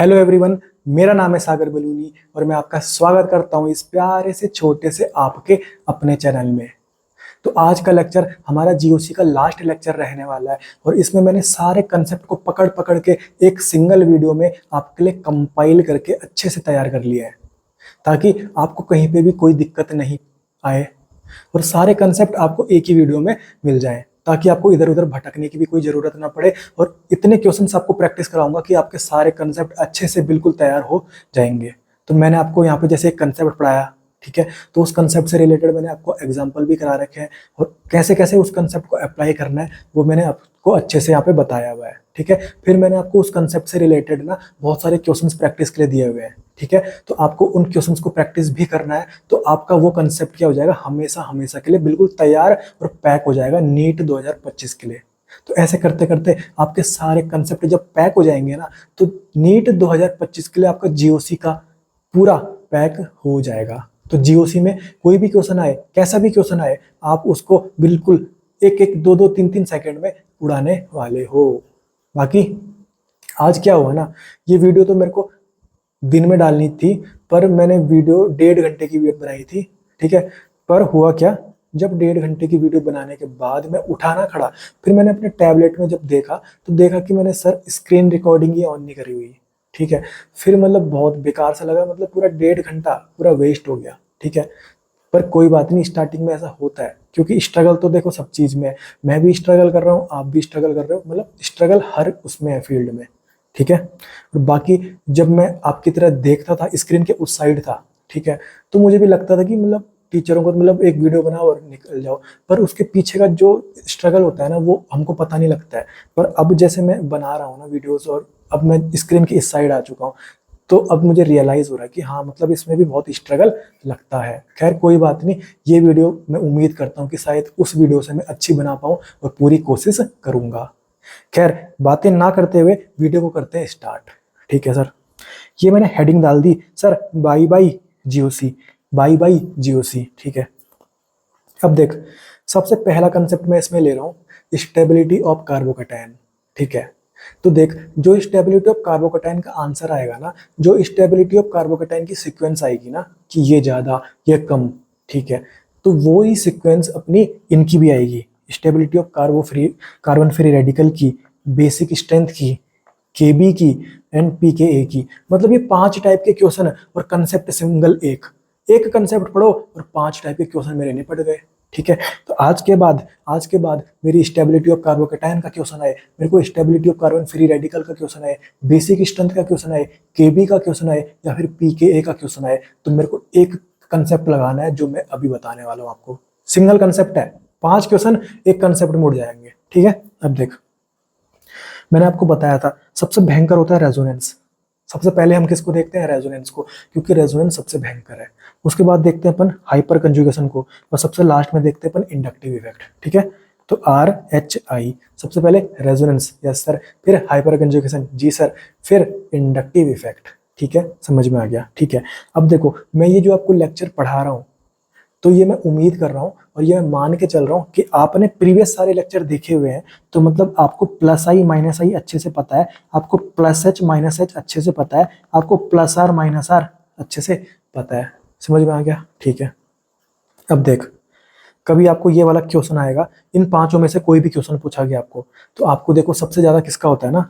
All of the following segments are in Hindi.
हेलो एवरीवन, मेरा नाम है सागर बलूनी और मैं आपका स्वागत करता हूं इस प्यारे से छोटे से आपके अपने चैनल में। तो आज का लेक्चर हमारा जीओसी का लास्ट लेक्चर रहने वाला है और इसमें मैंने सारे कंसेप्ट को पकड़ पकड़ के एक सिंगल वीडियो में आपके लिए कंपाइल करके अच्छे से तैयार कर लिया है, ताकि आपको कहीं पे भी कोई दिक्कत नहीं आए और सारे कंसेप्ट आपको एक ही वीडियो में मिल जाएं, ताकि आपको इधर उधर भटकने की भी कोई ज़रूरत ना पड़े। और इतने क्वेश्चंस आपको प्रैक्टिस कराऊंगा कि आपके सारे कंसेप्ट अच्छे से बिल्कुल तैयार हो जाएंगे। तो मैंने आपको यहाँ पे जैसे एक कंसेप्ट पढ़ाया, ठीक है, तो उस कंसेप्ट से रिलेटेड मैंने आपको एग्जाम्पल भी करा रखे हैं और कैसे कैसे उस कंसेप्ट को अप्लाई करना है वो मैंने आपको अच्छे से यहाँ पे बताया हुआ है, ठीक है। फिर मैंने आपको उस कंसेप्ट से रिलेटेड ना बहुत सारे क्वेश्चंस प्रैक्टिस के लिए दिए हुए हैं, ठीक है। तो आपको उन क्वेश्चंस को प्रैक्टिस भी करना है, तो आपका वो कंसेप्ट क्या हो जाएगा, हमेशा हमेशा के लिए बिल्कुल तैयार और पैक हो जाएगा नीट 2025 के लिए। तो ऐसे करते करते आपके सारे कंसेप्ट जब पैक हो जाएंगे ना, तो नीट 2025 के लिए आपका जीओसी का पूरा पैक हो जाएगा। तो जीओसी में कोई भी क्वेश्चन आए, कैसा भी क्वेश्चन आए, आप उसको बिल्कुल एक एक दो दो तीन तीन सेकंड में उड़ाने वाले हो। बाकी आज क्या हुआ ना, ये वीडियो तो मेरे को दिन में डालनी थी, पर मैंने वीडियो 1.5 घंटे की वीडियो बनाई थी, ठीक है। पर हुआ क्या, जब 1.5 घंटे की वीडियो बनाने के बाद मैं उठाना खड़ा, फिर मैंने अपने टैबलेट में जब देखा तो देखा कि मैंने sir screen recording he on नहीं करी हुई, ठीक है। फिर मतलब बहुत बेकार सा लगा, मतलब पूरा 1.5 घंटा पूरा वेस्ट हो गया, ठीक है। पर कोई बात नहीं, स्टार्टिंग में ऐसा होता है, क्योंकि स्ट्रगल तो देखो सब चीज़ में है। मैं भी स्ट्रगल कर रहा हूँ, आप भी स्ट्रगल कर रहे हो, मतलब स्ट्रगल हर उसमें है, फील्ड में, ठीक है। और बाकी जब मैं आपकी तरह देखता था, स्क्रीन के उस साइड था, ठीक है, तो मुझे भी लगता था कि मतलब टीचरों को मतलब एक वीडियो बनाओ और निकल जाओ, पर उसके पीछे का जो स्ट्रगल होता है ना, वो हमको पता नहीं लगता है। पर अब जैसे मैं बना रहा हूँ ना वीडियोस, और अब मैं स्क्रीन के इस साइड आ चुका हूँ, तो अब मुझे रियलाइज़ हो रहा है कि हाँ, मतलब इसमें भी बहुत स्ट्रगल लगता है। खैर कोई बात नहीं, ये वीडियो मैं उम्मीद करता हूँ कि शायद उस वीडियो से मैं अच्छी बना पाऊँ और पूरी कोशिश करूँगा। खैर बातें ना करते हुए वीडियो को करते हैं स्टार्ट, ठीक है सर। ये मैंने हेडिंग डाल दी sir, bye bye GOC, bye bye GOC, ठीक है। अब देख, सबसे पहला कंसेप्ट मैं इसमें ले रहा हूँ स्टेबिलिटी ऑफ कार्बोकैटायन, ठीक है। तो देख, जो स्टेबिलिटी ऑफ कार्बोकैटायन का आंसर आएगा ना, जो स्टेबिलिटी ऑफ कार्बोकैटायन की सीक्वेंस आएगी ना, कि ये ज़्यादा ये कम, ठीक है, तो वो ही सीक्वेंस अपनी इनकी भी आएगी, stability of carbon free radical की, बेसिक स्ट्रेंथ की, केबी की एंड पीकेए की। मतलब ये 5 टाइप के क्वेश्चन है और कंसेप्ट सिंगल एक एक कंसेप्ट पढ़ो और 5 टाइप के क्वेश्चन मेरे निपट गए, ठीक है। तो आज के बाद मेरी स्टेबिलिटी ऑफ कार्बोकैटायन का क्वेश्चन आए, मेरे को stability of carbon free radical का क्वेश्चन आए, बेसिक स्ट्रेंथ का क्वेश्चन आए, केबी का क्वेश्चन आए या फिर पीकेए का क्वेश्चन आए, तो मेरे को एक कंसेप्ट लगाना है जो मैं अभी बताने वाला हूँ आपको। सिंगल कंसेप्ट है, 5 क्वेश्चन एक कंसेप्ट में उड़ जाएंगे, ठीक है। अब देख, मैंने आपको बताया था सबसे भयंकर होता है रेजोनेंस। सबसे पहले हम किसको देखते हैं, रेजोनेंस को, क्योंकि रेजोनेंस सबसे भयंकर है। उसके बाद देखते हैं अपन हाइपर कंजुगेशन को, और सबसे लास्ट में देखते हैं अपन इंडक्टिव इफेक्ट, ठीक है। तो RHI, सबसे पहले रेजोनेंस, यस सर, फिर हाइपर कंजुगेशन, जी सर, फिर इंडक्टिव इफेक्ट, ठीक है, समझ में आ गया, ठीक है। अब देखो, मैं ये जो आपको लेक्चर पढ़ा रहा हूँ, तो ये मैं उम्मीद कर रहा हूँ और ये मैं मान के चल रहा हूँ कि आपने प्रीवियस सारे लेक्चर देखे हुए हैं, तो मतलब आपको प्लस आई माइनस आई अच्छे से पता है, आपको प्लस एच माइनस एच अच्छे से पता है, आपको प्लस आर माइनस आर अच्छे से पता है। समझ में आ गया, ठीक है। अब देख, कभी आपको ये वाला क्वेश्चन आएगा, इन 5 में से कोई भी क्वेश्चन पूछा गया आपको, तो आपको देखो सबसे ज़्यादा किसका होता है ना,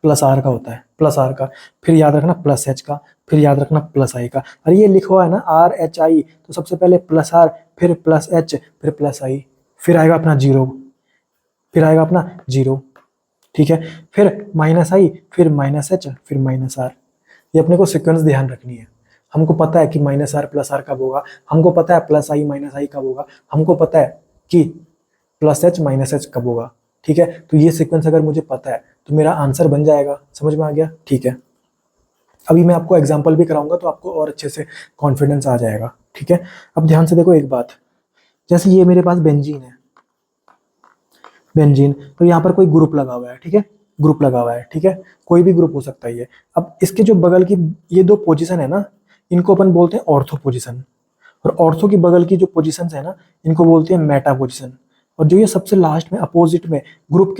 प्लस आर का होता है, प्लस आर का, फिर याद रखना प्लस एच का, फिर याद रखना प्लस आई का। अरे ये लिखा हुआ है ना RHI, तो सबसे पहले प्लस आर, फिर प्लस एच, फिर प्लस आई, फिर आएगा अपना जीरो, फिर आएगा अपना जीरो, ठीक है, फिर माइनस आई, फिर माइनस एच, फिर माइनस आर। ये अपने को सीक्वेंस ध्यान रखनी है। हमको पता है कि माइनस आर प्लस आर कब होगा, हमको पता है प्लस आई माइनस आई कब होगा, हमको पता है कि प्लस एच माइनस एच कब होगा, ठीक है। तो ये सीक्वेंस अगर मुझे पता है तो मेरा आंसर बन जाएगा। समझ में आ गया, ठीक है। अभी मैं आपको एग्जाम्पल भी कराऊंगा तो आपको और अच्छे से कॉन्फिडेंस आ जाएगा, ठीक है। अब ध्यान से देखो एक बात, जैसे ये मेरे पास बेंजीन है, बेंजीन, तो यहाँ पर कोई ग्रुप लगा हुआ है, ठीक है, ग्रुप लगा हुआ है, ठीक है, कोई भी ग्रुप हो सकता है ये। अब इसके जो बगल की ये 2 पोजीशन है ना, इनको अपन बोलते हैं ऑर्थो पोजीशन, और ऑर्थो की बगल की जो पोजीशंस है ना, इनको बोलते हैं मेटा पोजीशन। और जो ये सबसे लास्ट में अपोजिट में ग्रुप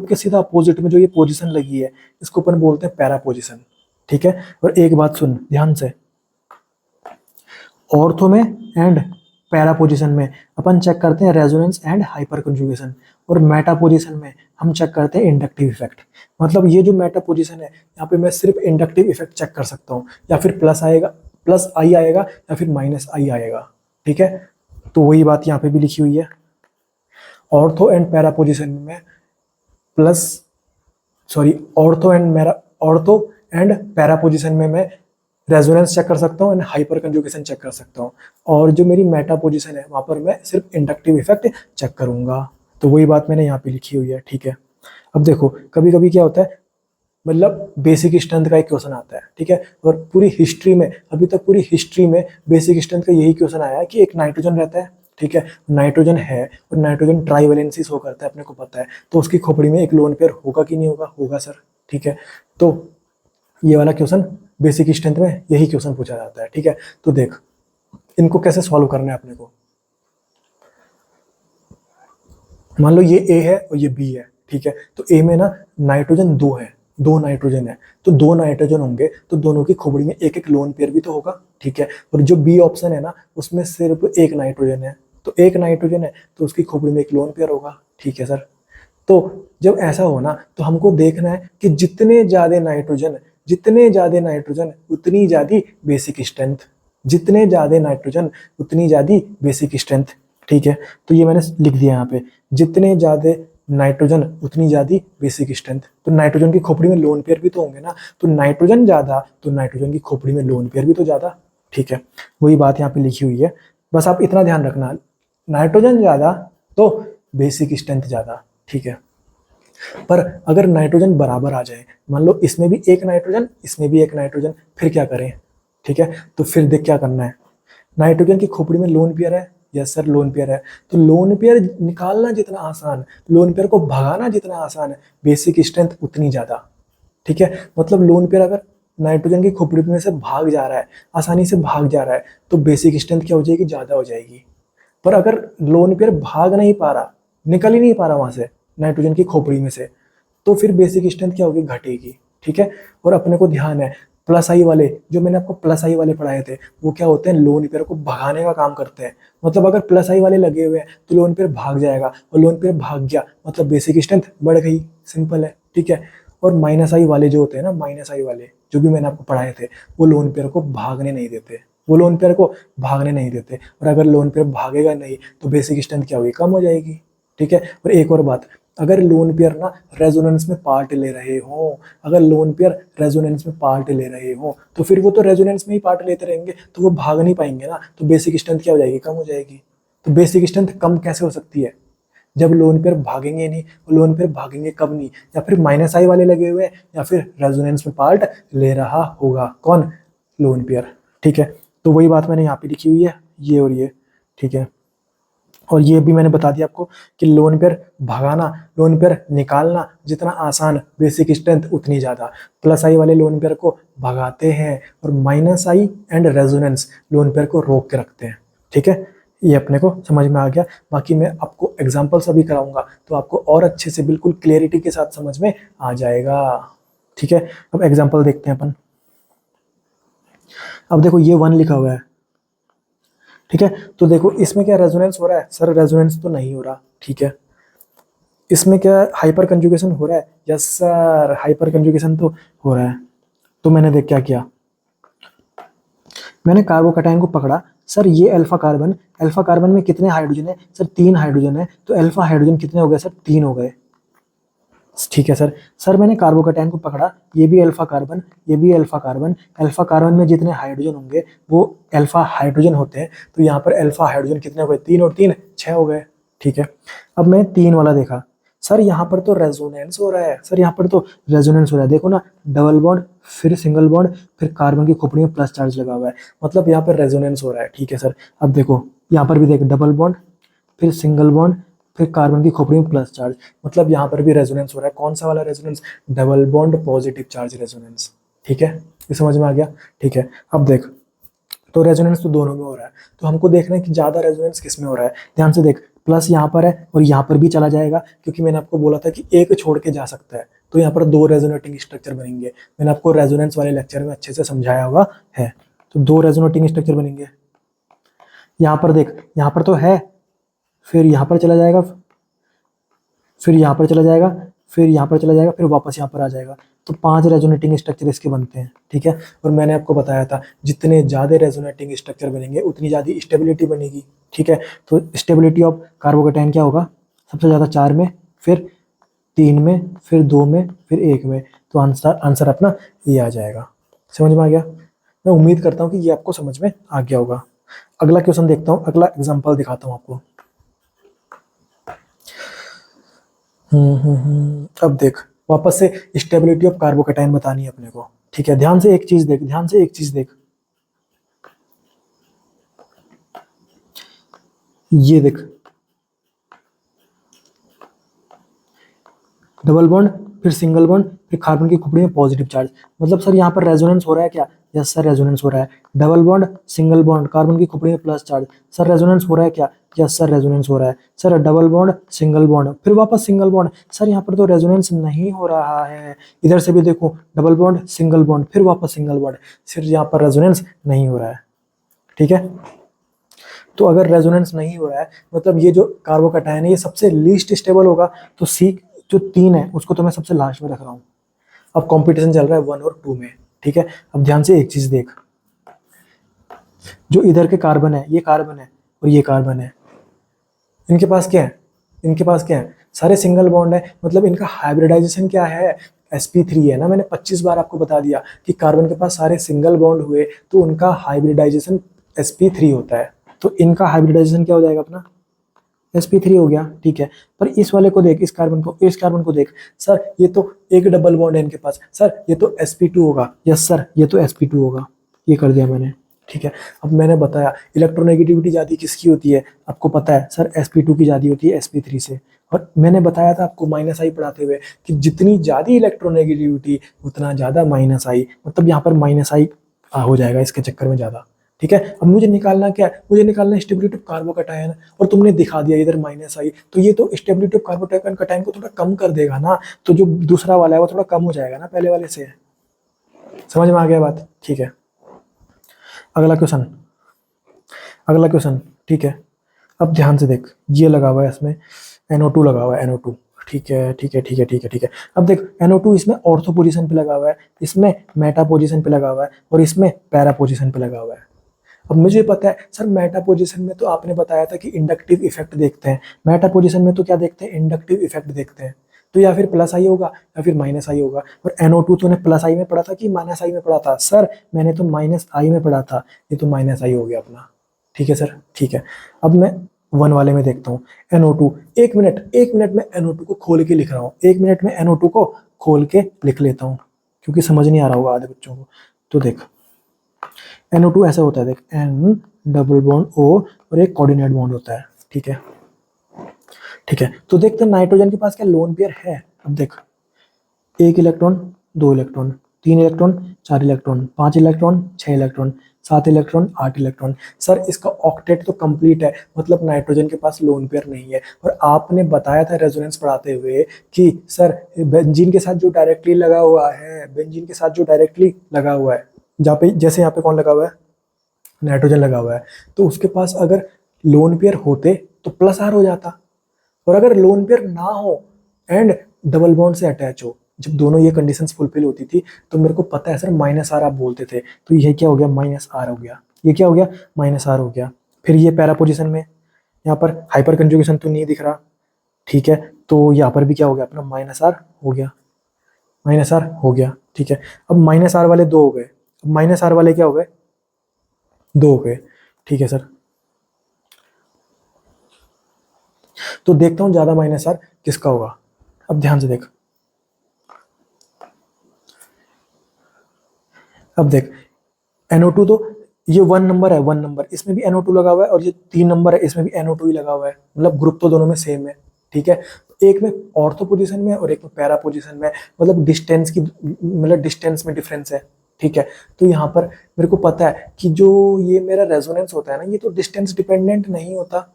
के सीधा अपोजिट में जो ये पोजीशन लगी है, इसको अपन बोलते हैं पैरा पोजीशन, ठीक है। और एक बात सुन ध्यान से, ऑर्थो में एंड पैरा पोजीशन में अपन चेक करते हैं रेजोनेंस एंड हाइपर कंजुगेशन, और मेटा पोजीशन में हम चेक करते हैं इंडक्टिव इफेक्ट। मतलब ये जो मेटा पोजीशन है, यहाँ पे मैं सिर्फ इंडक्टिव इफेक्ट चेक कर सकता हूँ, या फिर प्लस आएगा, प्लस आई आएगा, या फिर माइनस आई आएगा। ठीक है, तो वही बात यहाँ पे भी लिखी हुई है। ऑर्थो एंड पैरा पोजीशन में plus, sorry, ortho and para position में मैं रेजोनेंस चेक कर सकता हूँ एंड हाइपर कंजुगेशन चेक कर सकता हूँ, और जो मेरी मेटा पोजीशन है वहां पर मैं सिर्फ इंडक्टिव इफेक्ट चेक करूंगा। तो वही बात मैंने यहाँ पे लिखी हुई है। ठीक है, अब देखो कभी कभी क्या होता है, मतलब बेसिक स्ट्रेंथ का एक क्वेश्चन आता है, ठीक है, और पूरी हिस्ट्री में, अभी तक पूरी हिस्ट्री में बेसिक स्ट्रेंथ का यही क्वेश्चन आया है कि एक नाइट्रोजन रहता है, ठीक है, नाइट्रोजन है और नाइट्रोजन ट्राइवेलेंसी शो करता है, अपने को पता है, तो उसकी खोपड़ी में एक लोन पेयर होगा कि नहीं होगा, होगा सर। ठीक है, तो ये वाला क्वेश्चन बेसिक स्ट्रेंथ में यही क्वेश्चन पूछा जाता है। ठीक है, तो देख इनको कैसे सॉल्व करना है अपने को। मान लो ये ए है और ये बी है, ठीक है, तो ए में ना नाइट्रोजन दो है, दो नाइट्रोजन है, तो दो नाइट्रोजन होंगे तो दोनों की खोपड़ी में एक एक लोन पेयर भी तो होगा। ठीक है, और जो बी ऑप्शन है ना उसमें सिर्फ एक नाइट्रोजन है, तो एक नाइट्रोजन है तो उसकी खोपड़ी में एक लोन पेयर होगा। ठीक है सर, तो जब ऐसा हो ना तो हमको देखना है कि जितने ज्यादा नाइट्रोजन उतनी ज्यादा बेसिक स्ट्रेंथ, जितने ज्यादा नाइट्रोजन उतनी ज्यादा बेसिक स्ट्रेंथ। ठीक है, तो ये मैंने लिख दिया यहाँ पे, जितने ज्यादा नाइट्रोजन उतनी ज्यादा बेसिक स्ट्रेंथ। तो नाइट्रोजन की खोपड़ी में लोन पेयर भी तो होंगे ना, तो नाइट्रोजन ज्यादा तो नाइट्रोजन की खोपड़ी में लोन पेयर भी तो ज्यादा। ठीक है, वही बात यहाँ पे लिखी हुई है, बस आप इतना ध्यान रखना, नाइट्रोजन ज्यादा तो बेसिक स्ट्रेंथ ज्यादा। ठीक है, पर अगर नाइट्रोजन बराबर आ जाए, मान लो इसमें भी एक नाइट्रोजन इसमें भी एक नाइट्रोजन, फिर क्या करें। ठीक है, तो फिर देख क्या करना है, नाइट्रोजन की खोपड़ी में लोन पेयर है, यस सर लोन पेयर है, तो लोन पेयर निकालना जितना आसान, लोन पेयर को भगाना जितना आसान है, बेसिक स्ट्रेंथ उतनी ज्यादा। ठीक है, मतलब लोन पेयर अगर नाइट्रोजन की खोपड़ी में से भाग जा रहा है, आसानी से भाग जा रहा है, तो बेसिक स्ट्रेंथ क्या हो जाएगी, ज्यादा हो जाएगी। पर अगर लोन पेयर भाग नहीं पा रहा, निकल ही नहीं पा रहा वहां से नाइट्रोजन की खोपड़ी में से, तो फिर बेसिक स्ट्रेंथ क्या होगी, घटेगी। ठीक है, और अपने को ध्यान है प्लस आई वाले, जो मैंने आपको प्लस आई वाले पढ़ाए थे, वो क्या होते हैं, लोन पेयर को भगाने का काम करते हैं। मतलब अगर प्लस आई वाले लगे हुए हैं तो लोन पेयर भाग जाएगा, और लोन पेयर भाग गया मतलब बेसिक स्ट्रेंथ बढ़ गई, सिंपल है। ठीक है, और माइनस आई वाले जो होते हैं ना, माइनस आई वाले जो भी मैंने आपको पढ़ाए थे, वो लोन पेयर को भागने नहीं देते, वो लोन पेयर को भागने नहीं देते, और अगर लोन पेयर भागेगा नहीं तो बेसिक स्ट्रेंथ क्या होगी, कम हो जाएगी। ठीक है, और एक और बात, अगर लोन पेयर ना रेजोनेंस में पार्ट ले रहे हो, अगर लोन पेयर रेजोनेंस में पार्ट ले रहे हो, तो फिर वो तो रेजोनेंस में ही पार्ट लेते रहेंगे, तो वो भाग नहीं पाएंगे ना, तो बेसिक स्ट्रेंथ क्या हो जाएगी, कम हो जाएगी। तो बेसिक स्ट्रेंथ कम कैसे हो सकती है, जब लोन पेयर भागेंगे नहीं, लोन पेयर भागेंगे कब नहीं, या फिर माइनस आई वाले लगे हुए हैं, या फिर रेजोनेंस में पार्ट ले रहा होगा, कौन, लोन पेयर। ठीक है, तो वही बात मैंने यहाँ पे लिखी हुई है, ये और ये। ठीक है, और ये भी मैंने बता दिया आपको कि लोन पेयर भगाना, लोन पेयर निकालना जितना आसान, बेसिक स्ट्रेंथ उतनी ज़्यादा। प्लस आई वाले लोन पेयर को भगाते हैं, और minus I and resonance lone pair को रोक के रखते हैं। ठीक है, ये अपने को समझ में आ गया। बाकी मैं आपको एग्जाम्पल्स अभी कराऊंगा तो आपको और अच्छे से बिल्कुल क्लियरिटी के साथ समझ में आ जाएगा। ठीक है, अब एग्जाम्पल देखते हैं अपन। अब देखो ये 1 लिखा हुआ है, ठीक है, तो देखो इसमें क्या रेजोनेंस हो रहा है, सर रेजोनेंस तो नहीं हो रहा। ठीक है, इसमें क्या हाइपर कंजुगेशन हो रहा है, यस सर हाइपर कंजुगेशन तो हो रहा है। तो मैंने देख क्या किया, मैंने कार्बोकैटायन को पकड़ा, सर ये अल्फा कार्बन में कितने हाइड्रोजन है, सर 3 हाइड्रोजन है, तो अल्फा हाइड्रोजन कितने हो गए, सर 3 हो गए। ठीक है सर मैंने कार्बोकैटायन को पकड़ा, ये भी अल्फा कार्बन, ये भी अल्फा कार्बन, अल्फा कार्बन में जितने हाइड्रोजन होंगे वो अल्फा हाइड्रोजन होते हैं, तो यहाँ पर अल्फा हाइड्रोजन कितने हो गए, 3 और 3 6 हो गए। ठीक है, अब मैं 3 वाला देखा, सर यहाँ पर तो रेजोनेंस हो रहा है, सर यहाँ पर तो रेजोनेंस हो रहा है, देखो ना, डबल बॉन्ड फिर सिंगल बॉन्ड फिर कार्बन की खोपड़ी में प्लस चार्ज लगा हुआ है, मतलब यहाँ पर रेजोनेंस हो रहा है। ठीक है सर, अब देखो यहाँ पर भी देख, डबल बॉन्ड फिर सिंगल बॉन्ड फिर कार्बन की खोपड़ी में प्लस चार्ज, मतलब यहाँ पर भी रेजोनेंस हो रहा है। कौन सा वाला resonance, double bond positive charge resonance. ठीक है, ये समझ में आ गया। ठीक है, अब देख, तो रेजोनेंस तो दोनों में हो रहा है, तो हमको देखना है कि ज्यादा रेजोनेंस किस में हो रहा है। ध्यान से देख, प्लस यहाँ पर है और यहाँ पर भी चला जाएगा, क्योंकि मैंने आपको बोला था कि एक छोड़ के जा सकता है, तो यहाँ पर दो रेजोनेटिंग स्ट्रक्चर बनेंगे। मैंने आपको रेजोनेंस वाले लेक्चर में अच्छे से समझाया हुआ है। तो दो रेजोनेटिंग स्ट्रक्चर बनेंगे। यहाँ पर देख, यहाँ पर तो है, फिर यहाँ पर चला जाएगा, फिर यहाँ पर चला जाएगा, फिर यहाँ पर चला जाएगा, फिर वापस यहाँ पर आ जाएगा। तो 5 रेजोनेटिंग स्ट्रक्चर इसके बनते हैं, ठीक है। और मैंने आपको बताया था जितने ज़्यादा रेजोनेटिंग स्ट्रक्चर बनेंगे उतनी ज़्यादा स्टेबिलिटी बनेगी, ठीक है। तो स्टेबिलिटी ऑफ कार्बोकैटायन क्या होगा, सबसे ज़्यादा 4 में, फिर 3 में, फिर 2 में, फिर 1 में। तो आंसर अपना ये आ जाएगा। समझ में आ गया? मैं उम्मीद करता हूँ कि ये आपको समझ में आ गया होगा। अगला क्वेश्चन देखता हूँ, अगला एग्जाम्पल दिखाता हूँ आपको। अब देख, वापस से स्टेबिलिटी ऑफ कार्बोकैटायन बतानी है अपने को, ठीक है। ध्यान से एक चीज देख, ध्यान से एक चीज देख, ये देख, डबल बॉन्ड, फिर सिंगल बॉन्ड, फिर कार्बन की खोपड़ी में पॉजिटिव चार्ज। मतलब सर यहाँ पर रेजोनेंस हो रहा है क्या? यस सर, रेजोनेंस हो रहा है। Double bond, single bond, carbon की खोपड़ी में प्लस चार्ज। सर रेजोनेंस हो रहा है क्या? यस सर, रेजोनेंस हो रहा है। Sir double bond, single bond, फिर वापस सिंगल बॉन्ड। सर यहाँ पर तो रेजोनेंस नहीं हो रहा है। इधर से भी देखो, डबल बॉन्ड, सिंगल बॉन्ड, फिर वापस सिंगल बॉन्ड। सिर्फ यहाँ पर रेजोनेंस नहीं हो रहा है, ठीक है। तो अगर रेजोनेंस नहीं हो रहा है, मतलब ये जो कार्बोकैटायन है ये सबसे लीस्ट स्टेबल होगा। तो सी जो 3 है उसको तो मैं सबसे लास्ट में रख रहा हूँ। अब कंपटीशन चल रहा है 1 और 2 में, ठीक है। अब ध्यान से एक चीज देख, जो इधर के कार्बन है, ये कार्बन है और ये कार्बन है, इनके पास क्या है? इनके पास क्या है? सारे सिंगल बॉन्ड है। मतलब इनका हाइब्रिडाइजेशन क्या है? sp3 है ना। मैंने 25 बार आपको बता दिया कि कार्बन के पास सारे सिंगल बॉन्ड हुए तो उनका हाइब्रिडाइजेशन sp3 होता है। तो इनका हाइब्रिडाइजेशन क्या हो जाएगा अपना? sp3 हो गया, ठीक है। पर इस वाले को देख, इस कार्बन को देख, सर ये तो एक डबल बॉन्ड है इनके पास, सर ये तो sp2 होगा। यस सर, ये तो sp2 होगा। ये कर दिया मैंने, ठीक है। अब मैंने बताया इलेक्ट्रोनेगेटिविटी ज़्यादा किसकी होती है, आपको पता है सर, sp2 की ज़्यादा होती है sp3 से। और मैंने बताया था आपको माइनस आई पढ़ाते हुए कि जितनी ज़्यादा इलेक्ट्रोनेगेटिविटी उतना ज़्यादा माइनस आई। मतलब यहाँ पर माइनस आई हो जाएगा इसके चक्कर में ज़्यादा, ठीक है। अब मुझे निकालना क्या है? मुझे निकालना स्टेबिलिटी ऑफ कार्बोकैटायन, और तुमने दिखा दिया इधर माइनस आई, तो ये तो स्टेबिलिटी ऑफ कार्बोकैटायन को थोड़ा कम कर देगा ना। तो जो दूसरा वाला है वो थोड़ा कम हो जाएगा ना पहले वाले से। समझ में आ गया बात? ठीक है। अगला क्वेश्चन, अगला क्वेश्चन, ठीक है। अब ध्यान से देख, ये लगा हुआ है इसमें NO2 लगा हुआ है, NO2, ठीक है, ठीक है, ठीक है, ठीक है, ठीक है। अब देख, NO2 इसमें ऑर्थो पोजीशन पे लगा हुआ है, इसमें मेटा पोजीशन पे लगा हुआ है, और इसमें पैरा पोजीशन पे लगा हुआ है। अब मुझे पता है सर, मेटा पोजीशन में तो आपने बताया था कि इंडक्टिव इफेक्ट देखते हैं। मेटा पोजीशन में तो क्या देखते हैं? इंडक्टिव इफेक्ट देखते हैं। तो या फिर प्लस आई होगा या फिर माइनस आई होगा। और NO2 तो ने प्लस आई में पढ़ा था कि माइनस आई में पढ़ा था? सर मैंने तो माइनस आई में पढ़ा था, ये तो माइनस आई हो गया अपना, ठीक है सर, ठीक है। अब मैं 1 वाले में देखता हूँ NO2। एक मिनट में NO2 को खोल के लिख रहा हूँ, 1 मिनट में NO2 को खोल के लिख लेता हूँ, क्योंकि समझ नहीं आ रहा होगा आधे बच्चों को। तो देख, NO2 ऐसा होता है, देख, N डबल बॉन्ड O और एक कोऑर्डिनेट बॉन्ड होता है, ठीक है, ठीक है। तो देखते हैं नाइट्रोजन के पास क्या लोन पेयर है। अब देख, 1 electron, 2 electron, 3 electron, 4 electron, 5 electron, 6 electron, 7 electron, 8 electron. Sir इसका ऑक्टेट तो कंप्लीट है, मतलब नाइट्रोजन के पास लोन पेयर नहीं है। और आपने बताया था रेजोनेंस पढ़ाते हुए कि सर बेंजीन के साथ जो डायरेक्टली लगा हुआ है, बेंजीन के साथ जो डायरेक्टली लगा हुआ है, जहाँ पे जैसे यहाँ पे कौन लगा हुआ है? नाइट्रोजन लगा हुआ है। तो उसके पास अगर लोन पेयर होते तो प्लस आर हो जाता, और अगर लोन पेयर ना हो एंड डबल बॉन्ड से अटैच हो, जब दोनों ये कंडीशंस फुलफिल होती थी, तो मेरे को पता है सर माइनस आर आप बोलते थे। तो ये क्या हो गया? माइनस आर हो गया। ये क्या हो गया? माइनस आर हो गया। फिर ये पैरा पोजिशन में, यहाँ पर हाइपर कंजुगेशन तो नहीं दिख रहा, ठीक है। तो यहाँ पर भी क्या हो गया अपना? माइनस आर हो गया, माइनस आर हो गया, ठीक है। अब माइनस आर वाले 2 हो गए, अब माइनस आर वाले क्या हो गए? 2 हो गए, ठीक है सर। तो देखता हूं ज्यादा माइनस आर किसका होगा। अब ध्यान से देख, अब देख, NO2 तो ये 1 नंबर है, 1 नंबर, इसमें भी NO2 लगा हुआ है, और ये 3 नंबर है, इसमें भी NO2 ही लगा हुआ है। मतलब ग्रुप तो दोनों में सेम है, ठीक है। एक में ऑर्थो पोजीशन में और एक में पैरा पोजीशन में, मतलब डिस्टेंस की, मतलब डिस्टेंस में डिफरेंस है, ठीक है। तो यहाँ पर मेरे को पता है कि जो ये मेरा रेजोनेंस होता है ना, ये तो डिस्टेंस डिपेंडेंट नहीं होता।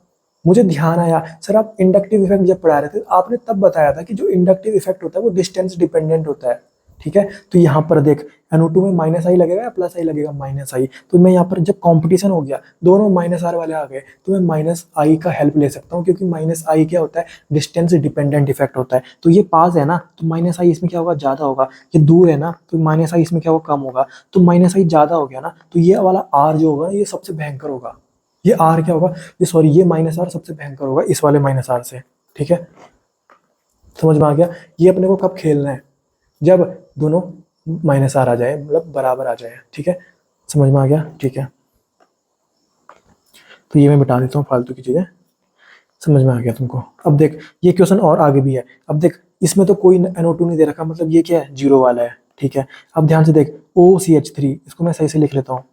मुझे ध्यान आया सर आप इंडक्टिव इफेक्ट जब पढ़ा रहे थे आपने तब बताया था कि जो इंडक्टिव इफेक्ट होता है वो डिस्टेंस डिपेंडेंट होता है। ठीक है, तो यहाँ पर देख NO2 में माइनस आई लगेगा या प्लस आई लगेगा, माइनस आई। तो मैं यहाँ पर जब कंपटीशन हो गया दोनों माइनस आर वाले आ गए तो मैं माइनस आई का हेल्प ले सकता हूँ, क्योंकि माइनस आई क्या होता है, डिस्टेंस डिपेंडेंट इफेक्ट होता है। तो ये पास है ना तो माइनस आई इसमें क्या होगा, ज्यादा होगा। ये दूर है ना तो माइनस आई इसमें क्या होगा, कम होगा। तो माइनस आई ज्यादा हो गया ना तो ये वाला आर जो होगा ये सबसे भयंकर होगा। ये आर क्या होगा, ये सॉरी ये माइनस आर सबसे भयंकर होगा इस वाले माइनस आर से। ठीक है, समझ में आ गया। ये अपने को कब खेलना है, जब दोनों माइनस आर आ जाए, मतलब बराबर आ जाए। ठीक है, समझ में आ गया। ठीक है, तो ये मैं बता देता हूँ फालतू की चीजें, समझ में आ गया तुमको। अब देख ये क्वेश्चन और आगे भी है। अब देख इसमें तो कोई NO2 नहीं दे रखा, मतलब ये क्या है, जीरो वाला है। ठीक है, अब ध्यान से देख OCH3, इसको मैं सही से लिख लेता हूँ,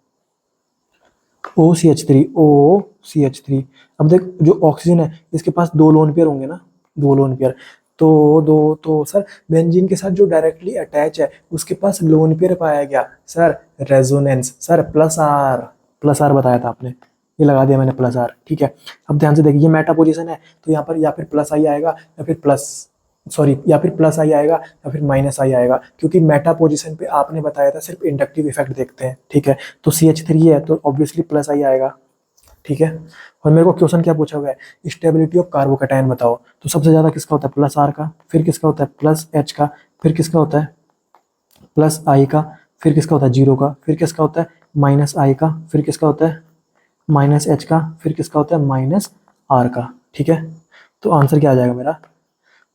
OCH3। अब देख जो ऑक्सीजन है इसके पास दो लोन पेयर होंगे ना, दो लोन पेयर। तो सर बेंजीन के साथ जो डायरेक्टली अटैच है उसके पास लोन पेयर पाया गया sir, resonance sir, plus R बताया था आपने, ये लगा दिया मैंने प्लस आर। ठीक है, अब ध्यान से देखिए ये मेटा पोजीशन है तो यहाँ पर या फिर प्लस आई आएगा या फिर प्लस आई आएगा या फिर माइनस आई आएगा, क्योंकि मेटा पोजीशन पे आपने बताया था सिर्फ इंडक्टिव इफेक्ट देखते हैं। ठीक है, तो CH3 है तो ऑब्वियसली प्लस आई आएगा। ठीक है, और मेरे को क्वेश्चन क्या पूछा हुआ है, स्टेबिलिटी ऑफ कार्बोकैटायन बताओ। तो सबसे ज्यादा किसका होता है, प्लस आर का, फिर किसका होता है, प्लस एच का, फिर किसका होता है, प्लस आई का, फिर किसका होता है, जीरो का, फिर किसका होता है, माइनस आई का, फिर किसका होता है, माइनस एच का, फिर किसका होता है, माइनस आर का। ठीक है, तो आंसर क्या आ जाएगा मेरा,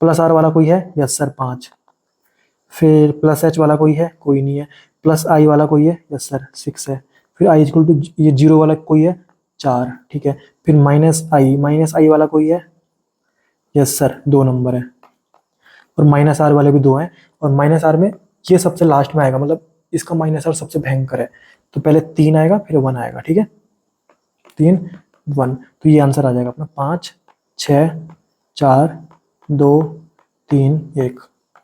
प्लस आर वाला कोई है, यस सर 5। फिर प्लस एच वाला कोई है, कोई नहीं है। प्लस आई वाला कोई है, यस सर 6 है। फिर आई इक्वल टू ये जीरो वाला कोई है, 4। ठीक है, फिर माइनस आई वाला कोई है, यस सर 2 नंबर है। और माइनस आर वाले भी 2 हैं, और माइनस आर में ये सबसे लास्ट में आएगा, मतलब इसका माइनस आर सबसे भयंकर है। तो पहले 3 आएगा फिर 1 आएगा। ठीक है, 3 1, तो ये आंसर आ जाएगा अपना 5 6 4 2 3 1।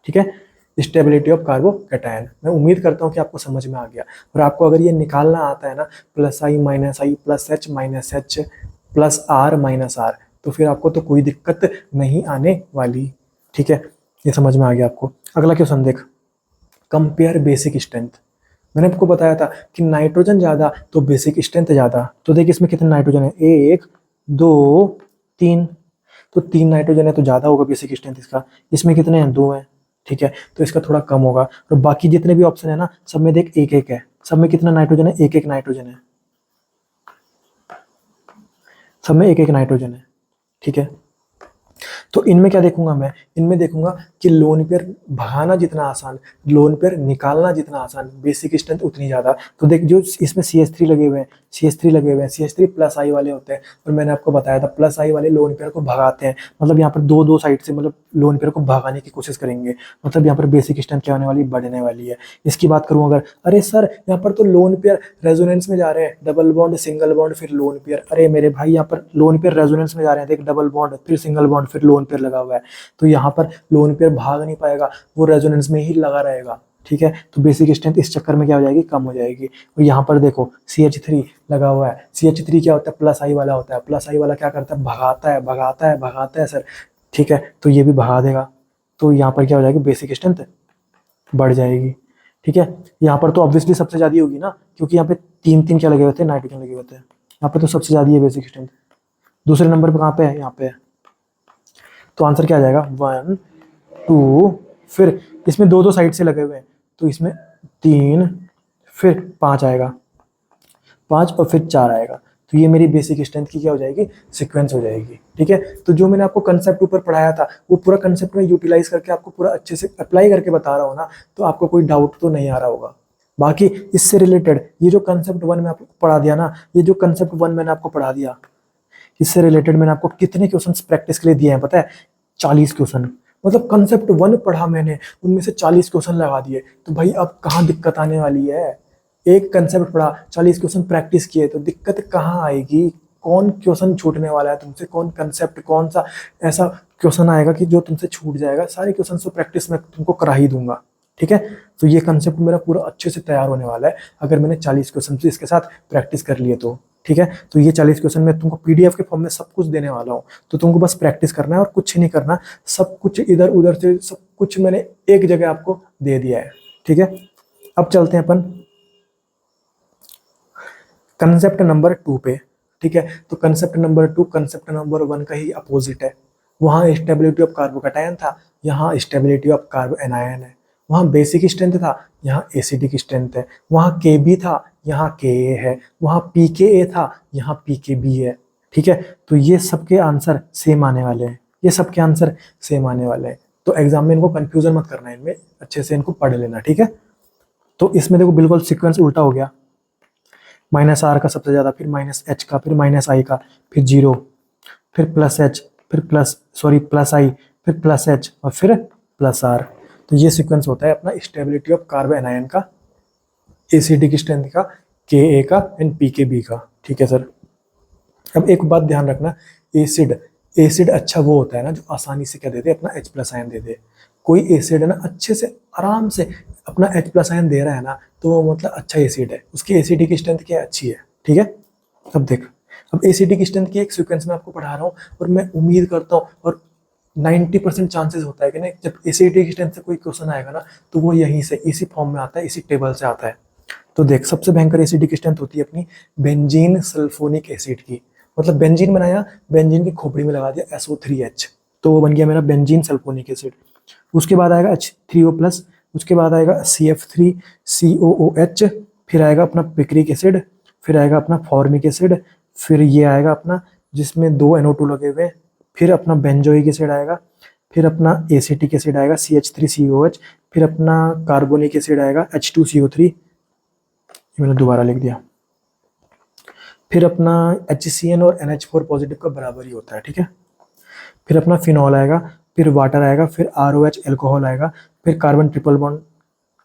ठीक है, स्टेबिलिटी ऑफ कार्बोकैटायन। मैं उम्मीद करता हूँ कि आपको समझ में आ गया। और आपको अगर ये निकालना आता है ना, plus I minus H minus H plus R minus R, तो फिर आपको तो कोई दिक्कत नहीं आने वाली। ठीक है, ये समझ में आ गया आपको। अगला क्वेश्चन देख, कंपेयर बेसिक स्ट्रेंथ। मैंने आपको बताया था कि नाइट्रोजन ज्यादा तो बेसिक स्ट्रेंथ ज्यादा। तो देख इसमें कितने नाइट्रोजन है, 1 2 3, तो 3 नाइट्रोजन है तो ज्यादा होगा बेसिक स्ट्रेंथ इसका। इसमें कितने हैं, 2 हैं। ठीक है, तो इसका थोड़ा कम होगा। और बाकी जितने भी ऑप्शन है ना सब में देख एक एक है, सब में कितना नाइट्रोजन है, एक एक नाइट्रोजन है, सब में एक एक नाइट्रोजन है। ठीक है, तो इनमें क्या देखूंगा मैं, इनमें देखूंगा कि लोन पेयर भगाना जितना आसान, लोन पेयर निकालना जितना आसान, बेसिक स्ट्रेंथ उतनी ज्यादा। तो देख जो इसमें CH3 लगे हुए हैं, CH3 प्लस आई वाले होते हैं। और मैंने आपको बताया था प्लस आई वाले लोन पेयर को भगाते हैं, मतलब यहाँ पर दो साइड से मतलब लोन पेयर को भगाने की कोशिश करेंगे, मतलब यहाँ पर बेसिक स्ट्रेंथ क्या होने वाली, बढ़ने वाली है। इसकी बात करूँ अगर, अरे सर यहाँ पर तो लोन पेयर रेजोनेंस में जा रहे हैं, डबल बॉन्ड सिंगल बॉन्ड फिर लोन पेयर। अरे मेरे भाई यहाँ पर लोन पेयर रेजोनेंस में जा रहे हैं, देख डबल बॉन्ड फिर सिंगल बॉन्ड फिर लोन पेयर लगा हुआ है। तो यहाँ पर लोन पेयर भाग नहीं पाएगा, वो रेजोनेंस में ही लगा रहेगा। ठीक है, तो बेसिक स्ट्रेंथ इस चक्कर में क्या हो जाएगी, कम हो जाएगी। और यहाँ पर देखो CH3 लगा हुआ है, CH3 क्या होता है, प्लस आई वाला होता है। प्लस आई वाला क्या करता है, भगाता है सर। ठीक है, तो ये भी भगा देगा, तो यहाँ पर क्या हो जाएगी, बेसिक स्ट्रेंथ बढ़ जाएगी। ठीक है, यहाँ पर तो ऑब्वियसली सबसे ज्यादा होगी ना, क्योंकि यहाँ पे 3 क्या लगे हुए थे, नाइट्रोजन लगे हुए थे। यहाँ पे तो सबसे ज्यादा है बेसिक स्ट्रेंथ। दूसरे नंबर पे कहाँ पे है, यहाँ पे है। तो आंसर क्या आ जाएगा, 1 2, फिर इसमें दो साइड से लगे हुए हैं तो इसमें 3 फिर 5 आएगा, 5 और फिर 4 आएगा। तो ये मेरी बेसिक स्ट्रेंथ की क्या हो जाएगी, सीक्वेंस हो जाएगी। ठीक है, तो जो मैंने आपको कंसेप्ट ऊपर पढ़ाया था वो पूरा कंसेप्ट में यूटिलाइज करके आपको पूरा अच्छे से अप्लाई करके बता रहा हूँ ना, तो आपको कोई डाउट तो नहीं आ रहा होगा। बाकी इससे रिलेटेड ये जो कंसेप्ट 1 में आपको पढ़ा दिया ना, ये जो कंसेप्ट 1 मैंने आपको पढ़ा दिया, इससे रिलेटेड मैंने आपको कितने क्वेश्चंस प्रैक्टिस के लिए दिए हैं पता है, 40 क्वेश्चन। मतलब कंसेप्ट 1 पढ़ा मैंने, उनमें से 40 क्वेश्चन लगा दिए। तो भाई अब कहाँ दिक्कत आने वाली है, एक कंसेप्ट पढ़ा 40 क्वेश्चन प्रैक्टिस किए तो दिक्कत कहाँ आएगी। कौन क्वेश्चन छूटने वाला है तुमसे, कौन कंसेप्ट, कौन सा ऐसा क्वेश्चन आएगा कि जो तुमसे छूट जाएगा। सारे क्वेश्चन तो प्रैक्टिस में तुमको करा ही दूंगा। ठीक है, तो ये कंसेप्ट मेरा पूरा अच्छे से तैयार होने वाला है अगर मैंने 40 क्वेश्चन इसके साथ प्रैक्टिस कर लिए तो। ठीक है। तो ये 40 क्वेश्चन मैं तुमको पीडीएफ के फॉर्म में सब कुछ देने वाला हूँ, तो तुमको बस प्रैक्टिस करना है और कुछ नहीं करना। सब कुछ इधर उधर से सब कुछ मैंने एक जगह आपको दे दिया है, ठीक है। अब चलते हैं अपन कंसेप्ट नंबर 2 पे, ठीक है। तो कंसेप्ट नंबर 2 कंसेप्ट नंबर 1 का ही अपोजिट है। वहाँ स्टेबिलिटी ऑफ कार्बोकैटायन था, यहाँ स्टेबिलिटी ऑफ कार्बो एनायन है। वहाँ बेसिक स्ट्रेंथ था, यहाँ एसिडिक स्ट्रेंथ है। वहाँ के था, यहाँ के है। वहाँ पीके था, यहाँ पीके है, ठीक है। तो ये सबके आंसर सेम आने वाले हैं, ये सबके आंसर सेम आने वाले हैं। तो एग्जाम में इनको कंफ्यूजन मत करना, इनमें अच्छे से इनको पढ़ लेना, ठीक है। तो इसमें देखो बिल्कुल सीक्वेंस उल्टा हो गया, -r का सबसे ज़्यादा, फिर -h का, फिर -i का, फिर 0, फिर +h, फिर +i, फिर +h और फिर +r। तो ये सीक्वेंस होता है अपना स्टेबिलिटी ऑफ कार्बो एनायन का, एसिडिक स्ट्रेंथ का, के का एंड पीके का, ठीक है सर। अब एक बात ध्यान रखना, एसिड अच्छा वो होता है ना जो आसानी से क्या दे दे, अपना H+ आयन दे दे। कोई एसिड है ना अच्छे से आराम से अपना H+ आयन दे रहा है ना, तो वो मतलब अच्छा एसिड है, उसकी एसिडिक स्ट्रेंथ क्या अच्छी है, ठीक है। अब देख, अब एसिडिक स्ट्रेंथ की एक सीक्वेंस में आपको पढ़ा रहा हूँ और मैं उम्मीद करता हूँ और 90% चांसेस होता है कि ना जब एसिडिक स्ट्रेंथ से कोई क्वेश्चन आएगा ना तो वो यहीं से इसी फॉर्म में आता है, इसी टेबल से आता है। तो देख, सबसे भयंकर एसिडिक स्ट्रेंथ होती है अपनी बेंजीन सल्फोनिक एसिड की। मतलब बेंजीन बनाया, बेंजीन की खोपड़ी में लगा दिया SO3H, तो वो बन गया मेरा बेंजीन सल्फोनिक एसिड। उसके बाद आएगा H3O+, उसके बाद आएगा CF3COOH, फिर आएगा अपना पिक्रिक एसिड, फिर आएगा अपना फॉर्मिक एसिड, फिर ये आएगा अपना जिसमें 2 NO2 लगे हुए, फिर अपना बेंजोइक एसिड आएगा, फिर अपना एसिटिक एसिड आएगा CH3COH, फिर अपना कार्बोनिक एसिड आएगा H2CO3, ये मैंने दोबारा लिख दिया, फिर अपना HCN और NH4 पॉजिटिव का बराबर ही होता है, ठीक है। फिर अपना फिनॉल आएगा, फिर वाटर आएगा, फिर ROH एल्कोहल आएगा, फिर कार्बन ट्रिपल बॉन्ड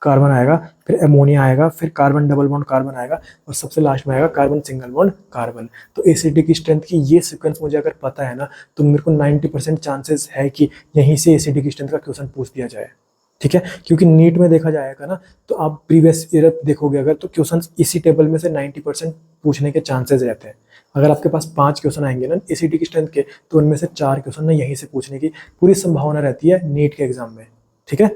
कार्बन आएगा, फिर अमोनिया आएगा, फिर कार्बन डबल बॉन्ड कार्बन आएगा और सबसे लास्ट में आएगा कार्बन सिंगल बॉन्ड कार्बन। तो एसिडिक स्ट्रेंथ की ये सीक्वेंस मुझे अगर पता है ना तो मेरे को 90% चांसेस है कि यहीं से एसिडिक स्ट्रेंथ का क्वेश्चन पूछ दिया जाए, ठीक है। क्योंकि नीट में देखा जाएगा ना तो आप प्रीवियस ईयर देखोगे अगर तो क्वेश्चन इसी टेबल में से 90% पूछने के चांसेस रहते हैं। अगर आपके पास 5 क्वेश्चन आएंगे ना एसिडिक स्ट्रेंथ के तो उनमें से 4 क्वेश्चन ना यहीं से पूछने की पूरी संभावना रहती है नीट के एग्जाम में, ठीक है।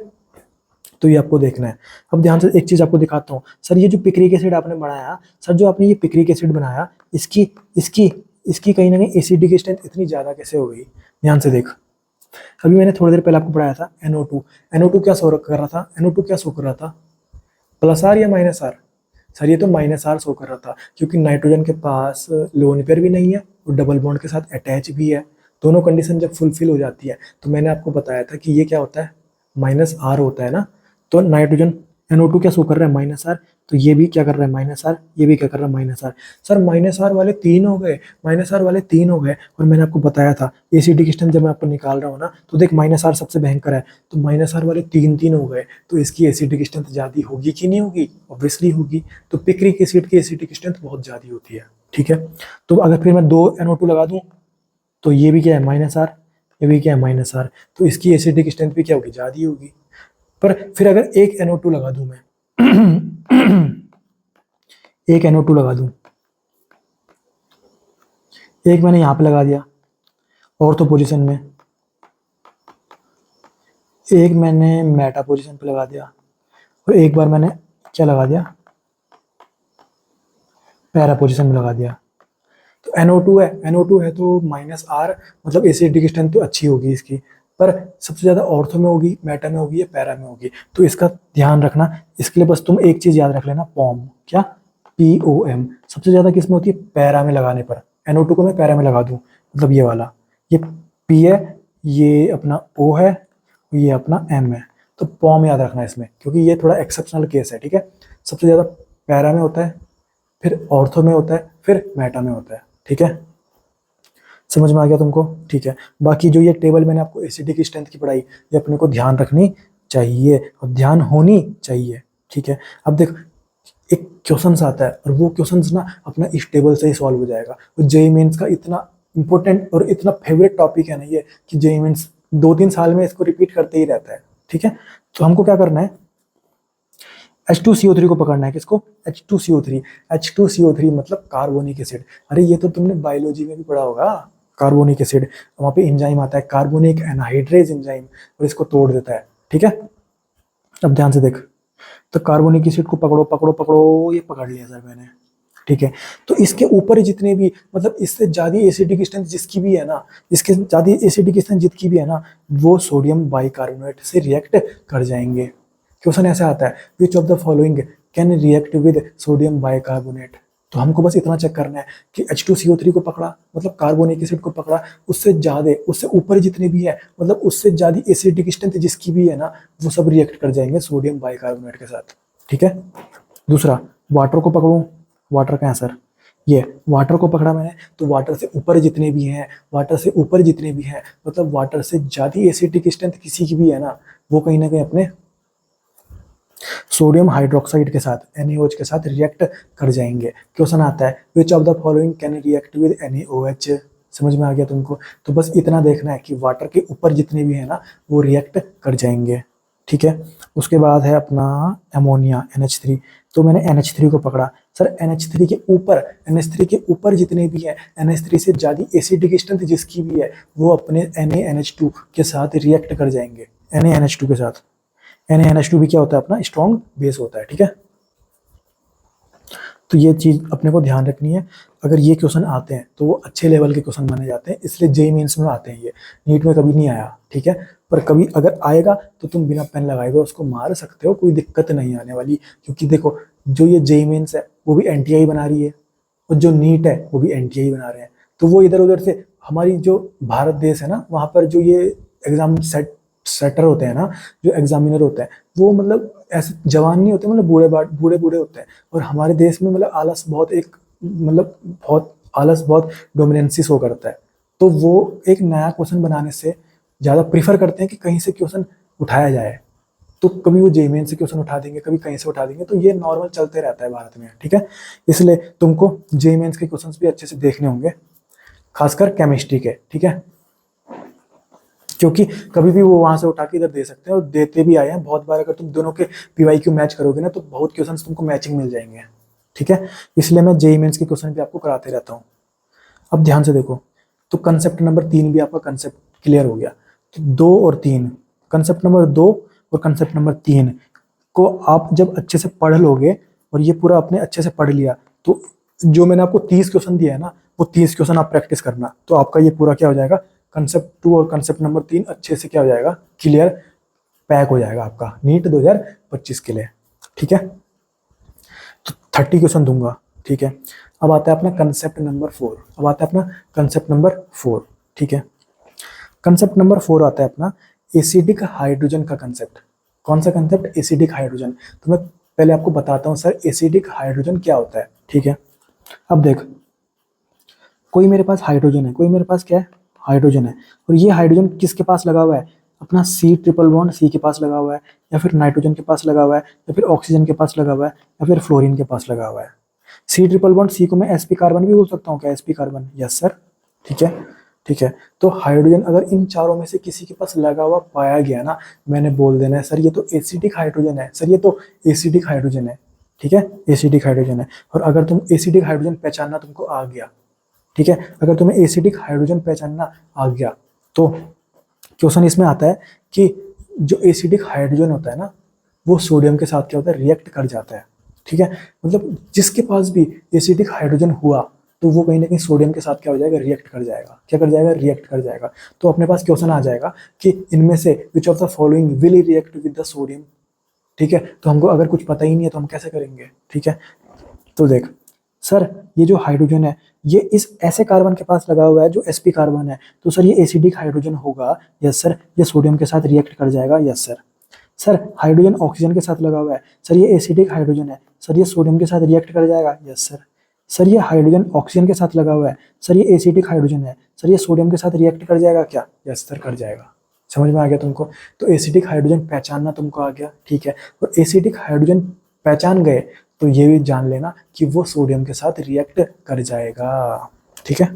तो ये आपको देखना है। अब ध्यान से एक चीज आपको दिखाता हूँ। सर ये जो पिक्रिक एसिड आपने बनाया, सर जो आपने ये पिक्रिक एसिड बनाया, इसकी इसकी इसकी कहीं ना कहीं एसिडिक स्ट्रेंथ इतनी ज्यादा कैसे हो गई? ध्यान से देख, अभी मैंने थोड़ी देर पहले आपको पढ़ाया था NO2 क्या शो कर रहा था, NO2 क्या शो कर रहा था, +R या -R? सर ये तो -R शो कर रहा था क्योंकि नाइट्रोजन के पास लोन पेयर भी नहीं है और डबल बॉन्ड के साथ अटैच भी है। दोनों कंडीशन जब फुलफिल हो जाती है तो मैंने आपको बताया था कि ये क्या होता है, -R होता है ना। तो नाइट्रोजन NO2 क्या शो कर रहा है, -R, तो ये भी क्या कर रहा है, -R, ये भी क्या कर रहा है, -R। सर -R वाले 3 हो गए, -R वाले 3 हो गए और मैंने आपको बताया था एसिडिक स्ट्रेंथ जब मैं आपको निकाल रहा हूँ ना तो देख -R सबसे भयंकर है, तो -R वाले 3 हो गए, तो इसकी एसिडिक स्ट्रेंथ ज़्यादा होगी कि नहीं होगी? ऑब्वियसली होगी। तो पिक्रिक एसिड की एसिडिक स्ट्रेंथ बहुत ज़्यादा होती है, ठीक है। तो अगर फिर मैं 2 NO2 लगा दूँ तो ये भी क्या है, -R, ये भी क्या है, -R, तो इसकी एसिडिक स्ट्रेंथ भी क्या होगी, ज़्यादा होगी। पर फिर अगर एक NO2 लगा दूं मैं एक NO2 लगा दूं, एक मैंने यहां पे लगा दिया ऑर्थो पोजीशन में, एक मैंने मेटा पोजीशन पे लगा दिया और एक बार मैंने क्या लगा दिया, पैरा पोजीशन में लगा दिया। तो NO2 है तो -R, मतलब एसिडिक स्ट्रेंथ तो अच्छी होगी इसकी, पर सबसे ज़्यादा ऑर्थो में होगी, मेटा में होगी या पैरा में होगी। तो इसका ध्यान रखना। इसके लिए बस तुम एक चीज़ याद रख लेना, पॉम, क्या, POM सबसे ज़्यादा किस में होती है, पैरा में लगाने पर। NO2 को मैं पैरा में लगा दूँ, मतलब ये वाला, ये P है, ये अपना O है, ये अपना M है, तो पॉम याद रखना इसमें क्योंकि ये थोड़ा एक्सेप्शनल केस है, ठीक है। सबसे ज़्यादा पैरा में होता है, फिर ऑर्थो में होता है, फिर मेटा में होता है, ठीक है। समझ में आ गया तुमको? ठीक है। बाकी जो ये टेबल मैंने आपको एसिडिक स्ट्रेंथ की पढ़ाई, ये अपने को ध्यान रखनी चाहिए और ध्यान होनी चाहिए, ठीक है। अब देख, एक क्वेश्चन आता है और वो क्वेश्चन ना अपना इस टेबल से ही सॉल्व हो जाएगा। तो जेईई मेंस का इतना इंपॉर्टेंट और इतना फेवरेट टॉपिक है ना ये कि जेईई मेंस 2-3 साल में इसको रिपीट करते ही रहता है, ठीक है। तो हमको क्या करना है, H2CO3 को पकड़ना है, किसको? H2CO3। H2CO3 मतलब कार्बोनिक एसिड। अरे ये तो तुमने बायोलॉजी में भी पढ़ा होगा, कार्बोनिक एसिड। वहां पे एंजाइम आता है कार्बोनिक एनहाइड्रेज एंजाइम, और इसको तोड़ देता है। ठीक है, अब ध्यान से देख, तो कार्बोनिक एसिड को पकड़ो पकड़ो पकड़ो, ये पकड़ लिया सर मैंने। ठीक है, तो इसके ऊपर जितने भी, मतलब इससे ज्यादा एसिडिक स्ट्रेंथ जिसकी भी है ना, इसके ज्यादा एसिडिक स्ट्रेंथ जितकी भी है ना, वो सोडियम बाइकार्बोनेट से रिएक्ट कर जाएंगे। क्वेश्चन ऐसा आता है, which of the following can react with sodium bicarbonate. तो हमको बस इतना चेक करना है कि H2CO3 को पकड़ा, मतलब कार्बोनिक एसिड को पकड़ा, उससे ज्यादा, उससे ऊपर जितने भी है, मतलब उससे ज्यादा एसिडिक स्ट्रेंथ जिसकी भी है ना, वो सब रिएक्ट कर जाएंगे सोडियम बाइकार्बोनेट के साथ। ठीक है, दूसरा वाटर को पकड़ूं, वाटर का है सर, ये वाटर को पकड़ा मैंने, तो वाटर से ऊपर जितने भी हैं, वाटर से ऊपर जितने भी हैं, मतलब वाटर से ज्यादा एसिडिक स्ट्रेंथ किसी की भी है ना, वो कहीं ना कहीं अपने सोडियम हाइड्रोक्साइड के साथ, NaOH के साथ रिएक्ट कर जाएंगे। क्वेश्चन आता है, which of the following can react with NaOH। समझ में आ गया तुमको? तो बस इतना देखना है कि वाटर के ऊपर जितने भी है ना, वो रिएक्ट कर जाएंगे। ठीक है, उसके बाद है अपना अमोनिया NH3। तो मैंने NH3 को पकड़ा, सर NH3 के ऊपर, NH3 के ऊपर जितने भी है, NH3 से ज्यादा एसिडिक स्ट्रेंथ जिसकी भी है, वो अपने NaNH2 के साथ रिएक्ट कर जाएंगे, NaNH2 के साथ। NaNH2 भी क्या होता है? अपना स्ट्रॉन्ग बेस होता है। ठीक है, तो ये चीज अपने को ध्यान रखनी है। अगर ये क्वेश्चन आते हैं तो वो अच्छे लेवल के क्वेश्चन माने जाते हैं, इसलिए जेईई मेंस में आते हैं। ये नीट में कभी नहीं आया। ठीक है, पर कभी अगर आएगा तो तुम बिना पेन लगाए हुए उसको मार सकते हो, कोई दिक्कत नहीं आने वाली। क्योंकि देखो, जो ये जेईई मेंस है वो भी NTI बना रही है, और जो नीट है वो भी NTI बना रहे हैं। तो वो इधर उधर से, हमारी जो भारत देश है ना, वहाँ पर जो ये एग्जाम सेटर होते हैं ना, जो एग्जामिनर होते हैं, वो मतलब ऐसे जवान नहीं होते, मतलब बूढ़े बूढ़े होते हैं। और हमारे देश में मतलब आलस बहुत, एक मतलब बहुत आलस, बहुत डोमिनेंसी शो करता है। तो वो एक नया क्वेश्चन बनाने से ज़्यादा प्रीफर करते हैं कि कहीं से क्वेश्चन उठाया जाए। तो कभी वो जेईई मेन से क्वेश्चन उठा देंगे, कभी कहीं से उठा देंगे, तो ये नॉर्मल चलते रहता है भारत में। ठीक है, इसलिए तुमको जेईई मेंस के क्वेश्चंस भी अच्छे से देखने होंगे, खासकर केमिस्ट्री के। ठीक है, क्योंकि कभी भी वो वहां से उठा के इधर दे सकते हैं, और देते भी आए हैं बहुत बार। अगर तुम दोनों के PYQ मैच करोगे ना, तो बहुत क्वेश्चंस तुमको मैचिंग मिल जाएंगे। ठीक है, इसलिए मैं जेईई मेंस के क्वेश्चन भी आपको कराते रहता हूँ। अब ध्यान से देखो, तो कंसेप्ट नंबर 3 भी आपका कंसेप्ट क्लियर हो गया। तो 2 और 3, कंसेप्ट नंबर 2 और कंसेप्ट नंबर 3 को आप जब अच्छे से पढ़ लोगे, और ये पूरा आपने अच्छे से पढ़ लिया, तो जो मैंने आपको 30 क्वेश्चन दिया है ना, वो 30 क्वेश्चन आप प्रैक्टिस करना, तो आपका ये पूरा क्या हो जाएगा, कंसेप्ट 2 और कंसेप्ट नंबर 3 अच्छे से क्या हो जाएगा, क्लियर, पैक हो जाएगा आपका नीट 2025 के लिए। ठीक है, तो 30 क्वेश्चन दूंगा। ठीक है, अब आता है अपना कंसेप्ट नंबर 4। अब आता है अपना कंसेप्ट नंबर 4। ठीक है, कंसेप्ट नंबर 4 आता है अपना एसिडिक हाइड्रोजन का कंसेप्ट। कौन सा कंसेप्ट? Acidic hydrogen. तो मैं पहले आपको बताता हूँ सर एसिडिक हाइड्रोजन क्या होता है। ठीक है, अब देख, कोई मेरे पास हाइड्रोजन है, कोई मेरे पास क्या है, हाइड्रोजन है, और ये हाइड्रोजन किसके पास लगा हुआ है? अपना C ट्रिपल बॉन्ड के पास लगा हुआ है, या फिर नाइट्रोजन के पास लगा हुआ है, या फिर ऑक्सीजन के पास लगा हुआ है, या फिर फ्लोरीन के पास लगा हुआ है। C ट्रिपल बॉन्ड को मैं sp कार्बन भी बोल सकता हूँ क्या? sp carbon, yes sir. ठीक है, ठीक है, तो हाइड्रोजन अगर इन चारों में से किसी के पास लगा हुआ पाया गया ना, मैंने बोल देना है सर ये तो एसिडिक हाइड्रोजन है, सर ये तो एसिडिक हाइड्रोजन है। ठीक है, एसिडिक हाइड्रोजन है। और अगर तुम एसिडिक हाइड्रोजन पहचानना तुमको आ गया, ठीक है, अगर तुम्हें एसिडिक हाइड्रोजन पहचानना आ गया, तो क्वेश्चन इसमें आता है कि जो एसिडिक हाइड्रोजन होता है ना, वो सोडियम के साथ क्या होता है, रिएक्ट कर जाता है। ठीक है, मतलब जिसके पास भी एसिडिक हाइड्रोजन हुआ, तो वो कहीं ना कहीं सोडियम के साथ क्या हो जाएगा, रिएक्ट कर जाएगा। क्या कर जाएगा? रिएक्ट कर जाएगा। तो अपने पास क्वेश्चन आ जाएगा कि इनमें से which of the following will react with the sodium. ठीक है, तो हमको अगर कुछ पता ही नहीं है तो हम कैसे करेंगे? ठीक है, तो देख सर, ये जो हाइड्रोजन है, ये इस ऐसे कार्बन के पास लगा हुआ है जो sp कार्बन है, तो सर ये एसिडिक हाइड्रोजन होगा। यस सर, ये सोडियम के साथ रिएक्ट कर जाएगा। Yes sir. Sir hydrogen oxygen के साथ लगा हुआ है, सर ये एसिडिक हाइड्रोजन है, सर ये सोडियम के साथ रिएक्ट कर जाएगा। Yes sir. सर ये हाइड्रोजन ऑक्सीजन के साथ लगा हुआ है, सर ये एसिडिक हाइड्रोजन है, सर ये सोडियम के साथ रिएक्ट कर जाएगा क्या? यस सर, कर जाएगा। समझ में आ गया तुमको? तो एसिडिक हाइड्रोजन पहचानना तुमको आ गया। ठीक है, और एसिडिक हाइड्रोजन पहचान गए तो ये भी जान लेना कि वो सोडियम के साथ रिएक्ट कर जाएगा। ठीक है,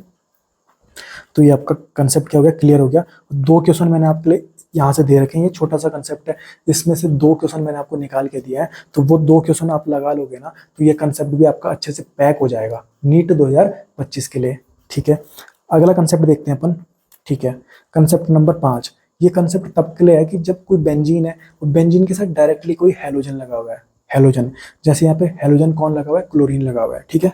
तो ये आपका कंसेप्ट क्या हो गया, क्लियर हो गया। 2 क्वेश्चन मैंने आपके लिए यहाँ से दे रखे हैं, ये छोटा सा कंसेप्ट है, इसमें से 2 क्वेश्चन मैंने आपको निकाल के दिया है, तो वो 2 क्वेश्चन आप लगा लोगे ना तो ये कंसेप्ट भी आपका अच्छे से पैक हो जाएगा नीट 2025 के लिए। ठीक है, अगला कंसेप्ट देखते हैं अपन। ठीक है, कंसेप्ट नंबर 5। ये कंसेप्ट तब के लिए है कि जब कोई बेंजीन है और बेंजीन के साथ डायरेक्टली कोई हेलोजन लगा हुआ है। हेलोजन, जैसे यहाँ पे हेलोजन कौन लगा हुआ है, क्लोरीन लगा हुआ है। ठीक है,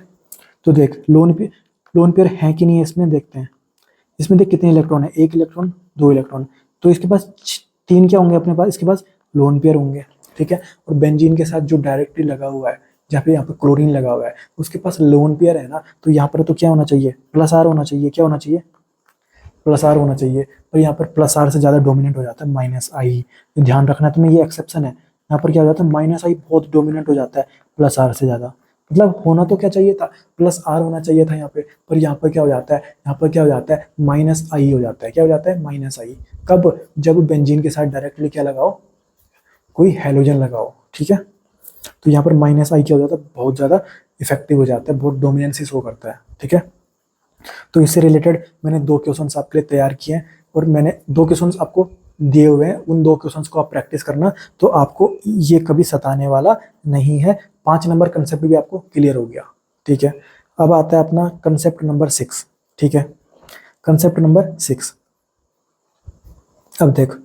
तो देख लोन पेयर है कि नहीं है इसमें, देखते हैं। इसमें देख कितने इलेक्ट्रॉन है, 1 इलेक्ट्रॉन 2 इलेक्ट्रॉन, तो इसके पास 3 क्या होंगे अपने पास, इसके पास लोन पेयर होंगे। ठीक है, और बेंजीन के साथ जो डायरेक्टली लगा हुआ है, जहाँ पे यहाँ पे क्लोरीन लगा हुआ है, उसके पास लोन पेयर है ना, तो यहाँ पर तो क्या होना चाहिए, प्लस आर होना चाहिए। क्या होना चाहिए, प्लस आर होना चाहिए। पर यहाँ पर प्लस आर से ज़्यादा डोमिनेंट हो जाता है माइनस आई, ध्यान रखना है तुम्हें, ये एक्सेप्शन है। यहाँ पर क्या हो जाता है, माइनस आई बहुत डोमिनेंट हो जाता है प्लस आर से ज़्यादा। मतलब होना तो क्या चाहिए था, प्लस आर होना चाहिए था यहाँ पे, पर यहाँ पर क्या हो जाता है, यहाँ पर क्या हो जाता है, माइनस आई हो जाता है। क्या हो जाता है, माइनस आई। कब, जब बेंजीन के साथ डायरेक्टली क्या लगाओ, कोई हेलोजन लगाओ। ठीक है, तो यहाँ पर माइनस आई क्या हो जाता है, बहुत ज़्यादा इफेक्टिव हो जाता है, बहुत डोमिनेंसी शो करता है। ठीक है, तो इससे रिलेटेड मैंने 2 क्वेश्चंस आपके लिए तैयार किए हैं, और मैंने 2 क्वेश्चंस आपको दिए हुए हैं, उन 2 क्वेश्चंस को आप प्रैक्टिस करना, तो आपको ये कभी सताने वाला नहीं है। 5 नंबर कंसेप्ट भी आपको क्लियर हो गया। ठीक है, अब आता है अपना कंसेप्ट नंबर 6। ठीक है, कंसेप्ट नंबर 6। अब देख,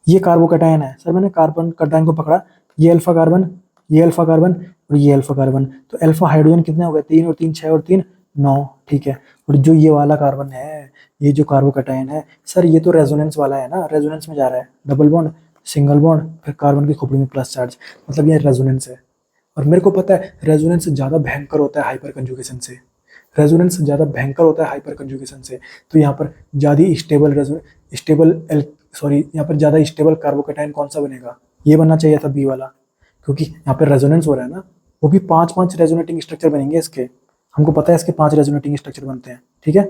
ये कार्बोकैटायन है सर, मैंने कार्बन कटायन को पकड़ा, ये अल्फा कार्बन, ये अल्फा कार्बन और ये अल्फा कार्बन, तो अल्फा हाइड्रोजन कितने हो गए, 3 और 3 6 और 3 9। ठीक है, और जो ये वाला कार्बन है, ये जो कार्बोकैटायन है सर, ये तो रेजोनेंस वाला है ना, रेजोनेंस में जा रहा है, डबल बॉन्ड सिंगल बॉन्ड, फिर कार्बन की खोपड़ी में प्लस चार्ज, मतलब ये रेजोनेंस है। और मेरे को पता है रेजोनेंस ज़्यादा भयंकर होता है हाइपर कंजुगेशन से, रेजोनेंस ज़्यादा भयंकर होता है हाइपर कंजुगेशन से। तो यहाँ पर ज़्यादा स्टेबल यहाँ पर ज़्यादा स्टेबल कार्बोकैटायन कौन सा बनेगा, ये बनना चाहिए था बी वाला, क्योंकि यहाँ पर रेजोनेंस हो रहा है ना, वो भी 5 रेजोनेटिंग स्ट्रक्चर बनेंगे इसके, हमको पता है इसके 5 रेजोनेटिंग स्ट्रक्चर बनते हैं। ठीक है,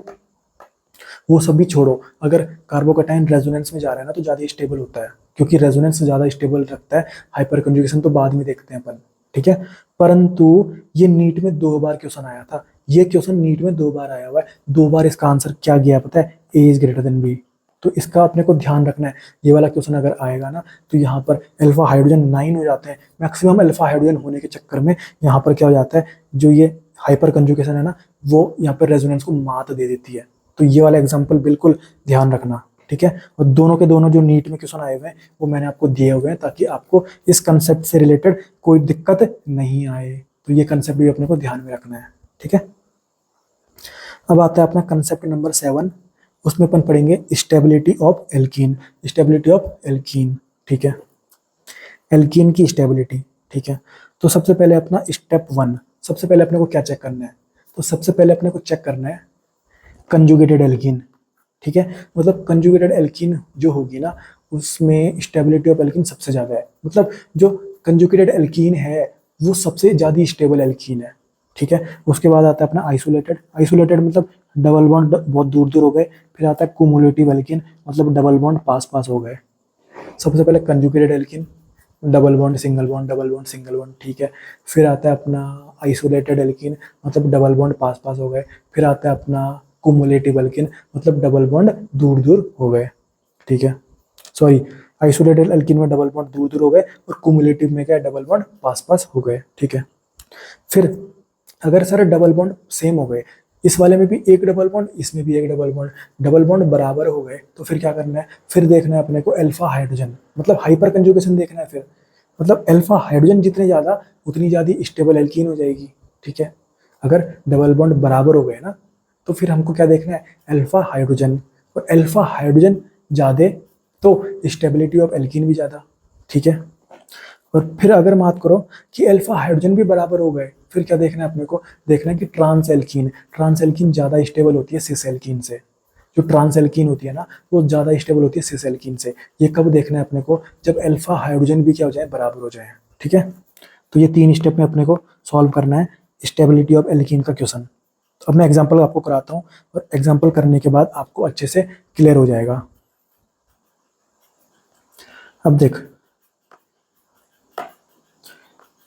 वो सभी छोड़ो, अगर कार्बोकैटायन रेजोनेंस में जा रहा है ना तो ज़्यादा स्टेबल होता है, क्योंकि रेजोनेंस ज़्यादा स्टेबल रखता है, हाइपर कंजुगेशन तो बाद में देखते हैं अपन। ठीक है, परंतु ये नीट में 2 बार क्वेश्चन आया था, ये क्वेश्चन नीट में 2 बार आया हुआ है, 2 बार इसका आंसर क्या गया पता है, ए इज ग्रेटर देन बी। तो इसका अपने को ध्यान रखना है, ये वाला क्वेश्चन अगर आएगा ना तो यहाँ पर अल्फा हाइड्रोजन 9 हो जाते हैं, मैक्सिमम अल्फा हाइड्रोजन होने के चक्कर में यहाँ पर क्या हो जाता है, जो ये हाइपर कंजुगेशन है ना, वो यहाँ पर रेजोनेंस को मात दे देती है। तो ये वाला एग्जाम्पल बिल्कुल ध्यान रखना। ठीक है, और दोनों के दोनों जो नीट में क्वेश्चन आए हुए हैं वो मैंने आपको दिए हुए हैं, ताकि आपको इस कंसेप्ट से रिलेटेड कोई दिक्कत नहीं आए, तो ये कंसेप्ट भी अपने को ध्यान में रखना है। ठीक है, अब आता है अपना कंसेप्ट नंबर 7, उसमें अपन पढ़ेंगे stability of alkene, stability of alkene. ठीक है, एल्कीन की स्टेबिलिटी। ठीक है, तो सबसे पहले अपना स्टेप 1, सबसे पहले अपने को क्या चेक करना है, तो सबसे पहले अपने को चेक करना है कंजुगेटेड एल्कीन। ठीक है, मतलब कंजुगेटेड एल्कीन जो होगी ना, उसमें स्टेबिलिटी ऑफ एल्कीन सबसे ज़्यादा है, मतलब जो कंजुगेटेड एल्कीन है वो सबसे ज़्यादा स्टेबल एल्कीन है। ठीक है, उसके बाद आता है अपना आइसोलेटेड, आइसोलेटेड मतलब डबल बॉन्ड बहुत दूर दूर हो गए, फिर आता है कुमुलेटिव एल्कीन, मतलब डबल बॉन्ड पास पास हो गए। सबसे पहले conjugated alkene, double bond single bond double bond single bond. ठीक है, फिर आता है अपना आइसोलेटेड एल्कीन, मतलब डबल बॉन्ड पास पास हो गए, फिर आता है अपना कुमुलेटिव एल्कीन, मतलब डबल बॉन्ड दूर दूर हो गए। ठीक है, सॉरी, आइसोलेटेड एल्कीन में डबल बॉन्ड दूर दूर हो गए, और कुमुलेटिव में क्या, डबल बॉन्ड पास पास हो गए। ठीक है, फिर अगर सर डबल बॉन्ड सेम हो गए, इस वाले में भी एक डबल बॉन्ड, इसमें भी एक डबल बॉन्ड बराबर हो गए, तो फिर क्या करना है, फिर देखना है अपने को अल्फा हाइड्रोजन, मतलब हाइपर कंजुगेशन देखना है फिर, मतलब अल्फा हाइड्रोजन जितने ज़्यादा उतनी ज़्यादा स्टेबल एल्कीन हो जाएगी। ठीक है, अगर डबल बॉन्ड बराबर हो गए ना, तो फिर हमको क्या देखना है, अल्फा हाइड्रोजन, और अल्फा हाइड्रोजन ज़्यादा तो स्टेबिलिटी ऑफ एल्कीन भी ज़्यादा। ठीक है, और फिर अगर बात करो कि अल्फा हाइड्रोजन भी बराबर हो गए, फिर क्या देखना है अपने को, देखना है कि ट्रांस एल्कीन ज़्यादा स्टेबल होती है सिस एल्कीन से, जो ट्रांस एल्कीन होती है ना वो ज़्यादा स्टेबल होती है सिस एल्कीन से। ये कब देखना है अपने को, जब अल्फा हाइड्रोजन भी क्या हो जाए, बराबर हो जाए। ठीक है, तो ये 3 स्टेप में अपने को सॉल्व करना है स्टेबिलिटी ऑफ एल्कीन का क्वेश्चन। तो अब मैं एग्जाम्पल आपको कराता हूँ, और एग्जाम्पल करने के बाद आपको अच्छे से क्लियर हो जाएगा। अब देख,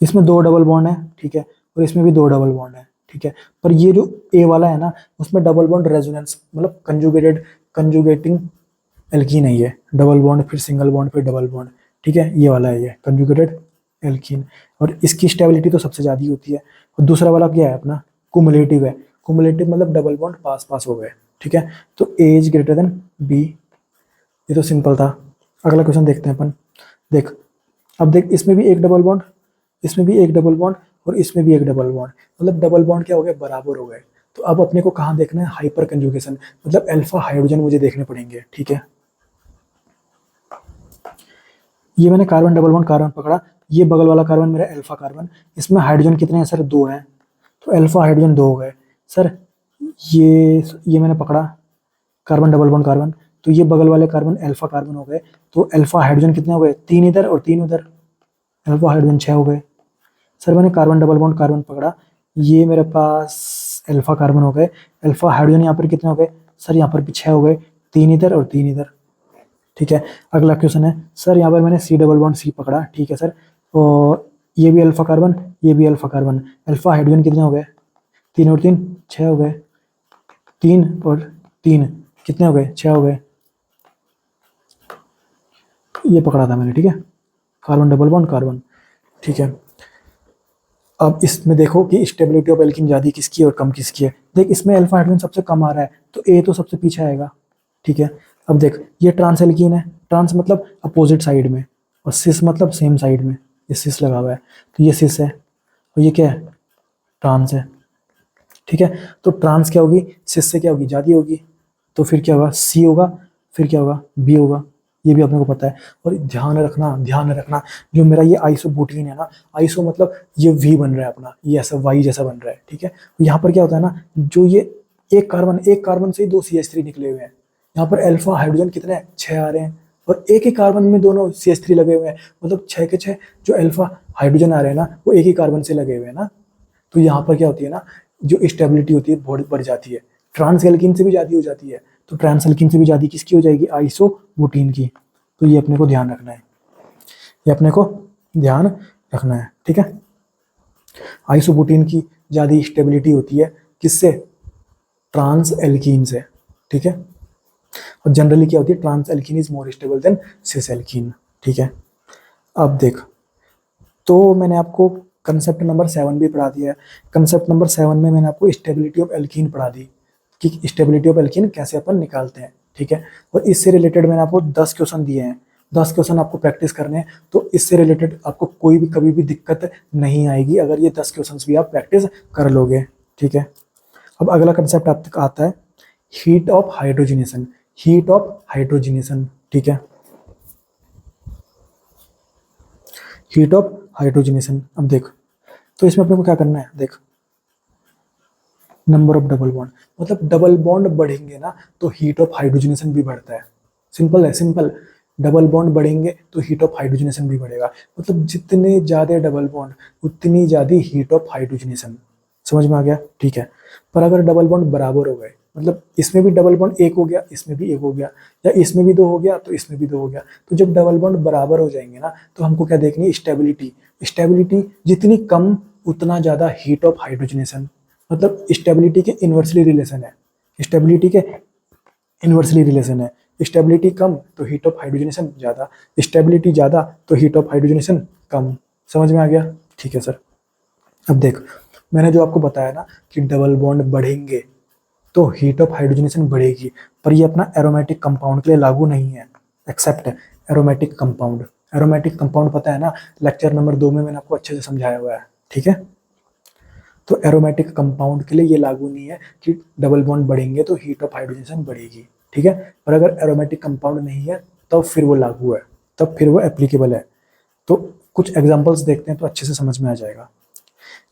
इसमें 2 डबल बॉन्ड है, ठीक है, और इसमें भी 2 डबल बॉन्ड है। ठीक है, पर ये जो ए वाला है ना, उसमें डबल बॉन्ड रेजोनेंस, मतलब कंजुगेटिंग एल्कीन है ये, डबल बॉन्ड फिर सिंगल बॉन्ड फिर डबल बॉन्ड, ठीक है, ये वाला है ये कंजुगेटेड एल्कीन। और इसकी स्टेबिलिटी तो सबसे ज़्यादा होती है। और दूसरा वाला क्या है अपना, कुमुलेटिव है। कुमुलेटिव मतलब डबल बॉन्ड पास पास हो गए, ठीक है। तो ए इज ग्रेटर देन बी, ये तो सिंपल था। अगला क्वेश्चन देखते हैं अपन। देख, अब देख, इसमें भी एक डबल बॉन्ड, इसमें भी एक डबल बॉन्ड और इसमें भी एक डबल बॉन्ड, मतलब डबल बॉन्ड क्या हो गए, बराबर हो गए। तो अब अपने को कहाँ देखना है, हाइपर कंजुगेशन, मतलब अल्फा हाइड्रोजन मुझे देखने पड़ेंगे, ठीक है। ये मैंने कार्बन डबल बॉन्ड कार्बन पकड़ा, ये बगल वाला कार्बन मेरा अल्फा कार्बन, इसमें हाइड्रोजन कितने हैं सर, 2 हैं, तो अल्फा हाइड्रोजन 2 हो गए सर। ये मैंने पकड़ा कार्बन डबल बॉन्ड कार्बन, तो ये बगल वाले कार्बन अल्फा कार्बन हो गए, तो अल्फा हाइड्रोजन कितने हो गए, 3 इधर और 3 उधर, अल्फा हाइड्रोजन 6 हो गए। सर मैंने कार्बन डबल बॉन्ड कार्बन पकड़ा, ये मेरे पास अल्फा कार्बन हो गए, अल्फा हाइड्रोजन यहाँ पर कितने हो गए सर, यहाँ पर भी 6 हो गए, 3 इधर और 3 इधर, ठीक है। अगला क्वेश्चन है सर, यहाँ पर मैंने सी डबल बॉन्ड सी पकड़ा, ठीक है सर, और ये भी अल्फा कार्बन, ये भी अल्फा कार्बन, अल्फा हाइड्रोजन कितने हो गए, 3 और 3 6 हो गए, 3 और 3 कितने हो गए, 6 हो गए, ये पकड़ा था मैंने, ठीक है, कार्बन डबल बॉन्ड कार्बन, ठीक है। अब इसमें देखो कि स्टेबिलिटी ऑफ एल्कीन ज़्यादा किसकी है और कम किसकी है। देख, इसमें अल्फा हाइड्रोजन सबसे कम आ रहा है, तो ए तो सबसे पीछे आएगा, ठीक है। अब देख, ये ट्रांस एल्कीन है, ट्रांस मतलब अपोजिट साइड में, और सिस मतलब सेम साइड में, ये सिस लगा हुआ है, तो ये सिस है और ये क्या है, ट्रांस है, ठीक है। तो ट्रांस क्या होगी, सिस से क्या होगी, ज़्यादा होगी, तो फिर क्या होगा, सी होगा, फिर क्या होगा, बी होगा, ये भी अपने को पता है। और ध्यान रखना, जो मेरा ये आइसोबुटीन है ना, आइसो मतलब ये वी बन रहा है अपना, ये ऐसा वाई जैसा बन रहा है, ठीक है। यहाँ पर क्या होता है ना, जो ये एक कार्बन से ही 2 CH3 निकले हुए हैं, यहाँ पर अल्फा हाइड्रोजन कितने हैं, 6 आ रहे हैं, और एक ही कार्बन में दोनों CH3 लगे हुए हैं, मतलब 6 के 6 जो अल्फा हाइड्रोजन आ रहे हैं ना, वो एक ही कार्बन से लगे हुए हैं ना। तो यहाँ पर क्या होती है ना, जो स्टेबिलिटी होती है बहुत बढ़ जाती है, ट्रांस एल्कीन से भी ज़्यादा हो जाती है। तो ट्रांस एल्कीन से भी ज़्यादा किसकी हो जाएगी, आइसोबुटीन की। तो ये अपने को ध्यान रखना है, ये अपने को ध्यान रखना है, ठीक है। आइसोबुटीन की ज़्यादा स्टेबिलिटी होती है किससे, ट्रांस एल्कीन से, ठीक है। और जनरली क्या होती है, trans alkene is more stable than cis alkene, ठीक है। अब देख, तो मैंने आपको कंसेप्ट नंबर 7 भी पढ़ा दिया है। कंसेप्ट नंबर 7 में मैंने आपको स्टेबिलिटी ऑफ एल्कीन पढ़ा दी कि स्टेबिलिटी ऑफ एल्कीन कैसे अपन निकालते हैं, ठीक है। और इससे रिलेटेड मैंने आपको 10 क्वेश्चन दिए हैं, 10 क्वेश्चन आपको प्रैक्टिस करने हैं, तो इससे रिलेटेड आपको कोई भी कभी भी दिक्कत नहीं आएगी अगर ये 10 क्वेश्चन भी आप प्रैक्टिस कर लोगे, ठीक है। अब अगला कंसेप्ट आप तक आता है heat of hydrogenation, heat of hydrogenation, ठीक है, हीट ऑफ हाइड्रोजनेशन। अब देख, तो इसमें अपने को क्या करना है, देख, नंबर ऑफ डबल बॉन्ड, मतलब डबल बॉन्ड बढ़ेंगे ना तो हीट ऑफ हाइड्रोजनेशन भी बढ़ता है, सिंपल है, सिंपल। डबल बॉन्ड बढ़ेंगे तो हीट ऑफ हाइड्रोजनेशन भी बढ़ेगा, मतलब जितने ज़्यादा डबल बॉन्ड उतनी ज़्यादा हीट ऑफ हाइड्रोजनेशन, समझ में आ गया, ठीक है। पर अगर डबल बॉन्ड बराबर हो गए, मतलब इसमें भी डबल बॉन्ड एक हो गया, इसमें भी एक हो गया, या इसमें भी 2 हो गया तो इसमें भी 2 हो गया, तो जब डबल बॉन्ड बराबर हो जाएंगे ना, तो हमको क्या देखनी है, स्टेबिलिटी। स्टेबिलिटी जितनी कम उतना ज़्यादा हीट ऑफ हाइड्रोजनेशन, मतलब स्टेबिलिटी के इन्वर्सली रिलेशन है, स्टेबिलिटी के इन्वर्सली रिलेशन है। स्टेबिलिटी कम तो हीट ऑफ हाइड्रोजनेशन ज़्यादा, स्टेबिलिटी ज़्यादा तो हीट ऑफ हाइड्रोजनेशन कम, समझ में आ गया, ठीक है सर। अब देख, मैंने जो आपको बताया ना कि डबल बॉन्ड बढ़ेंगे तो हीट ऑफ हाइड्रोजनेशन बढ़ेगी, पर ये अपना एरोमेटिक कंपाउंड के लिए लागू नहीं है, except aromatic compound. Aromatic compound पता है ना, लेक्चर नंबर 2 में मैंने आपको अच्छे से समझाया हुआ है, ठीक है। तो एरोमेटिक कंपाउंड के लिए ये लागू नहीं है कि डबल बॉन्ड बढ़ेंगे तो हीट ऑफ हाइड्रोजनेशन बढ़ेगी, ठीक है। पर अगर एरोमेटिक कंपाउंड नहीं है तब फिर वो लागू है, तब फिर वो एप्लीकेबल है। तो कुछ एग्जांपल्स देखते हैं तो अच्छे से समझ में आ जाएगा।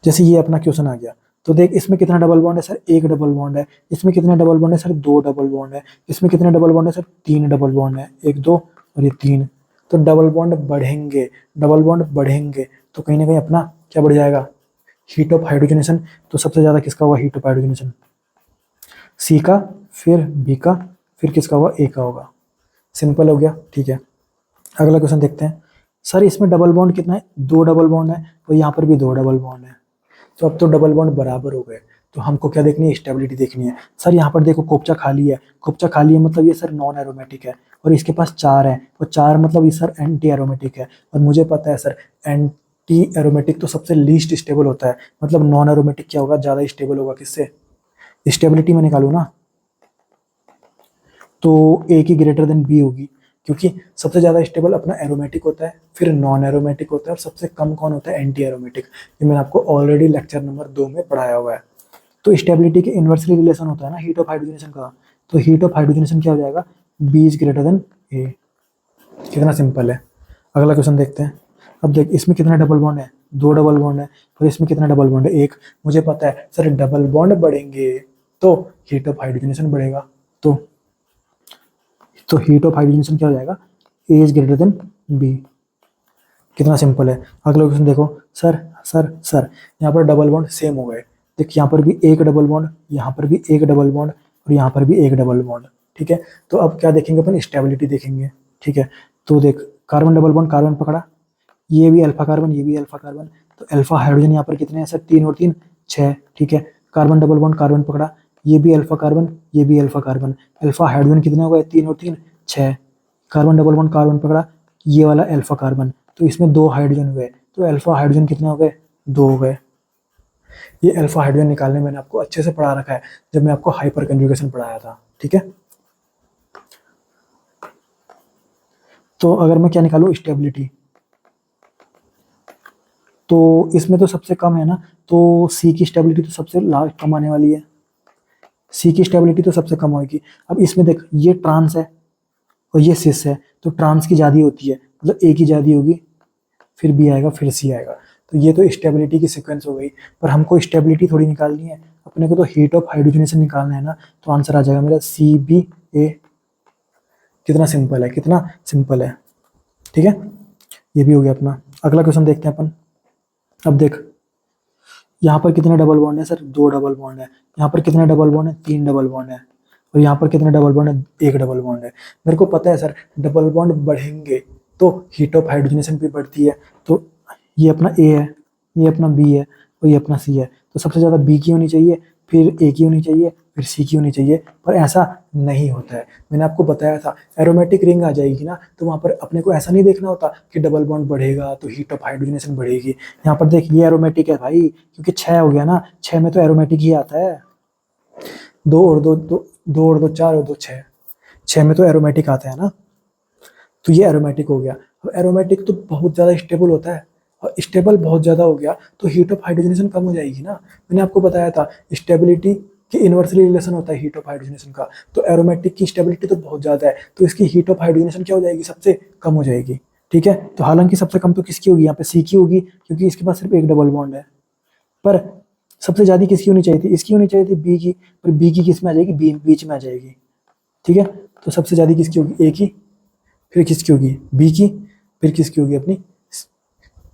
जैसे ये अपना क्वेश्चन आ गया, तो देख, इसमें कितना डबल बॉन्ड है सर, 1 डबल बॉन्ड है। इसमें कितने डबल बॉन्ड है सर, 2 डबल बॉन्ड है। इसमें कितने डबल बॉन्ड है सर, 3 डबल बॉन्ड है, 1 2 और ये 3। तो डबल बॉन्ड बढ़ेंगे, डबल बॉन्ड बढ़ेंगे तो कहीं ना कहीं अपना क्या बढ़ जाएगा, हीट ऑफ हाइड्रोजनेशन। तो सबसे ज़्यादा किसका हुआ हीट ऑफ हाइड्रोजनेशन, सी का, फिर बी का, फिर किसका हुआ, ए का होगा। सिंपल हो गया, ठीक है। अगला क्वेश्चन देखते हैं। सर इसमें डबल बॉन्ड कितना है, 2 डबल बॉन्ड है, तो यहाँ पर भी 2 डबल बॉन्ड है। तो अब तो डबल बॉन्ड बराबर हो गए, तो हमको क्या देखनी है, स्टेबिलिटी देखनी है। सर यहाँ पर देखो कोपचा खाली है, कोपचा खाली है मतलब ये सर नॉन एरोमेटिक है, और इसके पास 4 है, और 4 मतलब ये सर एंटी एरोमेटिक है। और मुझे पता है सर एंटी एरोमेटिक तो सबसे लीस्ट स्टेबल होता है, मतलब नॉन एरोमेटिक क्या होगा, ज़्यादा स्टेबल होगा किससे, स्टेबिलिटी में निकालू ना, तो ए की ग्रेटर देन बी होगी, क्योंकि सबसे ज़्यादा स्टेबल अपना एरोमेटिक होता है, फिर नॉन एरोमेटिक होता है, और सबसे कम कौन होता है, एंटी एरोमेटिक। ये मैंने आपको ऑलरेडी लेक्चर नंबर 2 में पढ़ाया हुआ है। तो स्टेबिलिटी के इन्वर्सली रिलेशन होता है ना हीट ऑफ हाइड्रोजनेशन का, तो हीट ऑफ हाइड्रोजनेशन क्या हो जाएगा, बी इज ग्रेटर देन ए। कितना सिंपल है। अगला क्वेश्चन देखते हैं। अब देख इसमें कितना डबल बॉन्ड है, 2 डबल बॉन्ड है, और इसमें कितना डबल बॉन्ड है, 1। मुझे पता है सर डबल बॉन्ड बढ़ेंगे तो हीट ऑफ हाइड्रोजनेशन बढ़ेगा, तो हीट ऑफ हाइड्रोजनेशन क्या हो जाएगा, A is greater than B. कितना सिंपल है। अगला क्वेश्चन देखो, सर सर सर यहाँ पर डबल बॉन्ड सेम हो गए, देख यहाँ पर भी एक डबल बॉन्ड, यहाँ पर भी एक डबल बॉन्ड, और यहाँ पर भी एक डबल बॉन्ड, ठीक है। तो अब क्या देखेंगे अपन, स्टेबिलिटी देखेंगे, ठीक है। तो देख कार्बन डबल बॉन्ड, कार्बन पकड़ा, ये भी अल्फा कार्बन, ये भी अल्फा कार्बन, तो अल्फा हाइड्रोजन यहाँ पर कितने हैं सर, 3 और 3 6, ठीक है। कार्बन डबल बॉन्ड, कार्बन पकड़ा, ये भी अल्फा कार्बन, ये भी अल्फा कार्बन, अल्फा हाइड्रोजन कितने हो गए, 3 और 3 6। कार्बन डबल बॉन्ड, कार्बन पकड़ा, ये वाला अल्फा कार्बन, तो इसमें 2 हाइड्रोजन हुए, तो अल्फा हाइड्रोजन कितने हो गए, 2 हो गए। ये अल्फा हाइड्रोजन निकालने मैंने आपको अच्छे से पढ़ा रखा है जब मैं आपको हाइपर कंजुगेशन पढ़ाया था, ठीक है। तो अगर मैं क्या निकालूं, स्टेबिलिटी, तो इसमें तो सबसे कम है ना, तो सी की स्टेबिलिटी तो सबसे लास्ट कम आने वाली है, सी की स्टेबिलिटी तो सबसे कम होगी। अब इसमें देख ये ट्रांस है और ये सिस है, तो ट्रांस की ज़्यादा होती है, मतलब ए की ज़्यादा होगी, फिर बी आएगा, फिर सी आएगा, तो ये तो स्टेबिलिटी की सीक्वेंस हो गई। पर हमको स्टेबिलिटी थोड़ी निकालनी है, अपने को तो हीट ऑफ हाइड्रोजनेशन निकालना है ना, तो आंसर आ जाएगा मेरा सी बी ए। कितना सिंपल है, कितना सिंपल है, ठीक है। ये भी हो गया अपना। अगला क्वेश्चन देखते हैं अपन। अब देख यहाँ पर कितने डबल बॉन्ड है सर, 2 डबल बॉन्ड है, यहाँ पर कितने डबल बॉन्ड है, 3 डबल बॉन्ड है, और यहाँ पर कितने डबल बॉन्ड है, 1 डबल बॉन्ड है। मेरे को पता है सर डबल बॉन्ड बढ़ेंगे तो हीट ऑफ हाइड्रोजनेशन भी बढ़ती है, तो ये अपना ए है, ये अपना बी है, और ये अपना सी है, तो सबसे ज़्यादा बी की होनी चाहिए, फिर ए की होनी चाहिए, फिर सी की होनी चाहिए, पर ऐसा नहीं होता है। मैंने आपको बताया था एरोमेटिक रिंग आ जाएगी ना, तो वहाँ पर अपने को ऐसा नहीं देखना होता कि डबल बॉन्ड बढ़ेगा तो हीट ऑफ हाइड्रोजनेशन बढ़ेगी। यहाँ पर देख ये एरोमेटिक है भाई, क्योंकि 6 हो गया ना, 6 में तो एरोमेटिक ही आता है, 2 और 2 2 2 और 2 4 और 2 6, 6 में तो एरोमेटिक आता है ना, तो ये एरोमेटिक हो गया। अब एरोमेटिक तो बहुत ज़्यादा स्टेबल होता है, और स्टेबल बहुत ज़्यादा हो गया तो हीट ऑफ हाइड्रोजनेशन कम हो जाएगी ना। मैंने आपको बताया था स्टेबिलिटी के इन्वर्सली रिलेशन होता है हीट ऑफ हाइड्रोजनेशन का, तो एरोमेटिक की स्टेबिलिटी तो बहुत ज़्यादा है, तो इसकी हीट ऑफ हाइड्रोजनेशन क्या हो जाएगी, सबसे कम हो जाएगी, ठीक है। तो हालांकि सबसे कम तो किसकी होगी, यहाँ पे सी की होगी, क्योंकि इसके पास सिर्फ एक डबल बॉन्ड है, पर सबसे ज़्यादा किसकी होनी चाहिए थी, इसकी होनी चाहिए थी, बी की, पर बी की किस में आ जाएगी, बी बीच में आ जाएगी, ठीक है। तो सबसे ज़्यादा किसकी होगी, ए की, फिर किसकी होगी, बी की, फिर किसकी होगी, अपनी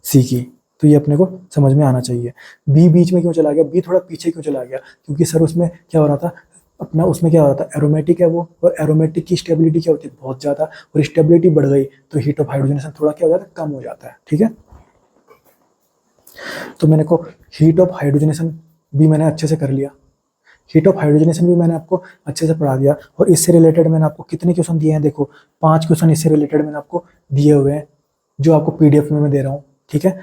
सी की। तो ये अपने को समझ में आना चाहिए। बी बीच में क्यों चला गया, बी थोड़ा पीछे क्यों चला गया, क्योंकि सर उसमें क्या हो रहा था अपना, उसमें क्या हो रहा था, एरोमेटिक है वो, और एरोमेटिक की स्टेबिलिटी क्या होती है, बहुत ज़्यादा, और स्टेबिलिटी बढ़ गई तो हीट ऑफ हाइड्रोजनेशन थोड़ा क्या हो जाता है, कम हो जाता है, ठीक है। तो मैंने को हीट ऑफ हाइड्रोजनेशन भी मैंने अच्छे से कर लिया, हीट ऑफ हाइड्रोजनेशन भी मैंने आपको अच्छे से पढ़ा दिया, और इससे रिलेटेड मैंने आपको कितने क्वेश्चन दिए हैं, देखो 5 क्वेश्चन इससे रिलेटेड मैंने आपको दिए हुए हैं, जो आपको पीडीएफ में मैं दे रहा हूँ, ठीक है।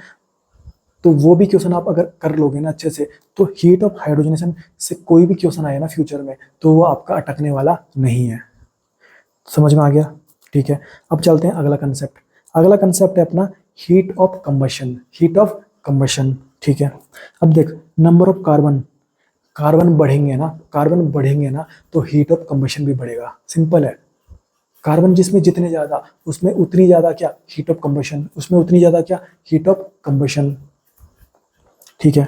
तो वो भी क्वेश्चन आप अगर कर लोगे ना अच्छे से, तो हीट ऑफ हाइड्रोजनेशन से कोई भी क्वेश्चन आए ना फ्यूचर में, तो वो आपका अटकने वाला नहीं है। समझ में आ गया, ठीक है। अब चलते हैं अगला कंसेप्ट। अगला कंसेप्ट है अपना heat of combustion, heat of combustion, ठीक है। अब देख नंबर ऑफ कार्बन, कार्बन बढ़ेंगे ना, कार्बन बढ़ेंगे ना, तो हीट ऑफ कंबशन भी बढ़ेगा, सिंपल है। कार्बन जिसमें जितने ज़्यादा, उसमें उतनी ज़्यादा क्या, हीट ऑफ कंबशन, उसमें उतनी ज़्यादा क्या, हीट ऑफ कंबशन, ठीक है।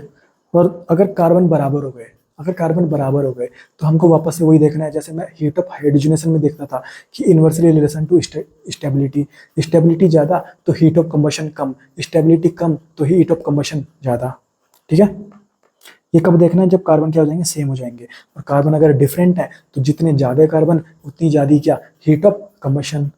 और अगर कार्बन बराबर हो गए, अगर कार्बन बराबर हो गए, तो हमको वापस से वही देखना है, जैसे मैं हीट ऑफ हाइड्रोजनेशन में देखता था कि inversely relation to stability, stability ज़्यादा तो हीट ऑफ कंबशन कम, स्टेबिलिटी कम तो हीट ऑफ कंबशन ज़्यादा, ठीक है। ये कब देखना है, जब कार्बन क्या हो जाएंगे, सेम हो जाएंगे, और कार्बन अगर डिफरेंट है तो जितने ज़्यादा कार्बन उतनी ज़्यादा क्या, हीट ऑफ कंबशन,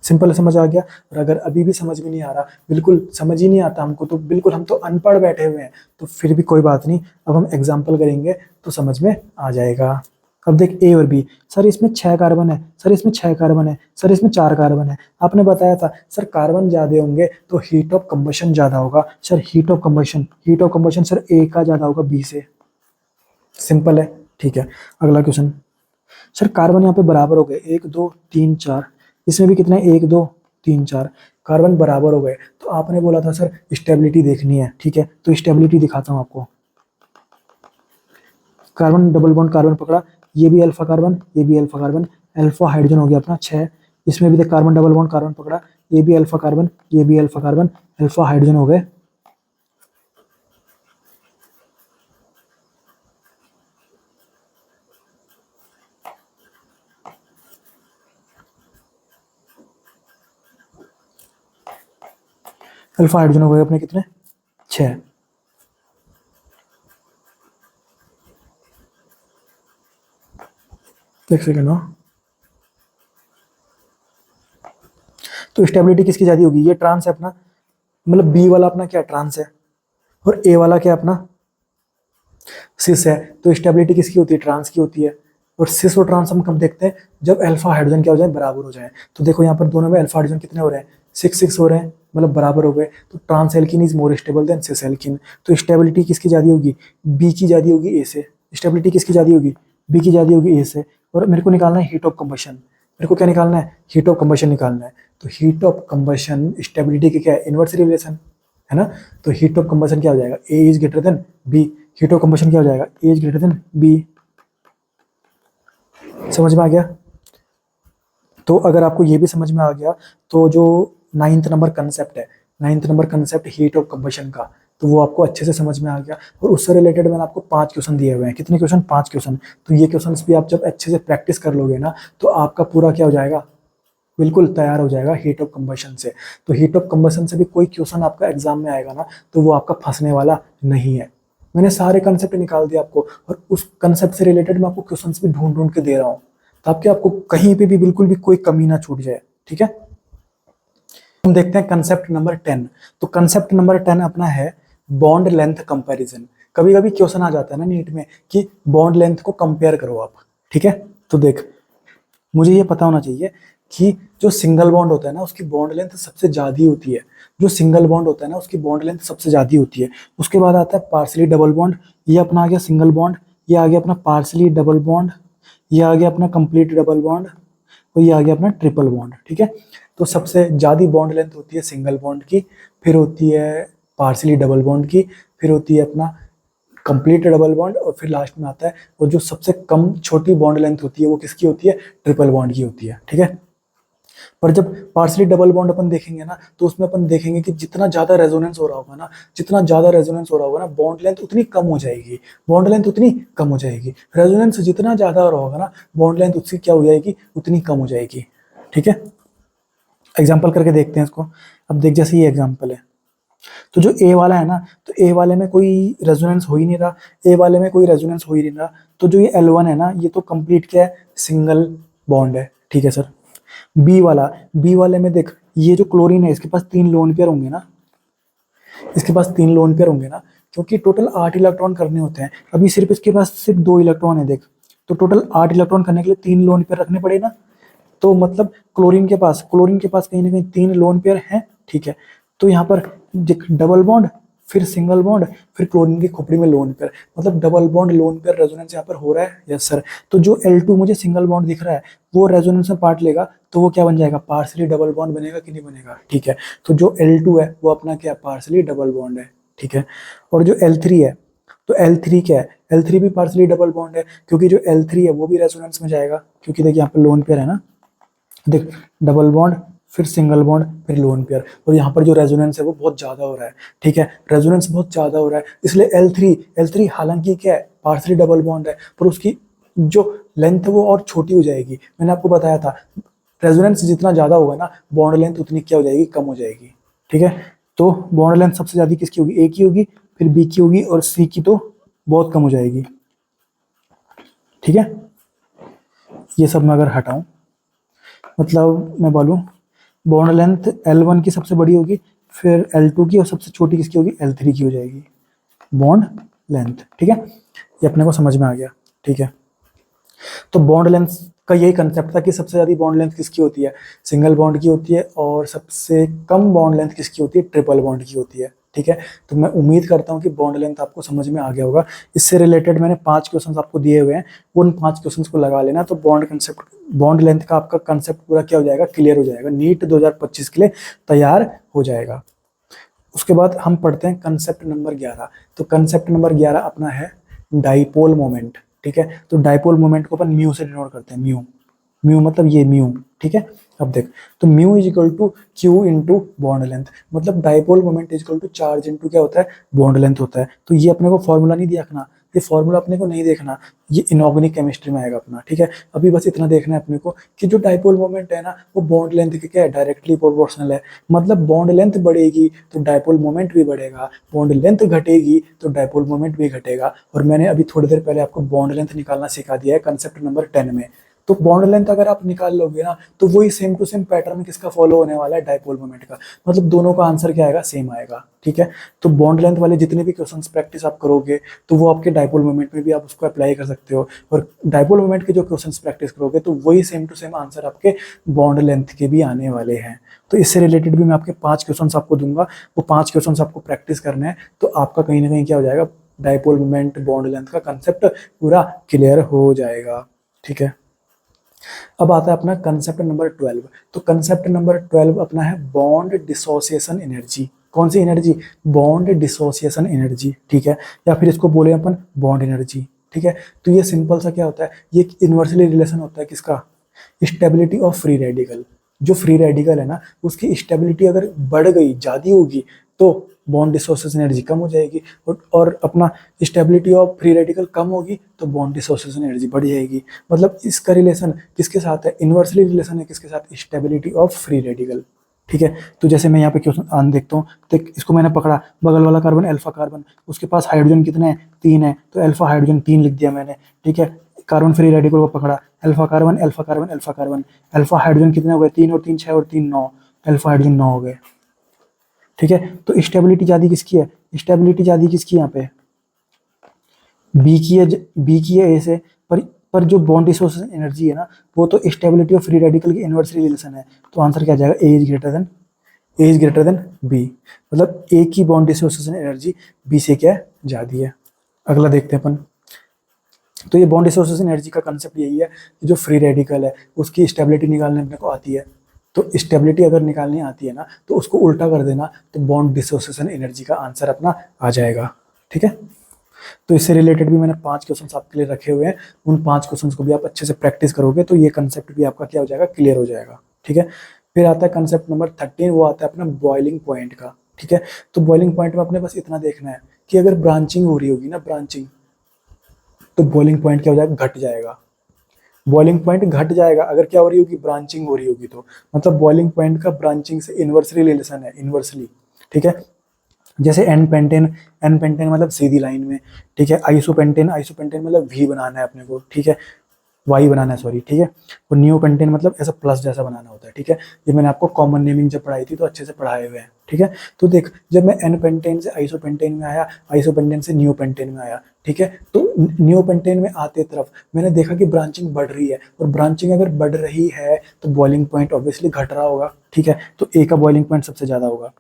सिंपल समझ आ गया। और अगर अभी भी समझ में नहीं आ रहा, बिल्कुल समझ ही नहीं आता हमको, तो बिल्कुल हम तो अनपढ़ बैठे हुए हैं, तो फिर भी कोई बात नहीं, अब हम एग्जाम्पल करेंगे तो समझ में आ जाएगा। अब देख ए और बी, सर इसमें 6 कार्बन है, सर इसमें 6 कार्बन है, सर इसमें 4 कार्बन है। आपने बताया था सर कार्बन ज्यादा होंगे तो हीट ऑफ कंबशन ज्यादा होगा। Sir heat of combustion sir A का ज्यादा होगा बी से। सिंपल है, ठीक है। अगला क्वेश्चन, सर कार्बन यहाँ पे बराबर हो गए, 1 2 3 4, इसमें भी कितना है, 1 2 3 4 कार्बन बराबर हो गए। तो आपने बोला था सर स्टेबिलिटी देखनी है, ठीक है, तो स्टेबिलिटी दिखाता हूँ आपको। कार्बन डबल बॉन्ड कार्बन पकड़ा, ये भी अल्फा कार्बन, ये भी अल्फा कार्बन, अल्फा हाइड्रोजन हो गया अपना 6। इसमें भी देख कार्बन डबल बॉन्ड कार्बन पकड़ा, ये भी अल्फा कार्बन, ये भी अल्फा कार्बन, अल्फा हाइड्रोजन हो गए। अल्फा हाइड्रोजन हो गए अपने कितने, 6। एक सेकेंड हो। तो स्टेबिलिटी किसकी ज्यादा होगी, ये ट्रांस है अपना, मतलब बी वाला अपना क्या ट्रांस है, और ए वाला क्या अपना सिस है। तो स्टेबिलिटी किसकी होती है, ट्रांस की होती है। और सिस और ट्रांस हम कब देखते हैं, जब अल्फा हाइड्रोजन क्या हो जाए, बराबर हो जाए। तो देखो यहाँ पर दोनों में अल्फा हाइड्रोजन कितने हो रहे हैं, 6 6 हो रहे हैं, मतलब बराबर हो गए। तो trans alkene is more stable than cis alkene. तो स्टेबिलिटी किसकी ज्यादा होगी, बी की ज्यादा होगी ए से। स्टेबिलिटी किसकी ज्यादा होगी, बी की ज्यादा होगी ए से। और मेरे को निकालना है हीट ऑफ कंबशन, मेरे को क्या निकालना है, हीट ऑफ कंबशन निकालना है। तो हीट ऑफ कंबशन स्टेबिलिटी के क्या है, इनवर्स रिलेशन है ना। तो हीट ऑफ कंबशन क्या हो जाएगा, A is greater than B. Heat of combustion क्या हो जाएगा, A is greater than B. समझ में आ गया। तो अगर आपको ये भी समझ में आ गया, तो जो 9th नंबर कंसेप्ट है, 9th number concept heat of combustion का, तो वो आपको अच्छे से समझ में आ गया। और उससे रिलेटेड मैंने आपको 5 क्वेश्चन दिए हुए हैं। कितने क्वेश्चन, 5 क्वेश्चन। तो ये क्वेश्चन भी आप जब अच्छे से प्रैक्टिस कर लोगे ना, तो आपका पूरा क्या हो जाएगा, बिल्कुल तैयार हो जाएगा हीट ऑफ कंबशन से। तो हीट ऑफ कंबशन से भी कोई क्वेश्चन आपका एग्जाम में आएगा ना, तो वो आपका फंसने वाला नहीं है। मैंने सारे कंसेप्ट निकाल दिए आपको, और उस कंसेप्ट से रिलेटेड मैं आपको क्वेश्चंस भी ढूंढ ढूंढ के दे रहा हूँ, ताकि आपको कहीं पे भी बिल्कुल भी कोई कमी ना छूट जाए, ठीक है। हम देखते हैं कंसेप्ट नंबर 10। तो कंसेप्ट नंबर 10 अपना है बॉन्ड लेंथ कंपैरिजन। कभी कभी क्वेश्चन आ जाता है ना नीट में कि बॉन्ड लेंथ को कंपेयर करो आप, ठीक है। तो देख, मुझे ये पता होना चाहिए कि जो सिंगल बॉन्ड होता है ना, उसकी बॉन्ड लेंथ सबसे ज्यादा होती है। जो सिंगल बॉन्ड होता है ना, उसकी बॉन्ड लेंथ सबसे ज्यादा होती है। उसके बाद आता है पार्सली डबल बॉन्ड, ये अपना आ गया सिंगल बॉन्ड, ये आ गया अपना पार्सली डबल बॉन्ड, ये आ गया अपना कंप्लीट डबल बॉन्ड, और ये आ गया अपना ट्रिपल बॉन्ड, ठीक है। तो सबसे ज्यादा बॉन्ड लेंथ होती है सिंगल बॉन्ड की, फिर होती है पार्सली डबल बॉन्ड की, फिर होती है अपना कंप्लीट डबल बॉन्ड, और फिर लास्ट में आता है वो जो सबसे कम छोटी बॉन्ड लेंथ होती है, वो किसकी होती है, ट्रिपल बॉन्ड की होती है, ठीक है। पर जब पार्सली डबल बॉन्ड अपन देखेंगे ना, तो उसमें अपन देखेंगे कि जितना ज्यादा रेजोनेंस हो रहा होगा ना, जितना ज्यादा रेजोनेंस हो रहा होगा ना, बॉन्ड लेंथ उतनी कम हो जाएगी, बॉन्ड लेंथ उतनी कम हो जाएगी। रेजोनेंस जितना ज्यादा हो रहा होगा ना, बॉन्ड लेंथ उसकी क्या हो जाएगी, उतनी कम हो जाएगी, ठीक है। एग्जाम्पल करके देखते हैं इसको। अब देख, जैसे ये एग्जाम्पल है, तो जो ए वाला है ना, तो ए वाले में कोई रेजोनेंस हो ही नहीं रहा, ए वाले में कोई रेजोनेंस हो ही नहीं रहा। तो जो ये L1 है ना, ये तो कंप्लीट क्या है, सिंगल बॉन्ड है, ठीक है सर। बी वाले में देख, ये जो क्लोरीन है, इसके पास 3 लोन पेयर होंगे ना, इसके पास 3 लोन पेयर होंगे ना, क्योंकि टोटल 8 इलेक्ट्रॉन करने होते हैं। अभी सिर्फ इसके पास सिर्फ 2 इलेक्ट्रॉन है देख, तो टोटल 8 इलेक्ट्रॉन करने के लिए 3 लोन पेयर रखने पड़े ना। तो मतलब क्लोरीन के पास कहीं ना कहीं 3 लोन पेयर हैं, ठीक है। तो यहाँ पर डबल बॉन्ड, फिर सिंगल बॉन्ड, फिर क्लोरीन की खोपड़ी में लोन पेयर, मतलब double bond lone pair resonance यहाँ पर हो रहा है, यस सर। तो जो L2 मुझे सिंगल बॉन्ड दिख रहा है, वो रेजोनेंस में पार्ट लेगा, तो वो क्या बन जाएगा, पार्सली डबल बॉन्ड बनेगा कि नहीं बनेगा, ठीक है। तो जो L2 है वो अपना क्या, पार्सली डबल बॉन्ड है, ठीक है। और जो L3 है, तो L3 क्या है, L3 भी पार्सली डबल बॉन्ड है, क्योंकि जो L3 है वो भी रेजोनेंस में जाएगा, क्योंकि देखिए यहाँ पर लोन पेयर है ना, देख, डबल बॉन्ड, फिर सिंगल बॉन्ड, फिर लोन पेयर। और यहाँ पर जो रेजोनेंस है वो बहुत ज्यादा हो रहा है, ठीक है, रेजोनेंस बहुत ज्यादा हो रहा है, इसलिए L3 हालांकि क्या है, पार्सली डबल बॉन्ड है, पर उसकी जो लेंथ है वो और छोटी हो जाएगी। मैंने आपको बताया था, रेजोनेंस जितना ज्यादा होगा ना, बॉन्ड लेंथ उतनी क्या हो जाएगी, कम हो जाएगी, ठीक है। तो बॉन्ड लेंथ सबसे ज्यादा किसकी होगी, ए की होगी, फिर बी की होगी, और सी की तो बहुत कम हो जाएगी, ठीक है। ये सब मैं अगर हटाऊं, मतलब मैं बोलूँ बॉन्ड लेंथ L1 की सबसे बड़ी होगी, फिर L2 की, और सबसे छोटी किसकी होगी, L3 की हो जाएगी बॉन्ड लेंथ। ठीक है, ये अपने को समझ में आ गया। ठीक है, तो बॉन्ड लेंथ का यही कंसेप्ट था कि सबसे ज़्यादा बॉन्ड लेंथ किसकी होती है, सिंगल बॉन्ड की होती है, और सबसे कम बॉन्ड लेंथ किसकी होती है, ट्रिपल बॉन्ड की होती है। ठीक है, तो मैं उम्मीद करता हूँ कि बॉन्ड लेंथ आपको समझ में आ गया होगा। इससे रिलेटेड मैंने 5 क्वेश्चंस आपको दिए हुए हैं, उन 5 क्वेश्चंस को लगा लेना, तो बॉन्ड लेंथ का आपका कंसेप्ट पूरा क्या हो जाएगा, क्लियर हो जाएगा, नीट 2025 के लिए तैयार हो जाएगा। उसके बाद हम पढ़ते हैं कंसेप्ट नंबर 11। तो कंसेप्ट नंबर 11 अपना है डाइपोल मोमेंट। ठीक है, तो डाइपोल मोमेंट को अपन म्यू से डिनोट करते हैं, म्यू। म्यू मतलब ये म्यू। ठीक है, अब देख, तो mu is equal to Q into bond length, मतलब dipole moment is equal to charge into क्या होता है, बॉन्ड लेंथ होता है। तो ये अपने को फॉर्मूला नहीं देखना, ये फॉर्मूला अपने को नहीं देखना, ये इनऑर्गेनिक केमिस्ट्री में आएगा अपना। ठीक है, अभी बस इतना देखना है अपने को कि जो डाइपोल मोमेंट है ना, वो बॉन्ड लेंथ के क्या है, डायरेक्टली प्रोपोर्शनल है। मतलब बॉन्ड लेंथ बढ़ेगी तो डाइपोल मोमेंट भी बढ़ेगा, बॉन्ड लेंथ घटेगी तो डाइपोल मोमेंट भी घटेगा। और मैंने अभी थोड़ी देर पहले आपको बॉन्ड लेंथ निकालना सिखा दिया है कंसेप्ट नंबर 10 में। तो बॉन्ड लेंथ अगर आप निकाल लोगे ना, तो वही सेम टू सेम पैटर्न किसका फॉलो होने वाला है, डाइपोल मोमेंट का। मतलब दोनों का आंसर क्या आएगा, सेम आएगा। ठीक है, तो बॉन्ड लेंथ वाले जितने भी क्वेश्चंस प्रैक्टिस आप करोगे, तो वो आपके डाइपोल मोमेंट में भी आप उसको अप्लाई कर सकते हो, और डाइपोल मोमेंट के जो क्वेश्चंस प्रैक्टिस करोगे, तो वही सेम टू सेम आंसर आपके बॉन्ड लेंथ के भी आने वाले हैं। तो इससे रिलेटेड भी मैं आपके 5 क्वेश्चंस आपको दूंगा, वो 5 क्वेश्चंस आपको प्रैक्टिस करने हैं, तो आपका कहीं ना कहीं क्या हो जाएगा, डाइपोल मोमेंट बॉन्ड लेंथ का कंसेप्ट पूरा क्लियर हो जाएगा। ठीक है, अब आता है अपना कंसेप्ट नंबर 12। तो कंसेप्ट नंबर 12 अपना है बॉन्ड डिसोसिएशन एनर्जी। कौन सी एनर्जी, बॉन्ड डिसोसिएशन एनर्जी। ठीक है, या फिर इसको बोले अपन बॉन्ड एनर्जी। ठीक है, तो ये सिंपल सा क्या होता है, ये इन्वर्सली रिलेशन होता है किसका, स्टेबिलिटी ऑफ फ्री रेडिकल। जो फ्री रेडिकल है ना, उसकी स्टेबिलिटी अगर बढ़ गई, ज़्यादा होगी, तो बॉन्ड डिसोसिएशन एनर्जी कम हो जाएगी, और अपना स्टेबिलिटी ऑफ फ्री रेडिकल कम होगी तो बॉन्ड डिसोसिएशन एनर्जी बढ़ जाएगी। मतलब इसका रिलेशन किसके साथ है, इन्वर्सली रिलेशन है किसके साथ, स्टेबिलिटी ऑफ फ्री रेडिकल। ठीक है, तो जैसे मैं यहाँ पे क्वेश्चन आन देखता हूँ, तो इसको मैंने पकड़ा, बगल वाला कार्बन अल्फा कार्बन, उसके पास हाइड्रोजन कितने हैं, 3 है, तो अल्फा हाइड्रोजन 3 लिख दिया मैंने। ठीक है, कार्बन फ्री रेडिकल को पकड़ा, alpha carbon alpha carbon alpha carbon, alpha hydrogen कितने हो गए, 3 और 3 6 और 3 9, अल्फा हाइड्रोजन 9 हो गए। ठीक है, तो स्टेबिलिटी ज़्यादा किसकी है, स्टेबिलिटी ज़्यादा किसकी यहाँ पे, बी की है, बी की है ए से। पर जो बॉन्ड डिसोसिएशन एनर्जी है ना, वो तो स्टेबिलिटी ऑफ फ्री रेडिकल की इन्वर्सली रिलेशन है। तो आंसर क्या आ जाएगा, A is greater than B. मतलब ए की बॉन्ड डिसोसिएशन एनर्जी बी से क्या है, ज़्यादा है। अगला देखते हैं अपन। तो ये बॉन्ड डिसोसिएशन एनर्जी का कंसेप्ट यही है कि जो फ्री रेडिकल है उसकी स्टेबिलिटी निकालने अपने को आती है। तो स्टेबिलिटी अगर निकालनी आती है ना, तो उसको उल्टा कर देना, तो बॉन्ड डिसोसिएशन एनर्जी का आंसर अपना आ जाएगा। ठीक है, तो इससे रिलेटेड भी मैंने 5 क्वेश्चंस आपके लिए रखे हुए हैं, उन 5 क्वेश्चंस को भी आप अच्छे से प्रैक्टिस करोगे तो ये कंसेप्ट भी आपका क्या हो जाएगा, क्लियर हो जाएगा। ठीक है, फिर आता है कंसेप्ट नंबर 13, वो आता है अपना बॉइलिंग पॉइंट का। ठीक है, तो बॉइलिंग पॉइंट में अपने बस इतना देखना है कि अगर ब्रांचिंग हो रही होगी ना, ब्रांचिंग, तो बॉइलिंग पॉइंट क्या हो जाएगा, घट जाएगा। बॉइलिंग पॉइंट घट जाएगा अगर क्या हो रही होगी, ब्रांचिंग हो रही होगी। तो मतलब बॉइलिंग पॉइंट का ब्रांचिंग से इन्वर्सली रिलेशन है, इन्वर्सली। ठीक है, जैसे एन पेंटेन मतलब सीधी लाइन में। ठीक है, आइसोपेंटेन मतलब वी बनाना है अपने को। ठीक है, वाई बनाना है, सॉरी। ठीक है, और न्यू पेंटेन मतलब ऐसा प्लस जैसा बनाना होता है। ठीक है, ये मैंने आपको कॉमन नेमिंग जब पढ़ाई थी तो अच्छे से पढ़ाए हुए हैं। ठीक है, तो देख, जब मैं एन पेंटेन से आइसोपेंटेन में आया, आइसोपेंटेन से न्यू पेंटेन में आया, ठीक है, तो न्यू पेंटेन में आते तरफ मैंने देखा कि ब्रांचिंग बढ़ रही है, और ब्रांचिंग अगर बढ़ रही है तो बॉइलिंग पॉइंट ऑब्वियसली घट रहा होगा। ठीक है, तो ए का बॉइलिंग पॉइंट सबसे ज़्यादा होगा।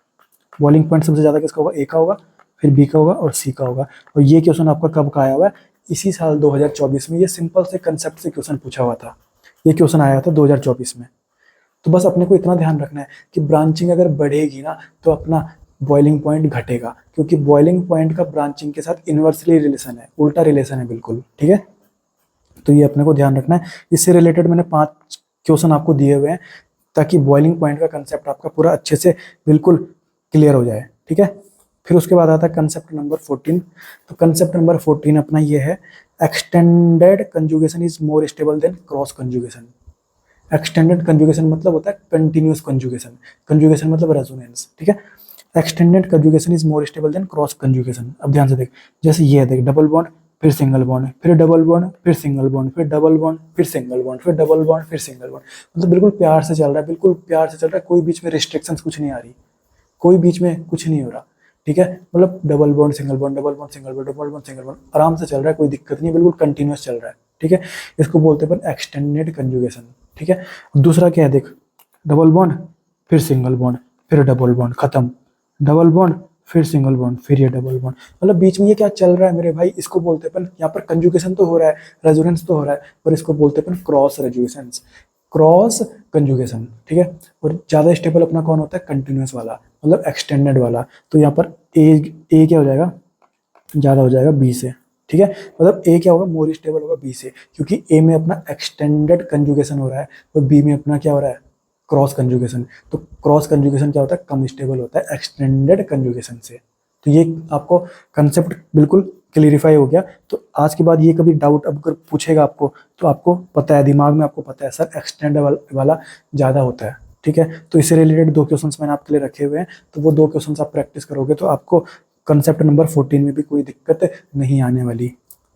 बॉइलिंग पॉइंट सबसे ज़्यादा किसका होगा, ए का होगा, फिर बी का होगा और सी का होगा। और ये क्वेश्चन आपका कब का आया हुआ है, इसी साल 2024 में। ये सिंपल से कंसेप्ट से क्वेश्चन पूछा हुआ था, ये क्वेश्चन आया था 2024 में। तो बस अपने को इतना ध्यान रखना है कि ब्रांचिंग अगर बढ़ेगी ना, तो अपना बॉइलिंग पॉइंट घटेगा, क्योंकि बॉइलिंग पॉइंट का ब्रांचिंग के साथ इन्वर्सली रिलेशन है, उल्टा रिलेशन है बिल्कुल। ठीक है, तो ये अपने को ध्यान रखना है। इससे रिलेटेड मैंने 5 क्वेश्चन आपको दिए हुए हैं, ताकि बॉइलिंग पॉइंट का कंसेप्ट आपका पूरा अच्छे से बिल्कुल क्लियर हो जाए। ठीक है, फिर उसके बाद आता है कंसेप्ट नंबर 14। तो कंसेप्ट नंबर 14 अपना ये है, extended conjugation is more stable then cross conjugation. Extended conjugation मतलब होता है कंटिन्यूस कंजुगेशन, कंजुगेशन मतलब रेजोनेंस। ठीक है, extended conjugation is more stable then cross conjugation. अब ध्यान से देख, जैसे ये देख, डबल बॉन्ड फिर सिंगल बॉन्ड, फिर डबल बॉन्ड, फिर सिंगल बॉन्ड, फिर डबल बॉन्ड, फिर सिंगल बॉन्ड, फिर डबल बॉन्ड, फिर सिंगल बॉन्ड। मतलब बिल्कुल प्यार से चल रहा है, बिल्कुल प्यार से चल रहा है, कोई बीच में रिस्ट्रिक्शंस कुछ नहीं आ रही, कोई बीच में कुछ नहीं हो रहा। ठीक है, मतलब double bond single bond, double bond single bond, double bond single bond, आराम से चल रहा है, कोई दिक्कत नहीं, बिल्कुल कंटिन्यूअस चल रहा है। ठीक है, इसको बोलते हैं अपन एक्सटेंडेड कंजुगेशन। ठीक है, दूसरा क्या है देख, डबल बॉन्ड, फिर सिंगल बॉन्ड, फिर डबल बॉन्ड, खत्म, डबल बॉन्ड, फिर सिंगल बॉन्ड, फिर ये डबल बॉन्ड। मतलब बीच में ये क्या चल रहा है मेरे भाई, इसको बोलते हैं अपन, यहाँ पर कंजुगेशन तो हो रहा है, रेजोनेंस तो हो रहा है, पर इसको बोलते हैं अपन क्रॉस रेजुएशन, क्रॉस कंजुगेशन। ठीक है, और ज्यादा स्टेबल अपना कौन होता है, कंटिन्यूअस वाला, मतलब एक्सटेंडेड वाला। तो यहाँ पर ए क्या हो जाएगा, ज्यादा हो जाएगा बी से। ठीक है, मतलब ए क्या होगा, मोर स्टेबल होगा बी से, क्योंकि ए में अपना एक्सटेंडेड कंजुगेशन हो रहा है और बी में अपना क्या हो रहा है, क्रॉस कंजुगेशन। तो क्रॉस कंजुगेशन क्या होता है, कम स्टेबल होता है एक्सटेंडेड कंजुगेशन से। तो ये आपको कंसेप्ट बिल्कुल क्लियरिफाई हो गया। तो आज के बाद ये कभी डाउट अगर पूछेगा आपको, तो आपको पता है, दिमाग में आपको पता है सर एक्सटेंड वाला ज़्यादा होता है। ठीक है, तो इससे रिलेटेड 2 क्वेश्चंस मैंने आपके लिए रखे हुए हैं, तो वो 2 क्वेश्चंस आप प्रैक्टिस करोगे तो आपको कंसेप्ट नंबर 14 में भी कोई दिक्कत नहीं आने वाली।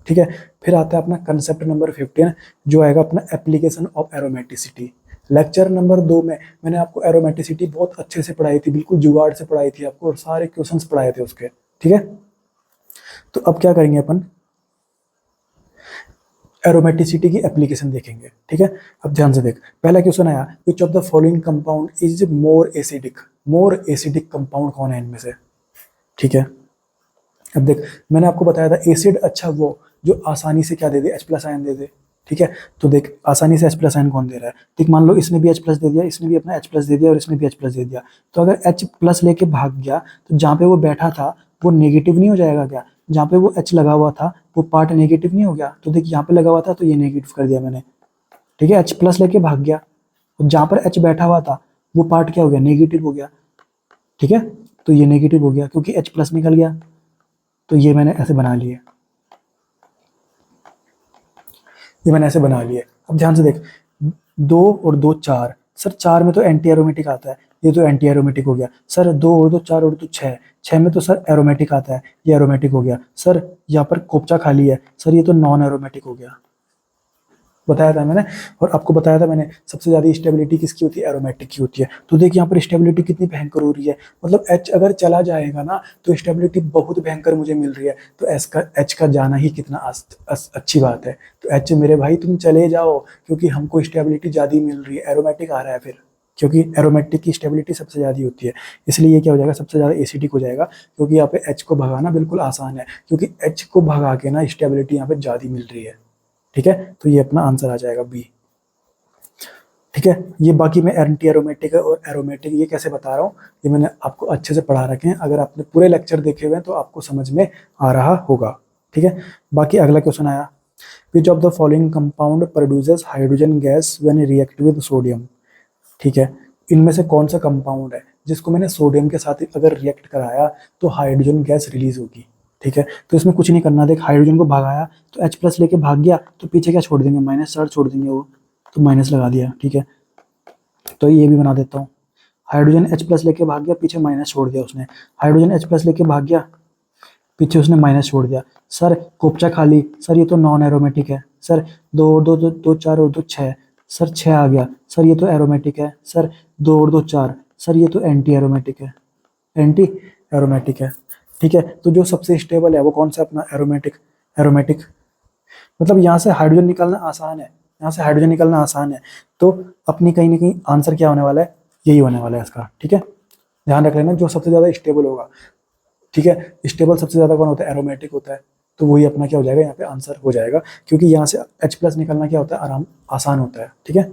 ठीक है, फिर आता है अपना कंसेप्ट नंबर 15, जो आएगा अपना application of aromaticity. Lecture number 2 में मैंने आपको एरोमेटिसिटी बहुत अच्छे से पढ़ाई थी, बिल्कुल जुगाड़ से पढ़ाई थी आपको, और सारे क्वेश्चंस पढ़ाए थे उसके। ठीक है, तो अब क्या करेंगे अपन, एरोमेटिसिटी की एप्लीकेशन देखेंगे। ठीक है, अब ध्यान से देख, पहला क्वेश्चन आया, which of the following compound is more acidic, more acidic compound कौन है इनमें से। ठीक है, अब देख, मैंने आपको बताया था एसिड अच्छा वो जो आसानी से क्या दे दे, H+ आयन दे दे। ठीक है, तो देख आसानी से H+ आयन कौन दे रहा है, ठीक, मान लो इसने भी H+ दे दिया, इसने भी अपना H+ दे दिया और इसने भी H+ दे दिया। तो अगर H+ लेके भाग गया, तो जहाँ पे वो बैठा था वो नेगेटिव नहीं हो जाएगा क्या, जहाँ पे वो H लगा हुआ था वो पार्ट नेगेटिव नहीं हो गया। तो देख यहाँ पे लगा हुआ था तो ये नेगेटिव कर दिया मैंने। ठीक है, H+ लेके भाग गया, और जहाँ पर H बैठा हुआ था वो पार्ट क्या हो गया, नेगेटिव हो गया। ठीक है, तो ये नेगेटिव हो गया क्योंकि H+ निकल गया। तो ये मैंने ऐसे बना लिए, ये मैंने ऐसे बना लिए। अब ध्यान से देख, 2 और 2 4, सर 4 में तो एंटी एरोमेटिक आता है, ये तो एंटी एरोमेटिक हो गया। सर 2 और 2 4 और 2 6, 6 में तो सर एरोमेटिक आता है, ये एरोमेटिक हो गया। सर यहाँ पर कोपचा खाली है, सर ये तो नॉन एरोमेटिक हो गया। बताया था मैंने, और आपको बताया था मैंने सबसे ज्यादा स्टेबिलिटी किसकी होती है, एरोमेटिक की होती है। तो देखिए यहाँ पर स्टेबिलिटी कितनी भयंकर हो रही है, मतलब H अगर चला जाएगा ना तो स्टेबिलिटी बहुत भयंकर मुझे मिल रही है। तो H का जाना ही कितना अच्छी बात है। तो H मेरे भाई तुम चले जाओ, क्योंकि हमको स्टेबिलिटी ज्यादा मिल रही है, एरोमेटिक आ रहा है फिर, क्योंकि एरोमेटिक की स्टेबिलिटी सबसे ज़्यादा होती है। इसलिए ये क्या हो जाएगा, सबसे ज़्यादा एसिडिक हो जाएगा, क्योंकि यहाँ पे H को भगाना बिल्कुल आसान है, क्योंकि H को भगा के ना स्टेबिलिटी यहाँ पे ज़्यादा मिल रही है। ठीक है, तो ये अपना आंसर आ जाएगा बी। ठीक है, ये बाकी मैं एंटी एरोमेटिक और एरोमेटिक ये कैसे बता रहा हूँ, ये मैंने आपको अच्छे से पढ़ा रखे हैं। अगर आपने पूरे लेक्चर देखे हुए हैं तो आपको समझ में आ रहा होगा। ठीक है, बाकी अगला क्वेश्चन आया, which of the following compound produces hydrogen gas when react with sodium. ठीक है, इनमें से कौन सा कंपाउंड है जिसको मैंने सोडियम के साथ अगर रिएक्ट कराया तो हाइड्रोजन गैस रिलीज होगी। ठीक है, तो इसमें कुछ नहीं करना, देख हाइड्रोजन को भगाया तो H+ लेके भाग गया, तो पीछे क्या छोड़ देंगे, माइनस चार्ज छोड़ देंगे वो, तो माइनस लगा दिया। ठीक है, तो ये भी बना देता हूँ, हाइड्रोजन H+ लेके भाग गया, पीछे माइनस छोड़ दिया उसने, हाइड्रोजन H+ लेके भाग गया, पीछे उसने माइनस छोड़ दिया। सर कोपचा खाली, सर ये तो नॉन एरोमेटिक है। सर 2 और 2 2 4 और 2 6, सर 6 आ गया, सर ये तो एरोमेटिक है। सर 2 और 2 4, सर ये तो एंटी एरोमेटिक है, एंटी एरोमेटिक है। ठीक है, तो जो सबसे स्टेबल है वो कौन सा, अपना एरोमेटिक। एरोमेटिक मतलब यहाँ से हाइड्रोजन निकालना आसान है, यहाँ से हाइड्रोजन निकालना आसान है, तो अपनी कहीं ना कहीं आंसर क्या होने वाला है, यही होने वाला है इसका। ठीक है, ध्यान रख लेना, जो सबसे ज़्यादा स्टेबल होगा। ठीक है, स्टेबल सबसे ज़्यादा कौन होता है, एरोमेटिक होता है, तो वही अपना क्या हो जाएगा, यहाँ पे आंसर हो जाएगा, क्योंकि यहाँ से H+ निकलना क्या होता है, आसान होता है। ठीक है,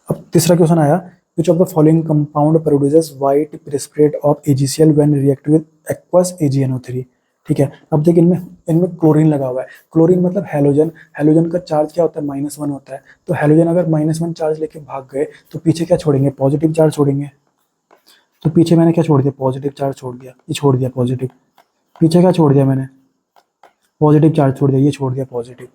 अब तीसरा क्वेश्चन आया, which of the following compound produces white precipitate of AgCl when react with aqueous AgNO3। ठीक है, अब देखिए इनमें इनमें क्लोरीन लगा हुआ है, क्लोरीन मतलब हैलोजन, हैलोजन का चार्ज क्या होता है, -1 होता है। तो हैलोजन अगर -1 चार्ज लेके भाग गए तो पीछे क्या छोड़ेंगे, पॉजिटिव चार्ज छोड़ेंगे। तो पीछे मैंने क्या छोड़ दिया, पॉजिटिव चार्ज छोड़ दिया, ये छोड़ दिया पॉजिटिव। पीछे क्या छोड़ दिया मैंने, पॉजिटिव चार्ज छोड़ दिया, ये छोड़ दिया पॉजिटिव।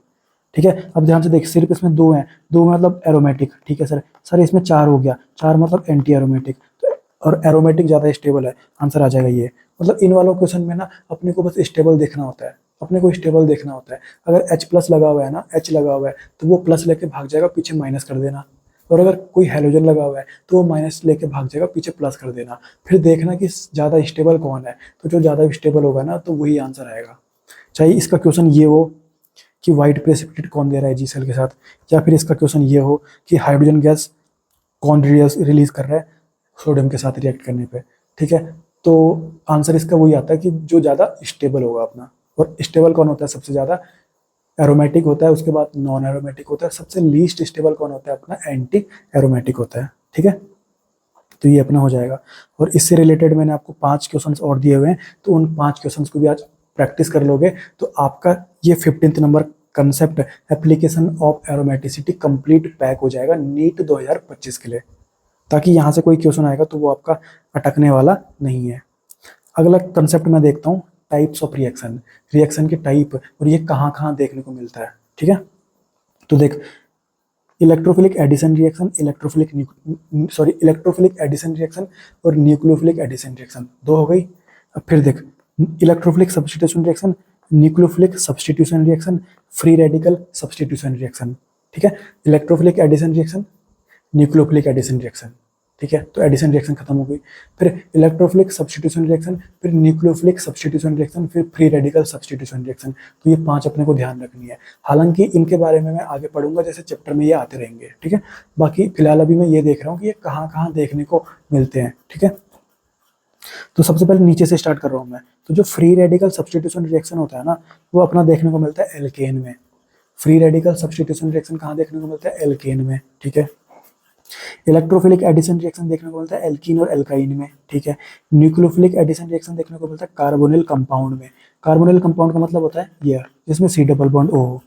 ठीक है, अब ध्यान से देख, सिर्फ इसमें 2 हैं, 2 मतलब एरोमेटिक। ठीक है सर, सर इसमें 4 हो गया, 4 मतलब एंटी एरोमेटिक। तो और एरोमेटिक ज़्यादा स्टेबल है, आंसर आ जाएगा ये। मतलब इन वालों क्वेश्चन में ना अपने को बस स्टेबल देखना होता है, अपने को स्टेबल देखना होता है। अगर H प्लस लगा हुआ है ना, H लगा हुआ है तो वो प्लस लेके भाग जाएगा, पीछे माइनस कर देना। और अगर कोई हेलोजन लगा हुआ है तो वो माइनस लेके भाग जाएगा, पीछे प्लस कर देना। फिर देखना कि ज़्यादा स्टेबल कौन है, तो जो ज़्यादा स्टेबल होगा ना तो वही आंसर आएगा। चाहे इसका क्वेश्चन ये हो कि वाइट प्रेसिपिटेट कौन दे रहा है जी सेल के साथ, या फिर इसका क्वेश्चन ये हो कि हाइड्रोजन गैस कौन रिलीज कर रहा है सोडियम के साथ रिएक्ट करने पे, ठीक है। तो आंसर इसका वही आता है कि जो ज़्यादा स्टेबल होगा अपना। और स्टेबल कौन होता है सबसे ज़्यादा? एरोमेटिक होता है, उसके बाद नॉन एरोमेटिक होता है, सबसे लीस्ट स्टेबल कौन होता है अपना? एंटी एरोमेटिक होता है, ठीक है। तो ये अपना हो जाएगा। और इससे रिलेटेड मैंने आपको 5 क्वेश्चंस और दिए हुए हैं, तो उन 5 क्वेश्चंस को भी आज प्रैक्टिस कर लोगे तो आपका ये 15th number concept application of aromaticity complete pack हो जाएगा नीट 2025 के लिए, ताकि यहाँ से कोई क्वेश्चन आएगा तो वो आपका अटकने वाला नहीं है। अगला कंसेप्ट मैं देखता हूँ, टाइप्स ऑफ रिएक्शन, रिएक्शन के टाइप और ये कहाँ कहाँ देखने को मिलता है, ठीक है। तो देख, electrophilic addition reaction, electrophilic addition reaction और न्यूक्लियोफिलिक एडिशन रिएक्शन, दो हो गई। अब फिर देख, electrophilic substitution reaction, nucleophilic substitution reaction, free radical substitution reaction, ठीक है। Electrophilic addition reaction, nucleophilic addition reaction, ठीक है। तो एडिशन रिएक्शन खत्म हो गई। फिर इलेक्ट्रोफिलिक सब्स्टिट्यूशन रिएक्शन, फिर न्यूक्लियोफिलिक सब्स्टिट्यूशन रिएक्शन, फिर फ्री रेडिकल सब्स्टिट्यूशन रिएक्शन। तो ये 5 अपने को ध्यान रखनी है। हालांकि इनके बारे में मैं आगे पढ़ूंगा, जैसे चैप्टर में ये आते रहेंगे, ठीक है। बाकी फिलहाल अभी मैं ये देख रहा हूँ कि ये कहाँ कहाँ देखने को मिलते हैं, ठीक है। तो सबसे पहले नीचे से स्टार्ट कर रहा हूँ मैं। तो जो फ्री रेडिकल सब्स्टिट्यूशन रिएक्शन होता है ना, वो अपना देखने को मिलता है एल्केन में। फ्री रेडिकल सब्स्टिट्यूशन रिएक्शन कहाँ देखने को मिलता है? एल्केन में, ठीक है। इलेक्ट्रोफिलिक एडिशन रिएक्शन देखने को मिलता है एल्कीन और एल्काइन में, ठीक है। न्यूक्लियोफिलिक एडिशन रिएक्शन देखने को मिलता है कार्बोनिल कंपाउंड में। कार्बोनिल कंपाउंड का मतलब होता है ये, जिसमें C डबल बॉन्ड O हो।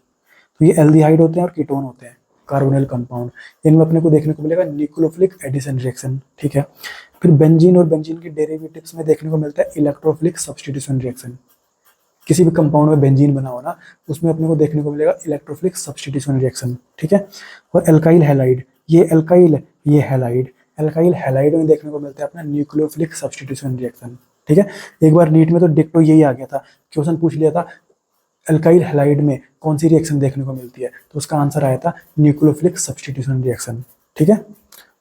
तो ये एल्डिहाइड होते हैं और कीटोन होते हैं, कार्बोनिल कंपाउंड। इनमें अपने को देखने को मिलेगा न्यूक्लियोफिलिक एडिशन रिएक्शन, ठीक है। फिर बेंजीन और बेंजीन के डेरिवेटिव्स में देखने को मिलता है इलेक्ट्रोफिलिक सब्स्टिट्यूशन रिएक्शन। किसी भी कंपाउंड में बेंजीन बना हो ना, उसमें अपने को देखने को मिलेगा इलेक्ट्रोफिलिक सब्स्टिट्यूशन रिएक्शन, ठीक है। और एल्काइल हैलाइड, ये एल्काइल, ये हैलाइड, एल्काइल हैलाइड में देखने को मिलता है अपना न्यूक्लियोफिलिक सब्स्टिट्यूशन रिएक्शन, ठीक है। एक बार नीट में तो डिक्टो यही आ गया था, क्वेश्चन पूछ लिया था एल्काइल हैलाइड में कौन सी रिएक्शन देखने को मिलती है, तो उसका आंसर आया था न्यूक्लियोफिलिक सब्स्टिट्यूशन रिएक्शन, ठीक है।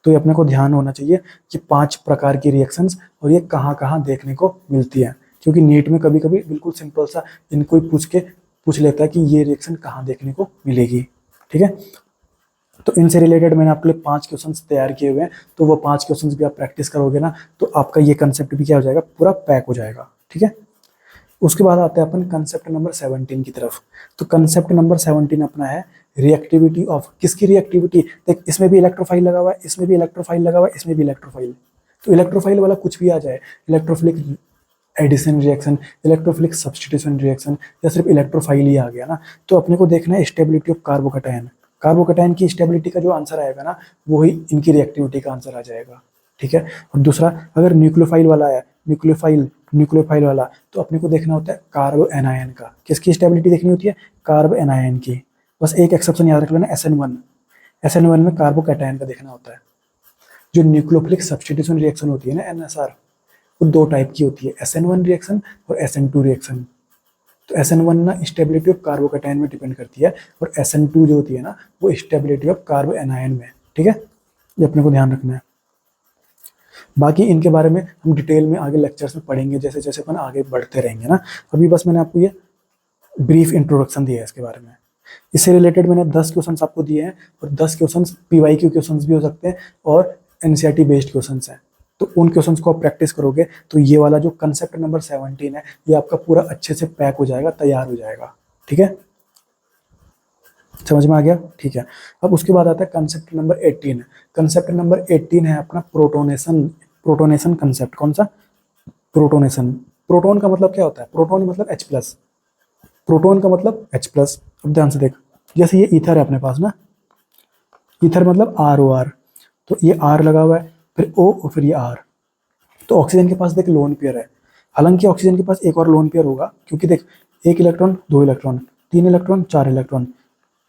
तो ये अपने को ध्यान होना चाहिए कि 5 प्रकार की रिएक्शंस और ये कहाँ कहाँ देखने को मिलती है, क्योंकि नीट में कभी कभी बिल्कुल सिंपल सा इनको ही पूछ लेता है कि ये रिएक्शन कहाँ देखने को मिलेगी, ठीक है। तो इनसे रिलेटेड मैंने आपके लिए 5 क्वेश्चंस तैयार किए हुए हैं, तो वो 5 क्वेश्चंस भी आप प्रैक्टिस करोगे ना तो आपका ये कंसेप्ट भी क्या हो जाएगा? पूरा पैक हो जाएगा, ठीक है। उसके बाद आते हैं अपन कंसेप्ट नंबर 17 की तरफ। तो कंसेप्ट नंबर 17 अपना है रिएक्टिविटी ऑफ, किसकी रिएक्टिविटी? देख, इसमें भी इलेक्ट्रोफाइल लगा हुआ है, इसमें भी इलेक्ट्रोफाइल लगा हुआ है, इसमें भी इलेक्ट्रोफाइल। तो इलेक्ट्रोफाइल वाला कुछ भी आ जाए, electrophilic addition reaction, electrophilic substitution reaction, या सिर्फ इलेक्ट्रोफाइल ही आ गया ना, तो अपने को देखना है स्टेबिलिटी ऑफ कार्बोकैटायन। कार्बोकैटायन की स्टेबिलिटी का जो आंसर आएगा ना, वही इनकी रिएक्टिविटी का आंसर आ जाएगा, ठीक है। और दूसरा, अगर न्यूक्लियोफाइल वाला है, न्यूक्लियोफाइल वाला, तो अपने को देखना होता है कार्बो एनायन का। किसकी स्टेबिलिटी देखनी होती है? कार्बो एनायन की। बस एक एक्सेप्शन याद रख लेना, SN1। SN1 में कार्बोकैटायन का देखना होता है। जो न्यूक्लियोफिलिक सब्स्टिट्यूशन रिएक्शन होती है ना, NSR, वो 2 टाइप की होती है, SN1 रिएक्शन और SN2 रिएक्शन। तो SN1 ना स्टेबिलिटी ऑफ कार्बोकैटायन में डिपेंड करती है, और SN2 जो होती है ना, वो स्टेबिलिटी ऑफ कार्बो एनायन में, ठीक है। ये अपने को ध्यान रखना है। बाकी इनके बारे में हम डिटेल में आगे लेक्चर्स में पढ़ेंगे, जैसे जैसे अपन आगे बढ़ते रहेंगे ना। अभी बस मैंने आपको ये ब्रीफ इंट्रोडक्शन दिया है इसके बारे में। इससे रिलेटेड मैंने 10 क्वेश्चंस आपको दिए हैं, और 10 क्वेश्चंस PYQ क्वेश्चंस भी हो सकते हैं और NCERT बेस्ड क्वेश्चंस हैं। तो उन क्वेश्चंस को आप प्रैक्टिस करोगे तो ये वाला जो कंसेप्ट नंबर 17 है, ये आपका पूरा अच्छे से पैक हो जाएगा, तैयार हो जाएगा, ठीक है। समझ में आ गया? ठीक है। अब उसके बाद आता है कंसेप्ट नंबर 18। कंसेप्ट नंबर 18 है अपना प्रोटोनेशन कंसेप्ट। कौन सा? प्रोटोनेशन। प्रोटोन का मतलब क्या होता है? प्रोटोन मतलब H+, प्रोटोन का मतलब H+। अब ध्यान से देख, जैसे ये ईथर है अपने पास ना, ईथर मतलब ROR, तो ये R लगा हुआ है, फिर O और फिर ये R। तो ऑक्सीजन के पास देख लोन पेयर है, हालांकि ऑक्सीजन के पास एक और लोन पेयर होगा, क्योंकि देख 1 electron 2 electron 3 electron 4 electron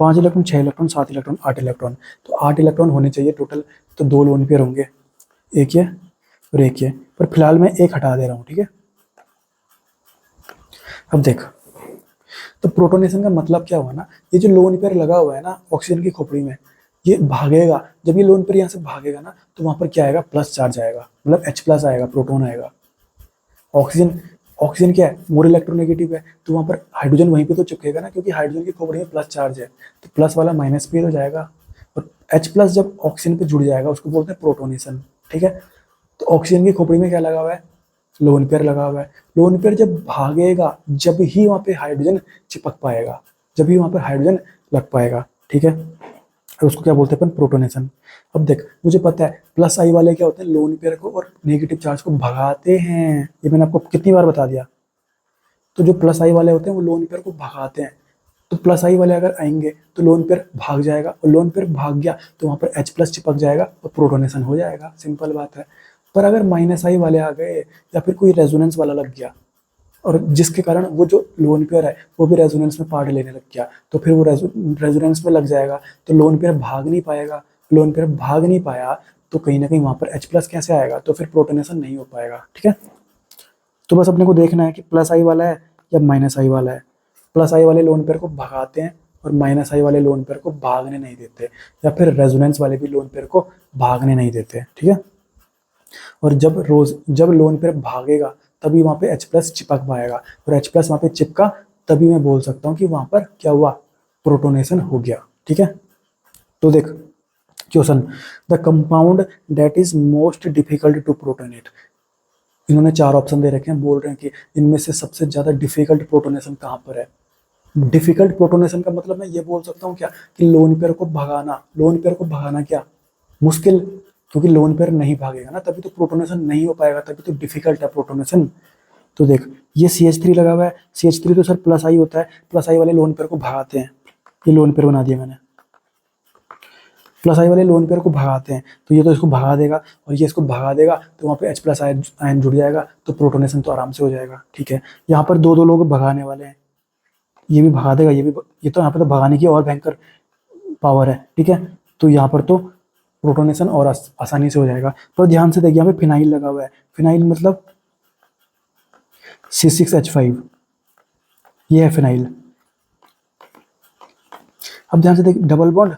5 electron 6 electron 7 electron 8 electron, तो 8 इलेक्ट्रॉन होने चाहिए टोटल। तो 2 लोन पेयर होंगे, एक ये और एक ये, पर फिलहाल मैं एक हटा दे रहा हूँ, ठीक है। अब देख, तो प्रोटोनेशन का मतलब क्या हुआ ना, ये जो लोन पेयर लगा हुआ है ना ऑक्सीजन की खोपड़ी में, ये भागेगा। जब ये लोन पेयर यहाँ से भागेगा ना, तो वहां पर क्या आएगा, प्लस चार्ज आएगा, मतलब H प्लस आएगा, प्रोटोन आएगा। ऑक्सीजन, ऑक्सीजन क्या है, मोर इलेक्ट्रोनेगेटिव है, तो वहां पर हाइड्रोजन वहीं पे तो चिपकेगा ना, क्योंकि हाइड्रोजन की खोपड़ी में प्लस चार्ज है, तो प्लस वाला माइनस पे हो जाएगा। और H प्लस जब ऑक्सीजन पे जुड़ जाएगा उसको बोलते हैं प्रोटोनेशन, ठीक है। तो ऑक्सीजन की खोपड़ी में क्या लगा हुआ है, लोन पेयर लगा हुआ है। लोन पेयर जब भागेगा, जब ही वहां पे हाइड्रोजन चिपक पाएगा, जब भी वहां पर हाइड्रोजन लग पाएगा, ठीक है। और उसको क्या बोलते हैं अपन, प्रोटोनेशन। अब देख, मुझे पता है प्लस आई वाले क्या होते हैं, लोन पेयर को और नेगेटिव चार्ज को भगाते हैं, ये मैंने आपको कितनी बार बता दिया। तो जो प्लस आई वाले होते हैं वो लोन पेयर को भगाते हैं। तो प्लस आई वाले अगर आएंगे तो लोन पेयर भाग जाएगा, और लोन पेयर भाग गया तो वहां पर H प्लस चिपक जाएगा और प्रोटोनेशन हो जाएगा, सिंपल बात है। पर अगर माइनस आई वाले आ गए या फिर कोई रेजोनेंस वाला लग गया, और जिसके कारण वो जो लोन पेयर है वो भी रेजोनेंस में पार्ट लेने लग गया, तो फिर वो रेजोनेंस में लग जाएगा, तो लोन पेयर भाग नहीं पाएगा। लोन पेयर भाग नहीं पाया तो कहीं ना कहीं वहां पर H प्लस कैसे आएगा, तो फिर प्रोटोनेशन नहीं हो पाएगा, ठीक है। तो बस अपने को देखना है कि प्लस आई वाला है या माइनस आई वाला है। प्लस आई वाले लोन पेयर को भगाते हैं और माइनस आई वाले लोन पेयर को भागने नहीं देते, या फिर रेजोनेंस वाले भी लोन पेयर को भागने नहीं देते, ठीक है। और जब लोन पेयर भागेगा तभी वहां पे H प्लस चिपक पाएगा, और H प्लस वहां पे चिपका तभी मैं बोल सकता हूँ कि वहां पर क्या हुआ, प्रोटोनेशन हो गया, ठीक है। तो देख question, the compound that is most difficult to protonate. इन्होंने 4 ऑप्शन दे रखे हैं, बोल रहे हैं कि इनमें से सबसे ज्यादा डिफिकल्ट प्रोटोनेशन कहाँ पर है। डिफिकल्ट प्रोटोनेशन का मतलब मैं ये बोल सकता हूँ क्या, कि लोन पेयर को भगाना, लोन पेयर को भगाना क्या मुश्किल, क्योंकि लोन पेयर नहीं भागेगा ना, तभी तो प्रोटोनेशन नहीं हो पाएगा, तभी तो डिफिकल्ट है प्रोटोनेशन। तो देख, ये CH3 लगा हुआ है, CH3 तो सर प्लस आई होता है, प्लस आई वाले लोन पेयर को भगाते हैं। ये लोन पेयर बना दिया मैंने, प्लस आई वाले लोन पेयर को भगाते हैं, तो ये तो इसको भगा देगा और ये इसको भगा देगा, तो वहाँ पे H प्लस आयन जुड़ जाएगा, तो प्रोटोनेशन तो आराम से हो जाएगा, ठीक है। यहाँ पर दो दो लोग भगाने वाले हैं, ये भी भगा देगा, ये तो यहाँ पर तो भगाने की और भयंकर पावर है, ठीक है। तो यहाँ पर तो प्रोटोनेशन और आसानी से हो जाएगा। पर ध्यान से देखिए, यहाँ पे फिनाइल लगा हुआ है, फिनाइल मतलब C6H5, ये है फिनाइल। अब ध्यान से देखिए, डबल बॉन्ड,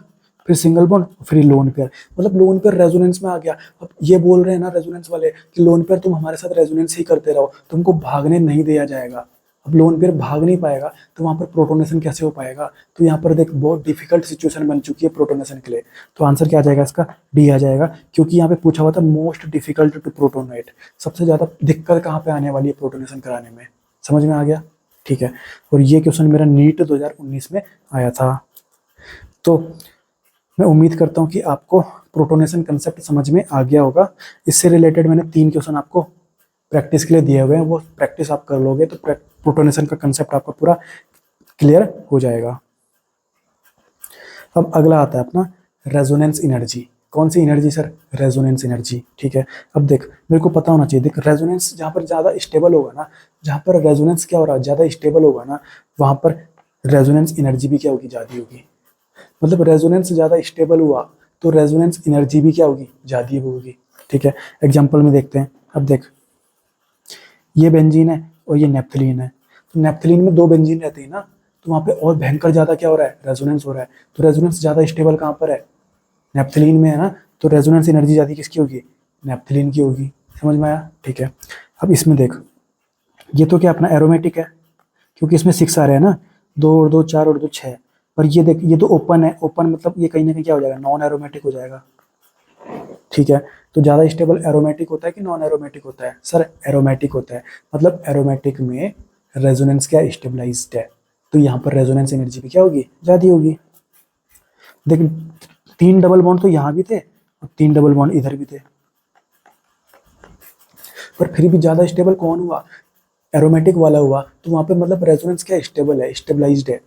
फिर सिंगल बॉन्ड, फिर लोन पेयर, मतलब लोन पेयर रेजोनेंस में आ गया। अब ये बोल रहे हैं ना रेजोनेंस वाले कि लोन पेयर तुम हमारे साथ रेजोनेंस ही करते रहो, तुमको भागने नहीं दिया जाएगा। अब लोन पेयर भाग नहीं पाएगा तो वहां पर प्रोटोनेशन कैसे हो पाएगा। तो यहाँ पर देख, बहुत डिफिकल्ट सिचुएशन बन चुकी है प्रोटोनेशन के लिए। तो आंसर क्या आ जाएगा इसका, डी आ जाएगा, क्योंकि यहाँ पे पूछा हुआ था मोस्ट डिफिकल्ट टू प्रोटोनेट, सबसे ज्यादा दिक्कत कहाँ पे आने वाली है प्रोटोनेशन कराने में। समझ में आ गया, ठीक है। और ये क्वेश्चन मेरा नीट 2019 में आया था। तो मैं उम्मीद करता हूँ कि आपको प्रोटोनेशन कंसेप्ट समझ में आ गया होगा। इससे रिलेटेड मैंने 3 क्वेश्चन आपको प्रैक्टिस के लिए दिए हुए हैं, वो प्रैक्टिस आप कर लोगे तो प्रोटोनेशन का कंसेप्ट आपका पूरा क्लियर हो जाएगा। अब अगला आता है अपना रेजोनेंस एनर्जी। कौन सी एनर्जी सर, रेजोनेंस एनर्जी, ठीक है। अब देख, मेरे को पता होना चाहिए, देख रेजोनेंस जहाँ पर ज़्यादा स्टेबल होगा ना, जहाँ पर रेजोनेंस क्या हो रहा है, ज़्यादा स्टेबल होगा ना, वहाँ पर रेजोनेंस एनर्जी भी क्या होगी, ज़्यादा होगी। मतलब रेजोनेंस ज़्यादा स्टेबल हुआ तो रेजोनेंस एनर्जी भी क्या होगी, ज़्यादा होगी, ठीक है। एग्जाम्पल में देखते हैं। अब देख, ये बेंजीन है और ये नेप्थलीन है, तो नेप्थलीन में 2 बेंजीन रहते हैं ना, तो वहाँ पे और भयंकर ज़्यादा क्या हो रहा है, रेजोनेंस हो रहा है। तो रेजोनेंस ज़्यादा स्टेबल कहाँ पर है, नेप्थलीन में है ना, तो रेजोनेंस एनर्जी ज़्यादा किसकी होगी, नेप्थलीन की होगी। समझ में आया, ठीक है। अब इसमें देख, ये तो क्या अपना एरोमेटिक है, क्योंकि इसमें 6 आ रहे हैं ना, 2 और 2 4 और 2 6। पर ये देख, ये तो ओपन है, ओपन मतलब ये कहीं ना कहीं क्या हो जाएगा, नॉन एरोमेटिक हो जाएगा, ठीक है। तो ज़्यादा स्टेबल एरोमेटिक होता है कि नॉन एरोमेटिक होता है, सर एरोमेटिक होता है। मतलब एरोमेटिक में रेजोनेंस क्या स्टेबलाइज्ड है, तो यहाँ पर रेजोनेंस एनर्जी भी क्या होगी, ज़्यादा होगी। देख, 3 डबल बॉन्ड तो यहाँ भी थे और 3 डबल बॉन्ड इधर भी थे, पर फिर भी ज़्यादा स्टेबल कौन हुआ, एरोमेटिक वाला हुआ। तो वहाँ पे मतलब रेजोनेंस क्या स्टेबल है, स्टेबलाइज्ड है,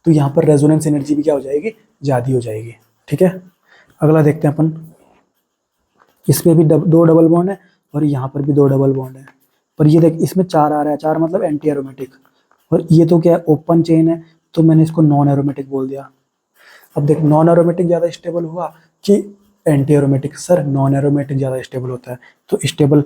तो यहाँ पर रेजोनेंस एनर्जी भी क्या हो जाएगी, ज़्यादा हो जाएगी, ठीक है। अगला देखते हैं अपन, इसमें भी 2 डबल बॉन्ड है और यहाँ पर भी 2 डबल बॉन्ड है, पर ये देख इसमें 4 आ रहा है, 4 मतलब एंटी एरोमेटिक, और ये तो क्या है, ओपन चेन है, तो मैंने इसको नॉन एरोमेटिक बोल दिया। अब देख, नॉन एरोमेटिक ज़्यादा स्टेबल हुआ कि anti aromatic sir, non aromatic ज़्यादा स्टेबल होता है। तो स्टेबल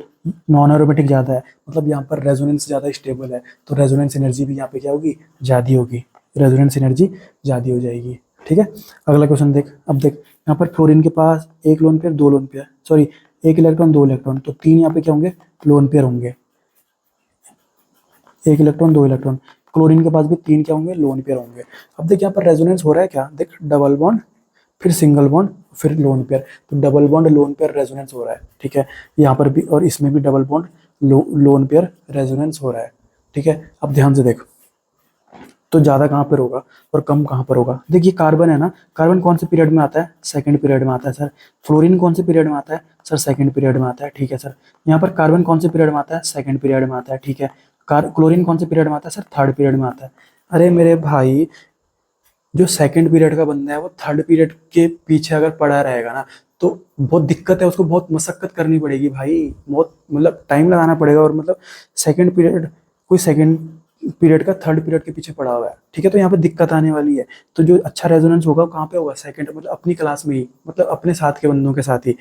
नॉन एरोमेटिक ज़्यादा है, मतलब यहाँ पर रेजोनेंस ज़्यादा स्टेबल है, तो रेजोनेंस एनर्जी भी यहाँ पे क्या होगी, ज़्यादा होगी, रेजोनेंस एनर्जी ज़्यादा हो जाएगी। ठीक है, अगला क्वेश्चन देख। अब देख यहाँ पर फ्लोरीन के पास एक लोन पेयर, दो लोन पेयर, सॉरी एक इलेक्ट्रॉन दो इलेक्ट्रॉन, तो तीन यहाँ पे क्या होंगे, लोन पेयर होंगे, एक इलेक्ट्रॉन दो इलेक्ट्रॉन। क्लोरीन के पास भी तीन क्या होंगे, लोन पेयर होंगे। अब देख यहाँ पर रेजोनेंस हो रहा है क्या, देख डबल बॉन्ड, फिर सिंगल बॉन्ड, फिर लोन पेयर, तो double bond lone pair resonance हो रहा है। ठीक है, यहाँ पर भी और इसमें भी double bond lone pair resonance हो रहा है। ठीक है, अब ध्यान से देख, तो ज़्यादा कहाँ पर होगा और कम कहाँ पर होगा। देखिए कार्बन है ना, कार्बन कौन से पीरियड में आता है, सेकंड पीरियड में आता है सर। फ्लोरीन कौन से पीरियड में आता है सर, सेकंड पीरियड में आता है। ठीक है सर, यहाँ पर कार्बन कौन से पीरियड में आता है, सेकंड पीरियड में आता है। ठीक है, क्लोरीन कौन से पीरियड में आता है सर, थर्ड पीरियड में आता है। अरे मेरे भाई, जो सेकंड पीरियड का बंदा है वो थर्ड पीरियड के पीछे अगर पड़ा रहेगा ना, तो बहुत दिक्कत है, उसको बहुत मशक्कत करनी पड़ेगी भाई, बहुत मतलब टाइम लगाना पड़ेगा। और मतलब सेकंड पीरियड, कोई सेकंड पीरियड का थर्ड पीरियड के पीछे पड़ा हुआ है। ठीक है, तो यहाँ पे दिक्कत आने वाली है। तो जो अच्छा रेजोनेंस होगा वो कहाँ पे होगा, सेकंड, मतलब अपनी क्लास में ही, मतलब अपने साथ के बंदों के साथ ही।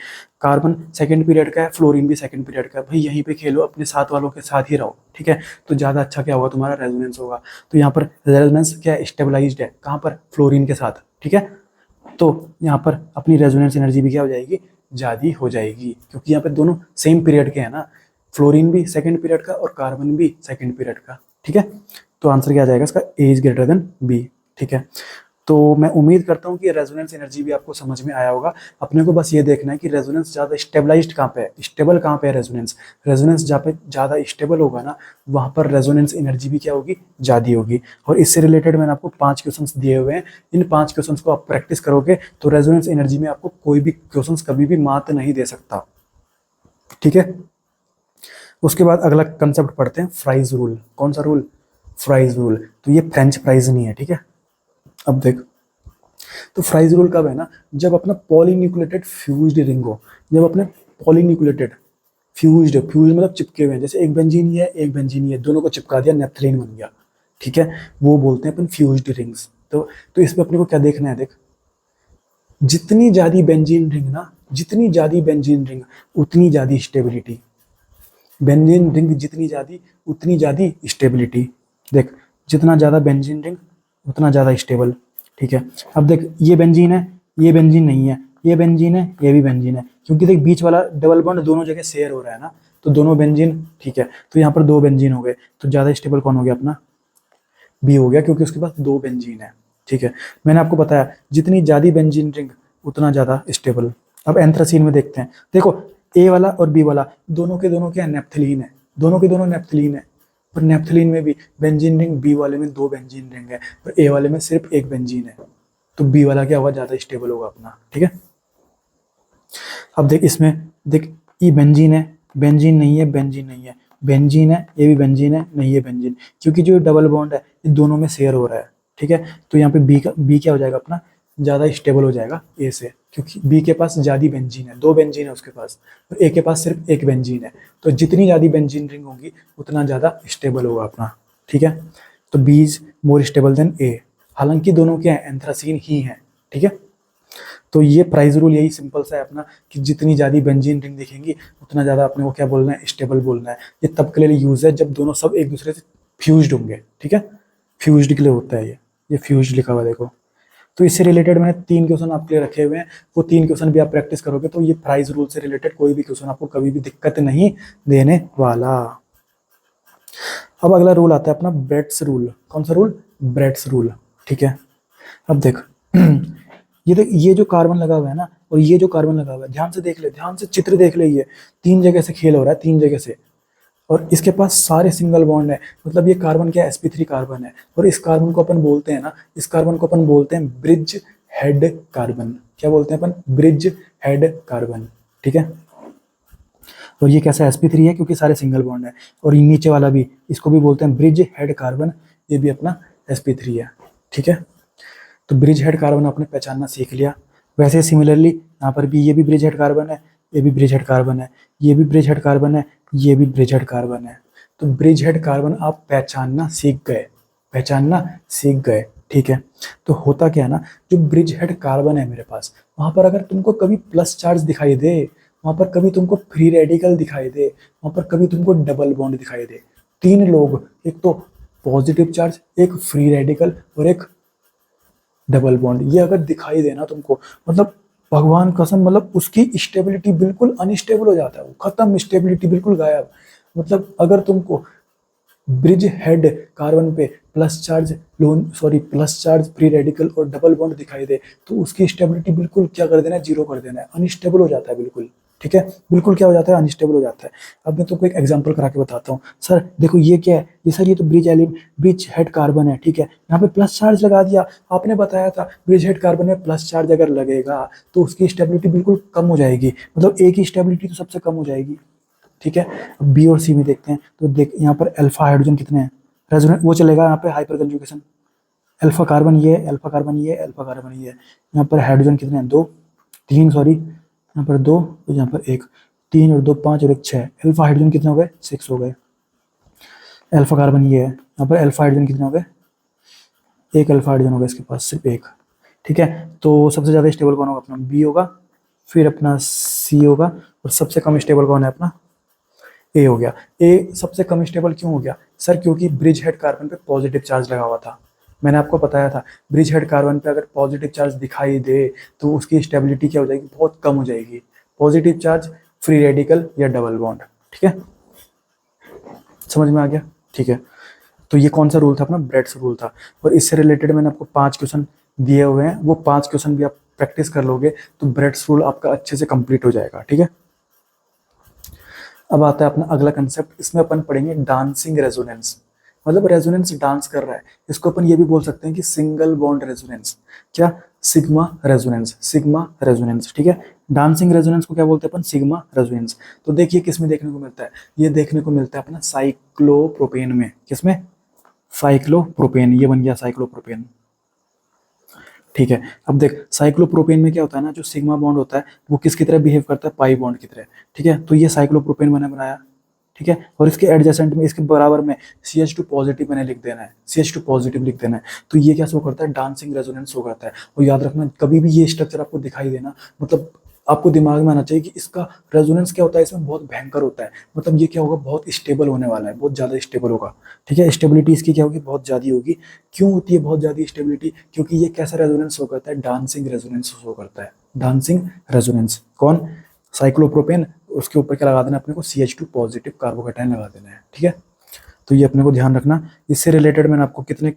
कार्बन सेकंड पीरियड का है, फ्लोरीन भी सेकंड पीरियड का है, भाई यहीं पे खेलो, अपने साथ वालों के साथ ही रहो। ठीक है, तो ज़्यादा अच्छा क्या होगा, तुम्हारा रेजोनेंस होगा। तो यहाँ पर रेजोनेंस क्या स्टेबलाइज्ड है, कहाँ पर, फ्लोरीन के साथ। ठीक है, तो यहाँ पर अपनी रेजोनेंस एनर्जी भी क्या हो जाएगी, ज़्यादा हो जाएगी, क्योंकि यहाँ पे दोनों सेम पीरियड के हैं ना, फ्लोरीन भी सेकंड पीरियड का और कार्बन भी सेकंड पीरियड का। ठीक है, तो आंसर क्या आ जाएगा इसका, ए इज ग्रेटर देन बी। ठीक है, तो मैं उम्मीद करता हूँ कि रेजोनेंस एनर्जी भी आपको समझ में आया होगा। अपने को बस ये देखना है कि रेजोनेंस ज़्यादा स्टेबलाइज्ड कहाँ पे है, स्टेबल कहाँ पे है रेजोनेंस। रेजोनेंस जहाँ पे ज़्यादा स्टेबल होगा ना, वहाँ पर रेजोनेंस एनर्जी भी क्या होगी, ज़्यादा होगी। और इससे रिलेटेड मैंने आपको 5 क्वेश्चंस दिए हुए हैं, इन 5 क्वेश्चंस को आप प्रैक्टिस करोगे तो रेजोनेंस एनर्जी में आपको कोई भी क्वेश्चंस कभी भी मात नहीं दे सकता। ठीक है, उसके बाद अगला कंसेप्ट पढ़ते हैं, फ्राइज रूल। कौन सा रूल, फ्राइज रूल। तो ये फ्रेंच फ्राइज नहीं है। ठीक है, अब देख, तो फ्राइज रूल कब है ना, जब अपना पॉलीन्यूक्लियोटाइड फ्यूज्ड रिंग हो, जब अपने पॉलीन्यूक्लियोटाइड फ्यूज्ड मतलब चिपके हुए हैं, जैसे एक बेंजीन ही है एक बेंजीन ही है, दोनों को चिपका दिया, नेप्थलीन बन गया। ठीक है, वो बोलते हैं अपन फ्यूज्ड रिंग्स। तो इसमें अपने को क्या देखना है, देख जितनी ज्यादा बेंजीन रिंग ना, जितनी ज्यादा बेंजीन रिंग उतनी ज्यादा स्टेबिलिटी, बेंजीन रिंग जितनी ज्यादा उतनी ज्यादा स्टेबिलिटी। देख, जितना ज़्यादा बेंजीन रिंग उतना ज़्यादा स्टेबल। ठीक है, अब देख ये बेंजीन है, ये बेंजीन नहीं है, ये बेंजीन है, ये भी बेंजीन है, क्योंकि देख बीच वाला डबल बॉन्ड दोनों जगह शेयर हो रहा है ना, तो दोनों बेंजीन। ठीक है, तो यहाँ पर दो बेंजीन हो गए, तो ज़्यादा स्टेबल कौन हो गया, अपना बी हो गया, क्योंकि उसके पास दो बेंजीन है। ठीक है, मैंने आपको बताया जितनी ज़्यादा बेंजीन रिंग उतना ज़्यादा स्टेबल। अब एंथ्रासीन में देखते हैं, देखो ए वाला और बी वाला दोनों के दोनों क्या नेप्थलीन है, दोनों के दोनों नेप्थलीन है। पर नेप्थलीन में भी बेंजीन रिंग, बी वाले में दो बेंजीन रिंग है और ए वाले में सिर्फ एक बेंजीन है, तो बी वाला क्या होगा, ज़्यादा स्टेबल होगा अपना। ठीक है, अब देख इसमें, देख ये बेंजीन है, बेंजीन नहीं है, बेंजीन नहीं है, बेंजीन है, ये भी बेंजीन है, नहीं है बेंजीन, क्योंकि जो डबल बॉन्ड है ये दोनों में शेयर हो रहा है। ठीक है, तो यहाँ पे बी क्या हो जाएगा, अपना ज़्यादा स्टेबल हो जाएगा ए से, क्योंकि बी के पास ज़्यादा बेंजीन है, दो बेंजीन है उसके पास, और ए के पास सिर्फ एक बेंजीन है। तो जितनी ज़्यादा बेंजीन रिंग होगी उतना ज़्यादा स्टेबल होगा अपना। ठीक है, तो B is more stable than A, हालांकि दोनों क्या है, एंथ्रासीन ही है। ठीक है, तो ये प्राइस रूल यही सिंपल सा है अपना, कि जितनी ज़्यादा बेंजीन रिंग दिखेंगी उतना ज़्यादा अपने को क्या बोलना है, स्टेबल बोलना है। ये तब के लिए यूज़ है जब दोनों सब एक दूसरे से फ्यूज्ड होंगे। ठीक है, फ्यूज्ड के लिए होता है ये फ्यूज्ड लिखा हुआ देखो। तो इससे रिलेटेड मैंने 3 क्वेश्चन आपके लिए रखे हुए हैं, वो 3 क्वेश्चन भी आप प्रैक्टिस करोगे तो ये प्राइस रूल से रिलेटेड कोई भी क्वेश्चन आपको कभी भी दिक्कत नहीं देने वाला। अब अगला रूल आता है अपना ब्रेड्स रूल। कौन सा रूल, ब्रेड्स रूल। ठीक है, अब देख ये देख, ये जो कार्बन लगा हुआ है ना और ये जो कार्बन लगा हुआ है, ध्यान से देख ले, ध्यान से चित्र देख ले, ये 3 जगह से खेल हो रहा है, 3 जगह से, और इसके पास सारे सिंगल बॉन्ड है, मतलब ये कार्बन क्या है, sp3 कार्बन है। और इस कार्बन को अपन बोलते हैं ना, इस कार्बन को अपन बोलते हैं ब्रिज हेड कार्बन। क्या बोलते हैं अपन, ब्रिज हेड कार्बन। ठीक है, और ये कैसा sp3 है, क्योंकि सारे सिंगल बॉन्ड है। और ये नीचे वाला भी, इसको भी बोलते हैं ब्रिज हेड कार्बन, ये भी अपना sp3 है। ठीक है, तो ब्रिज हेड कार्बन आपने पहचानना सीख लिया। वैसे सिमिलरली यहाँ पर भी ये भी ब्रिज हेड कार्बन है, ये भी ब्रिज हेड कार्बन है, ये भी ब्रिज हेड कार्बन है, ये भी ब्रिज हेड कार्बन है। तो ब्रिज हेड कार्बन आप पहचानना सीख गए, पहचानना सीख गए। ठीक है। तो होता क्या है ना, जो ब्रिज हेड कार्बन है मेरे पास, वहां पर अगर तुमको कभी प्लस चार्ज दिखाई दे, वहां पर कभी तुमको फ्री रेडिकल दिखाई दे, वहां पर कभी तुमको डबल बॉन्ड दिखाई दे, तीन लोग, एक तो पॉजिटिव चार्ज, एक फ्री रेडिकल और एक डबल बॉन्ड, ये अगर दिखाई देना तुमको, मतलब भगवान कसम, मतलब उसकी स्टेबिलिटी बिल्कुल अनस्टेबल हो जाता है, वो खत्म, स्टेबिलिटी बिल्कुल गायब। मतलब अगर तुमको ब्रिज हेड कार्बन पे plus charge, loan sorry plus charge, free radical और डबल बॉन्ड दिखाई दे, तो उसकी स्टेबिलिटी बिल्कुल क्या कर देना है, जीरो कर देना है, अनस्टेबल हो जाता है बिल्कुल। ठीक है, बिल्कुल क्या हो जाता है, अनस्टेबल हो जाता है। अब मैं तुमको एक एग्जांपल करा के बताता हूँ। सर देखो ये क्या है, ये सर ये तो ब्रिज हेड कार्बन है, ठीक है, यहाँ पे प्लस चार्ज लगा दिया। आपने बताया था ब्रिज हेड कार्बन में प्लस चार्ज अगर लगेगा तो उसकी स्टेबिलिटी बिल्कुल कम हो जाएगी, मतलब ए की स्टेबिलिटी तो सबसे कम हो जाएगी। ठीक है, अब बी और सी में देखते हैं, तो देख यहाँ पर अल्फा हाइड्रोजन कितने हैं, रेजोनेंस वो चलेगा यहाँ पे हाइपर कंजुगेशन, अल्फा कार्बन ये, अल्फा कार्बन ये, अल्फा कार्बन ये। यहाँ पर हाइड्रोजन कितने हैं, दो, तीन सॉरी, यहाँ पर दो और यहाँ पर एक, तीन और दो पाँच और एक छः, अल्फा हाइड्रोजन कितने हो गए, सिक्स हो गए। अल्फा कार्बन ये है, यहाँ पर अल्फा हाइड्रोजन कितने हो गए, एक अल्फा हाइड्रोजन होगा इसके पास, सिर्फ एक। ठीक है, तो सबसे ज़्यादा स्टेबल कौन होगा, अपना बी होगा, फिर अपना सी होगा, और सबसे कम स्टेबल कौन है, अपना ए हो गया। ए सबसे कम स्टेबल क्यों हो गया सर, क्योंकि ब्रिज हेड कार्बन पे पॉजिटिव चार्ज लगा हुआ था। मैंने आपको बताया था ब्रिज हेड कार्बन पे अगर पॉजिटिव चार्ज दिखाई दे तो उसकी स्टेबिलिटी क्या हो जाएगी, बहुत कम हो जाएगी। पॉजिटिव चार्ज, फ्री रेडिकल या डबल बॉन्ड। ठीक है, समझ में आ गया। ठीक है, तो ये कौन सा रूल था, अपना ब्रेड्स रूल था। और इससे रिलेटेड मैंने आपको 5 क्वेश्चन दिए हुए हैं, वो 5 क्वेश्चन भी आप प्रैक्टिस कर लोगे तो ब्रेड्स रूल आपका अच्छे से कंप्लीट हो जाएगा। ठीक है, अब आता है अपना अगला कंसेप्ट, इसमें अपन पढ़ेंगे डांसिंग रेजोनेंस। मतलब रेजोनेंस डांस कर रहा है, इसको अपन ये भी बोल सकते हैं कि सिंगल बॉन्ड रेजोनेंस, क्या, सिग्मा रेजोनेंस, सिग्मा रेजोनेंस। ठीक है, डांसिंग रेजोनेंस को क्या बोलते हैं अपन, सिग्मा रेजोनेंस। तो देखिए किस में देखने को मिलता है, ये देखने को मिलता है अपना साइक्लोप्रोपेन में। किसमें, साइक्लोप्रोपेन, ये बन गया साइक्लोप्रोपेन। ठीक है, अब देख साइक्लोप्रोपेन में क्या होता है ना, जो सिग्मा बॉन्ड होता है वो किसकी तरह बिहेव करता है, पाई बॉन्ड की तरह। ठीक है, तो ये साइक्लोप्रोपेन मैंने बनाया। ठीक है, और इसके एडजेसेंट में, इसके बराबर में CH2 पॉजिटिव मैंने लिख देना है, CH2 पॉजिटिव लिख देना है। तो ये क्या शो करता है, डांसिंग रेजोनेंस शो करता है। और याद रखना कभी भी ये स्ट्रक्चर आपको दिखाई देना, मतलब आपको दिमाग में आना चाहिए कि इसका रेजोनेंस क्या होता है, इसमें बहुत भयंकर होता है। मतलब ये क्या होगा, बहुत स्टेबल होने वाला है, बहुत ज़्यादा स्टेबल होगा। ठीक है, स्टेबिलिटी इसकी क्या होगी, बहुत ज़्यादा होगी। क्यों होती है बहुत ज़्यादा स्टेबिलिटी, क्योंकि ये कैसा रेजोनेंस शो करता है, डांसिंग रेजोनेंस शो करता है। डांसिंग रेजोनेंस कौन, साइक्लोप्रोपेन, उसके ऊपर क्या लगा देना अपने को, CH2 पॉजिटिव कार्बोकेटाइन लगा देना है। ठीक है, तो ये अपने को ध्यान रखना। इससे रिलेटेड मैंने आपको कितने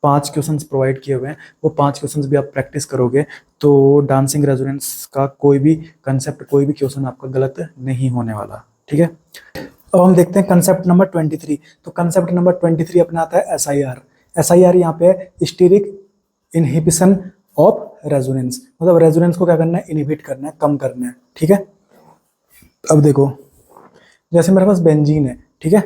5 क्वेश्चंस प्रोवाइड किए हुए हैं, वो 5 क्वेश्चंस भी आप प्रैक्टिस करोगे तो डांसिंग रेजोनेंस का कोई भी कंसेप्ट, कोई भी क्वेश्चन आपका गलत नहीं होने वाला। ठीक है, अब हम देखते हैं कंसेप्ट नंबर 23। तो कंसेप्ट नंबर 23 अपना आता है SIR। SIR यहाँ पे स्टीरिक इनहिबिशन ऑफ रेजोनेंस, मतलब रेजोनेंस को क्या करना है, इनहिबिट करना है, कम करना है। ठीक है, अब देखो जैसे मेरे पास बेंजीन है, ठीक है,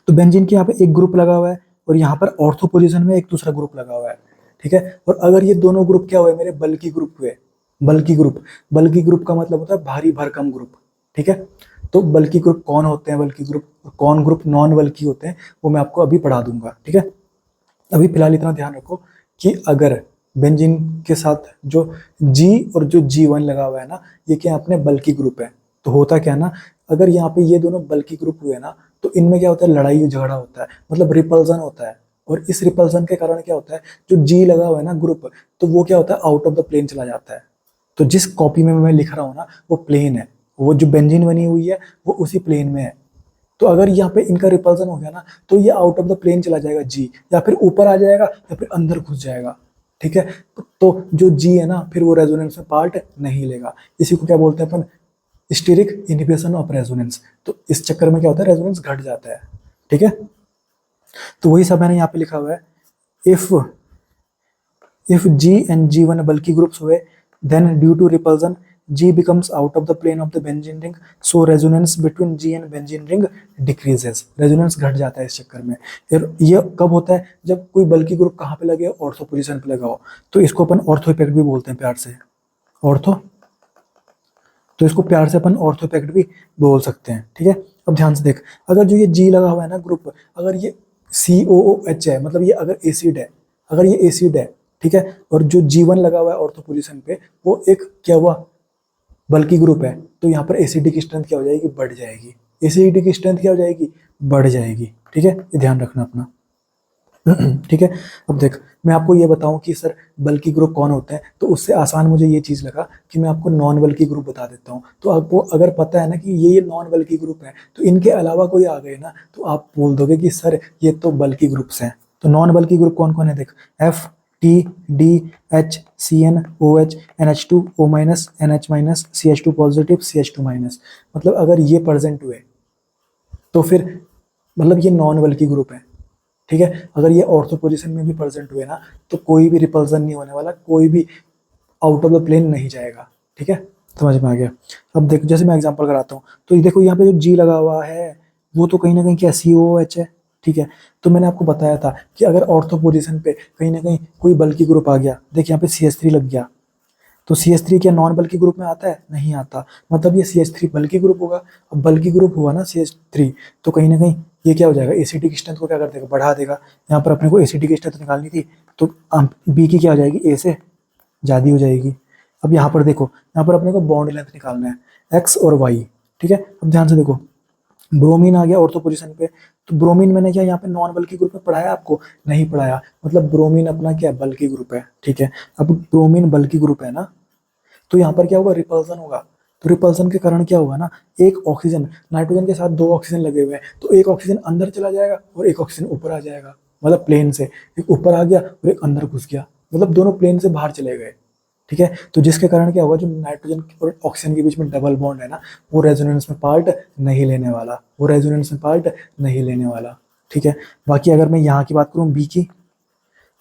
तो बेंजीन के यहाँ पे एक ग्रुप लगा हुआ है और यहाँ पर ऑर्थो पोजीशन में एक दूसरा ग्रुप लगा हुआ है। ठीक है, और अगर ये दोनों ग्रुप क्या हुए, मेरे बल्कि ग्रुप हुए, बल्कि ग्रुप, बल्कि ग्रुप का मतलब होता है भारी भरकम ग्रुप। ठीक है, तो बल्कि ग्रुप कौन होते हैं, बल्कि ग्रुप, कौन ग्रुप नॉन बल्कि होते हैं, वो मैं आपको अभी पढ़ा दूंगा। ठीक है, अभी फिलहाल इतना ध्यान रखो कि अगर बेंजीन के साथ जो G और जो G1 लगा हुआ है ना, ये क्या अपने बल्कि ग्रुप है। तो होता क्या है ना, अगर यहाँ पे ये दोनों बल्कि ग्रुप हुए ना, तो इनमें क्या होता है, लड़ाई झगड़ा होता है, मतलब रिपल्सन होता है। और इस रिपल्सन के कारण क्या होता है, जो G लगा हुआ है ना ग्रुप, तो वो क्या होता है, आउट ऑफ द प्लेन चला जाता है। तो जिस कॉपी में मैं लिख रहा हूँ ना, वो प्लेन है, वो जो बेंजीन बनी हुई है वो उसी प्लेन में है। तो अगर यहाँ पे इनका रिपल्सन हो गया ना, तो ये आउट ऑफ द प्लेन चला जाएगा G, या फिर ऊपर आ जाएगा या फिर अंदर घुस जाएगा। ठीक है, तो जो G है ना, फिर वो रेजोनेंस में पार्ट नहीं लेगा। इसी को क्या बोलते हैं अपन, स्टीरिक इनहिबिशन ऑफ रेजोनेंस। तो इस चक्कर में क्या होता है, रेजोनेंस घट जाता है। ठीक है, तो वही सब मैंने यहाँ पे लिखा हुआ है, if G and G1 bulky groups हुए, then due to repulsion G becomes out of the plane of the benzene ring, so resonance between G and benzene ring decreases, resonance घट जाता है इस चक्कर में। और ये कब होता है, जब कोई बल्कि ग्रुप कहाँ पे लगे, ऑर्थो पोजीशन पे लगा हो। तो इसको अपन ऑर्थो इफेक्ट भी बोलते हैं प्यार से, ऑर्थो, तो इसको प्यार से अपन ऑर्थो इफेक्ट भी बोल सकते हैं। ठीक है, अब ध्यान से देख, अगर जो ये G लगा हुआ है ना ग्रुप, अगर ये COOH है, मतलब ये अगर एसिड है, अगर ये एसिड है, ठीक है, और जो G1 लगा हुआ है ऑर्थो पोजीशन पे वो एक क्या हुआ, बल्कि ग्रुप है, तो यहाँ पर एसिडिक स्ट्रेंथ क्या हो जाएगी, बढ़ जाएगी। एसिडिक स्ट्रेंथ क्या हो जाएगी, बढ़ जाएगी। ठीक है, ये ध्यान रखना अपना। ठीक है, अब देख मैं आपको ये बताऊं कि सर बल्कि ग्रुप कौन होते हैं, तो उससे आसान मुझे ये चीज़ लगा कि मैं आपको नॉन बल्कि ग्रुप बता देता हूं। तो आपको अगर पता है ना कि ये नॉन बल्कि ग्रुप है, तो इनके अलावा कोई आ गए ना तो आप बोल दोगे कि सर ये तो बल्कि ग्रुप्स हैं। तो नॉन बल्कि ग्रुप कौन कौन है, देख F T D H C N O H N H two O minus N H minus C H two positive C H two minus. मतलब अगर ये प्रेजेंट हुए तो फिर मतलब ये नॉन बल्कि ग्रुप है। ठीक है, अगर ये ऑर्थो पोजीशन में भी प्रेजेंट हुए ना तो कोई भी रिपल्सन नहीं होने वाला, कोई भी आउट ऑफ द प्लेन नहीं जाएगा। ठीक है, समझ में आ गया। अब देखो जैसे मैं एग्जांपल कराता हूँ, तो ये देखो यहाँ पे जो जी लगा हुआ है वो तो कहीं ना कहीं क्या सी ओ एच है। ठीक है, तो मैंने आपको बताया था कि अगर ऑर्थो पोजीशन पे कहीं ना कहीं कोई बल्कि ग्रुप आ गया, देखिए यहाँ पे सी एच थ्री लग गया, तो सी एच थ्री क्या नॉन बल्कि ग्रुप में आता है, नहीं आता, मतलब ये सी एच थ्री बल्कि ग्रुप होगा। अब बल्कि ग्रुप हुआ ना सी एच थ्री, तो कहीं ना कहीं ये क्या हो जाएगा, एसिडिक स्ट्रेंथ को क्या कर देगा, बढ़ा देगा। यहाँ पर अपने को एसिडिक स्ट्रेंथ निकालनी थी, तो बी की क्या हो जाएगी, ए से ज़्यादा हो जाएगी। अब यहाँ पर देखो, यहाँ पर अपने को बॉन्ड लेंथ निकालना है एक्स और वाई। ठीक है, अब ध्यान से देखो, ब्रोमीन आ गया ऑर्थो पोजीशन पे, तो ब्रोमीन मैंने क्या यहाँ पे नॉन बल्कि ग्रुप में पढ़ाया आपको, नहीं पढ़ाया, मतलब ब्रोमीन अपना क्या बल्कि ग्रुप है। ठीक है, अब ब्रोमीन बल्कि ग्रुप है ना, तो यहाँ पर क्या होगा, रिपल्सन होगा। तो रिपल्सन के कारण क्या होगा ना, एक ऑक्सीजन नाइट्रोजन के साथ दो ऑक्सीजन लगे हुए हैं, तो एक ऑक्सीजन अंदर चला जाएगा और एक ऑक्सीजन ऊपर आ जाएगा, मतलब प्लेन से एक ऊपर आ गया और एक अंदर घुस गया, मतलब दोनों प्लेन से बाहर चले गए। ठीक है, तो जिसके कारण क्या होगा, जो नाइट्रोजन और ऑक्सीजन के बीच में डबल बॉन्ड है ना, वो रेजोनेंस में पार्ट नहीं लेने वाला, वो रेजोनेंस में पार्ट नहीं लेने वाला। ठीक है, बाकी अगर मैं यहाँ की बात करूँ बी की,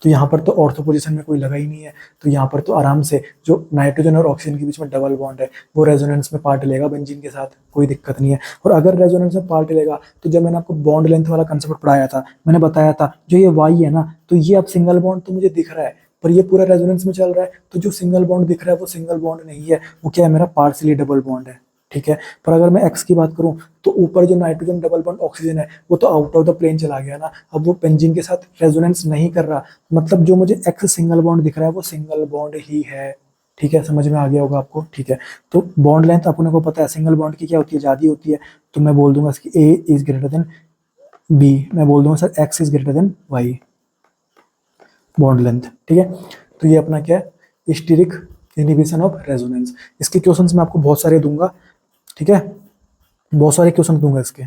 तो यहाँ पर तो ऑर्थो पोजीशन में कोई लगा ही नहीं है, तो यहाँ पर तो आराम से जो नाइट्रोजन और ऑक्सीजन के बीच में डबल बॉन्ड है वो रेजोनेंस में पार्ट लेगा बेंजीन के साथ, कोई दिक्कत नहीं है। और अगर रेजोनेंस में पार्ट लेगा, तो जब मैंने आपको बॉन्ड लेंथ वाला कंसेप्ट पढ़ाया था, मैंने बताया था जो ये वाई है ना, तो ये अब सिंगल बॉन्ड तो मुझे दिख रहा है, पर ये पूरा रेजोनेंस में चल रहा है, तो जो सिंगल बॉन्ड दिख रहा है वो सिंगल बॉन्ड नहीं है, वो क्या है, मेरा पार्सली डबल बॉन्ड है। ठीक है, पर अगर मैं एक्स की बात करूं, तो ऊपर जो नाइट्रोजन डबल बॉन्ड ऑक्सीजन है वो तो आउट ऑफ द प्लेन चला गया ना, अब वो बेंजीन के साथ रेजोनेंस नहीं कर रहा, मतलब जो मुझे एक्स सिंगल बॉन्ड दिख रहा है वो सिंगल बॉन्ड ही है। ठीक है, समझ में आ गया होगा आपको। ठीक है, तो बॉन्ड लेंथ अपने को पता है सिंगल बॉन्ड की क्या होती है, ज्यादा होती है, तो मैं बोल दूंगा इसकी A is greater than B, मैं बोल दूंगा sir X is greater than Y bond length. ठीक है, तो ये अपना क्या है, स्टीरिक इनहिबिशन ऑफ रेजोनेंस। इसके क्वेश्चंस मैं आपको बहुत सारे दूंगा। ठीक है, बहुत सारे क्वेश्चन दूंगा इसके,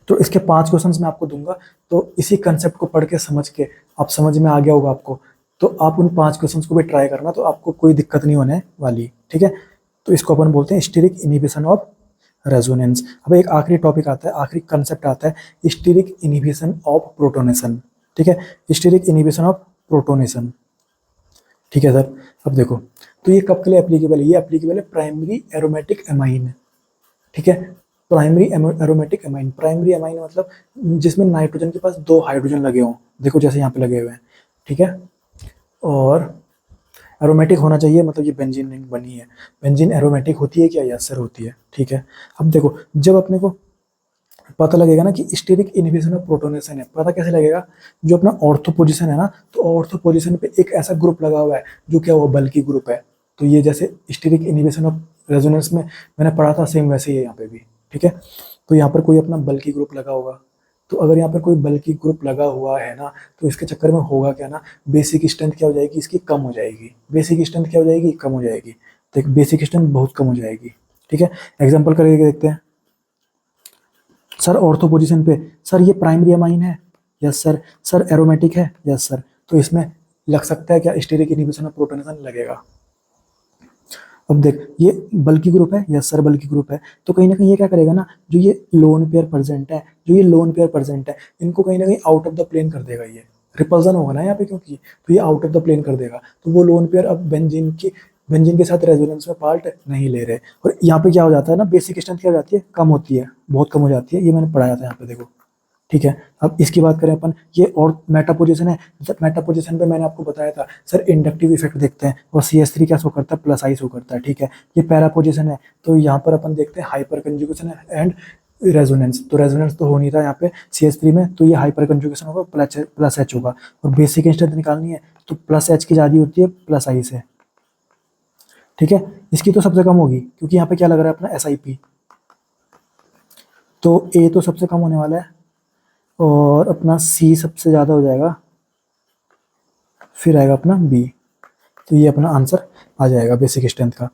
तो इसके 5 क्वेश्चंस मैं आपको दूंगा, तो इसी कंसेप्ट को पढ़ के समझ के आप समझ में आ गया होगा आपको, तो आप उन 5 क्वेश्चंस को भी ट्राई करना, तो आपको कोई दिक्कत नहीं होने वाली। ठीक है, तो इसको अपन बोलते हैं स्टीरिक इनहिबिशन ऑफ रेजोनेंस। अब एक आखिरी टॉपिक आता है, आखिरी कंसेप्ट आता है स्टीरिक इनहिबिशन ऑफ प्रोटोनेशन। ठीक है, स्टीरिक इनहिबिशन ऑफ प्रोटोनेशन। ठीक है सर, अब देखो, तो ये कब के लिए एप्लीकेबल है, ये एप्लीकेबल है प्राइमरी एरोमेटिक एमाइन। ठीक है, primary aromatic amine, primary amine मतलब जिसमें नाइट्रोजन के पास 2 हाइड्रोजन लगे हों, देखो जैसे यहाँ पे लगे हुए हैं। ठीक है, और एरोमेटिक होना चाहिए, मतलब ये बेंजीन रिंग बनी है, बेंजीन एरोमेटिक होती है क्या, यस सर होती है। ठीक है, अब देखो जब अपने को पता लगेगा ना कि स्टीरिक इनहिबिशन ऑफ प्रोटोनेशन है, पता कैसे लगेगा, जो अपना ऑर्थो पोजीशन है ना, तो ऑर्थो पोजीशन पे एक ऐसा ग्रुप लगा हुआ है जो क्या वो बल्कि ग्रुप है, तो ये जैसे स्टीरिक इनहिबिशन ऑफ रेजोनेंस में मैंने पढ़ा था सेम वैसे ही है यहाँ पे भी। ठीक है, तो यहाँ पर कोई अपना बल्कि ग्रुप लगा होगा, तो अगर यहाँ पर कोई बल्कि ग्रुप लगा हुआ है ना, तो इसके चक्कर में होगा क्या ना, बेसिक स्ट्रेंथ क्या हो जाएगी इसकी, कम हो जाएगी, बेसिक स्ट्रेंथ क्या हो जाएगी, कम हो जाएगी, तो बेसिक स्ट्रेंथ बहुत कम हो जाएगी। ठीक है, एग्जाम्पल करके देखते हैं। सर ऑर्थो पोजीशन पे, सर ये प्राइमरी अमाइन है, यस सर, सर एरोमेटिक है, यस सर, तो इसमें लग सकता है क्या, स्टीरिक इनहिबिशन ऑफ प्रोटोनेशन लगेगा। अब देख ये बल्कि ग्रुप है, यस सर बल्कि ग्रुप है, तो कहीं ना कहीं ये क्या करेगा ना, जो ये लोन पेयर प्रेजेंट है, जो ये लोन पेयर प्रेजेंट है, इनको कहीं ना कहीं आउट ऑफ द प्लेन कर देगा, ये रिपल्सन होगा ना यहाँ पे क्योंकि, तो ये आउट ऑफ द प्लेन कर देगा, तो वो लोन पेयर अब बेंजीन के साथ रेजोनेंस में पार्ट नहीं ले रहे, और यहाँ पे क्या हो जाता है ना, बेसिक स्ट्रेंथ क्या हो जाती है, कम होती है, बहुत कम हो जाती है, ये मैंने पढ़ाया था यहाँ पे देखो। ठीक है, अब इसकी बात करें अपन, ये और मेटा पोजीशन है, मेटा पोजीशन पे मैंने आपको बताया था सर इंडक्टिव इफेक्ट देखते हैं, और CS3 क्या शो करता है, प्लस आई शो करता है। ठीक है, ये पैरा पोजीशन है, तो यहाँ पर अपन देखते हैं हाइपर कंजुगेशन एंड रेजोनेंस, तो रेजोनेंस तो हो नहीं रहा यहाँ पे CH3 में, तो ये हाइपर कंजुगेशन होगा, प्लस H होगा। और बेसिक स्ट्रेंथ निकालनी है तो प्लस H की ज़्यादा होती है प्लस I से, ठीक है। इसकी तो सबसे कम होगी क्योंकि यहाँ पे क्या लग रहा है अपना SIP, तो A तो सबसे कम होने वाला है और अपना C सबसे ज़्यादा हो जाएगा, फिर आएगा अपना B। तो ये अपना आंसर आ जाएगा बेसिक स्ट्रेंथ का।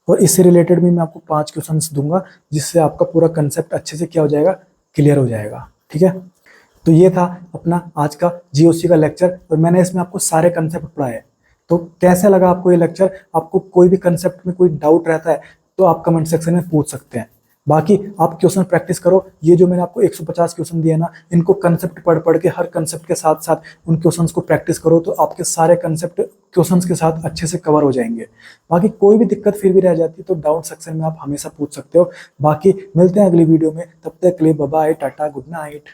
और इससे रिलेटेड भी मैं आपको 5 क्वेश्चंस दूंगा जिससे आपका पूरा कंसेप्ट अच्छे से क्या हो जाएगा, क्लियर हो जाएगा, ठीक है। तो ये था अपना आज का GOC का लेक्चर और मैंने इसमें आपको सारे कंसेप्ट पढ़ाए। तो कैसा लगा आपको ये लेक्चर? आपको कोई भी कंसेप्ट में कोई डाउट रहता है तो आप कमेंट सेक्शन में पूछ सकते हैं। बाकी आप क्वेश्चन प्रैक्टिस करो, ये जो मैंने आपको 150 क्वेश्चन दिए ना, इनको कंसेप्ट पढ़ पढ़ के हर कंसेप्ट के साथ साथ उन क्वेश्चंस को प्रैक्टिस करो तो आपके सारे कंसेप्ट क्वेश्चंस के साथ अच्छे से कवर हो जाएंगे। बाकी कोई भी दिक्कत फिर भी रह जाती है तो डाउट सेक्शन में आप हमेशा पूछ सकते हो। बाकी मिलते हैं अगली वीडियो में, तब तक के लिए bye bye, tata, good night.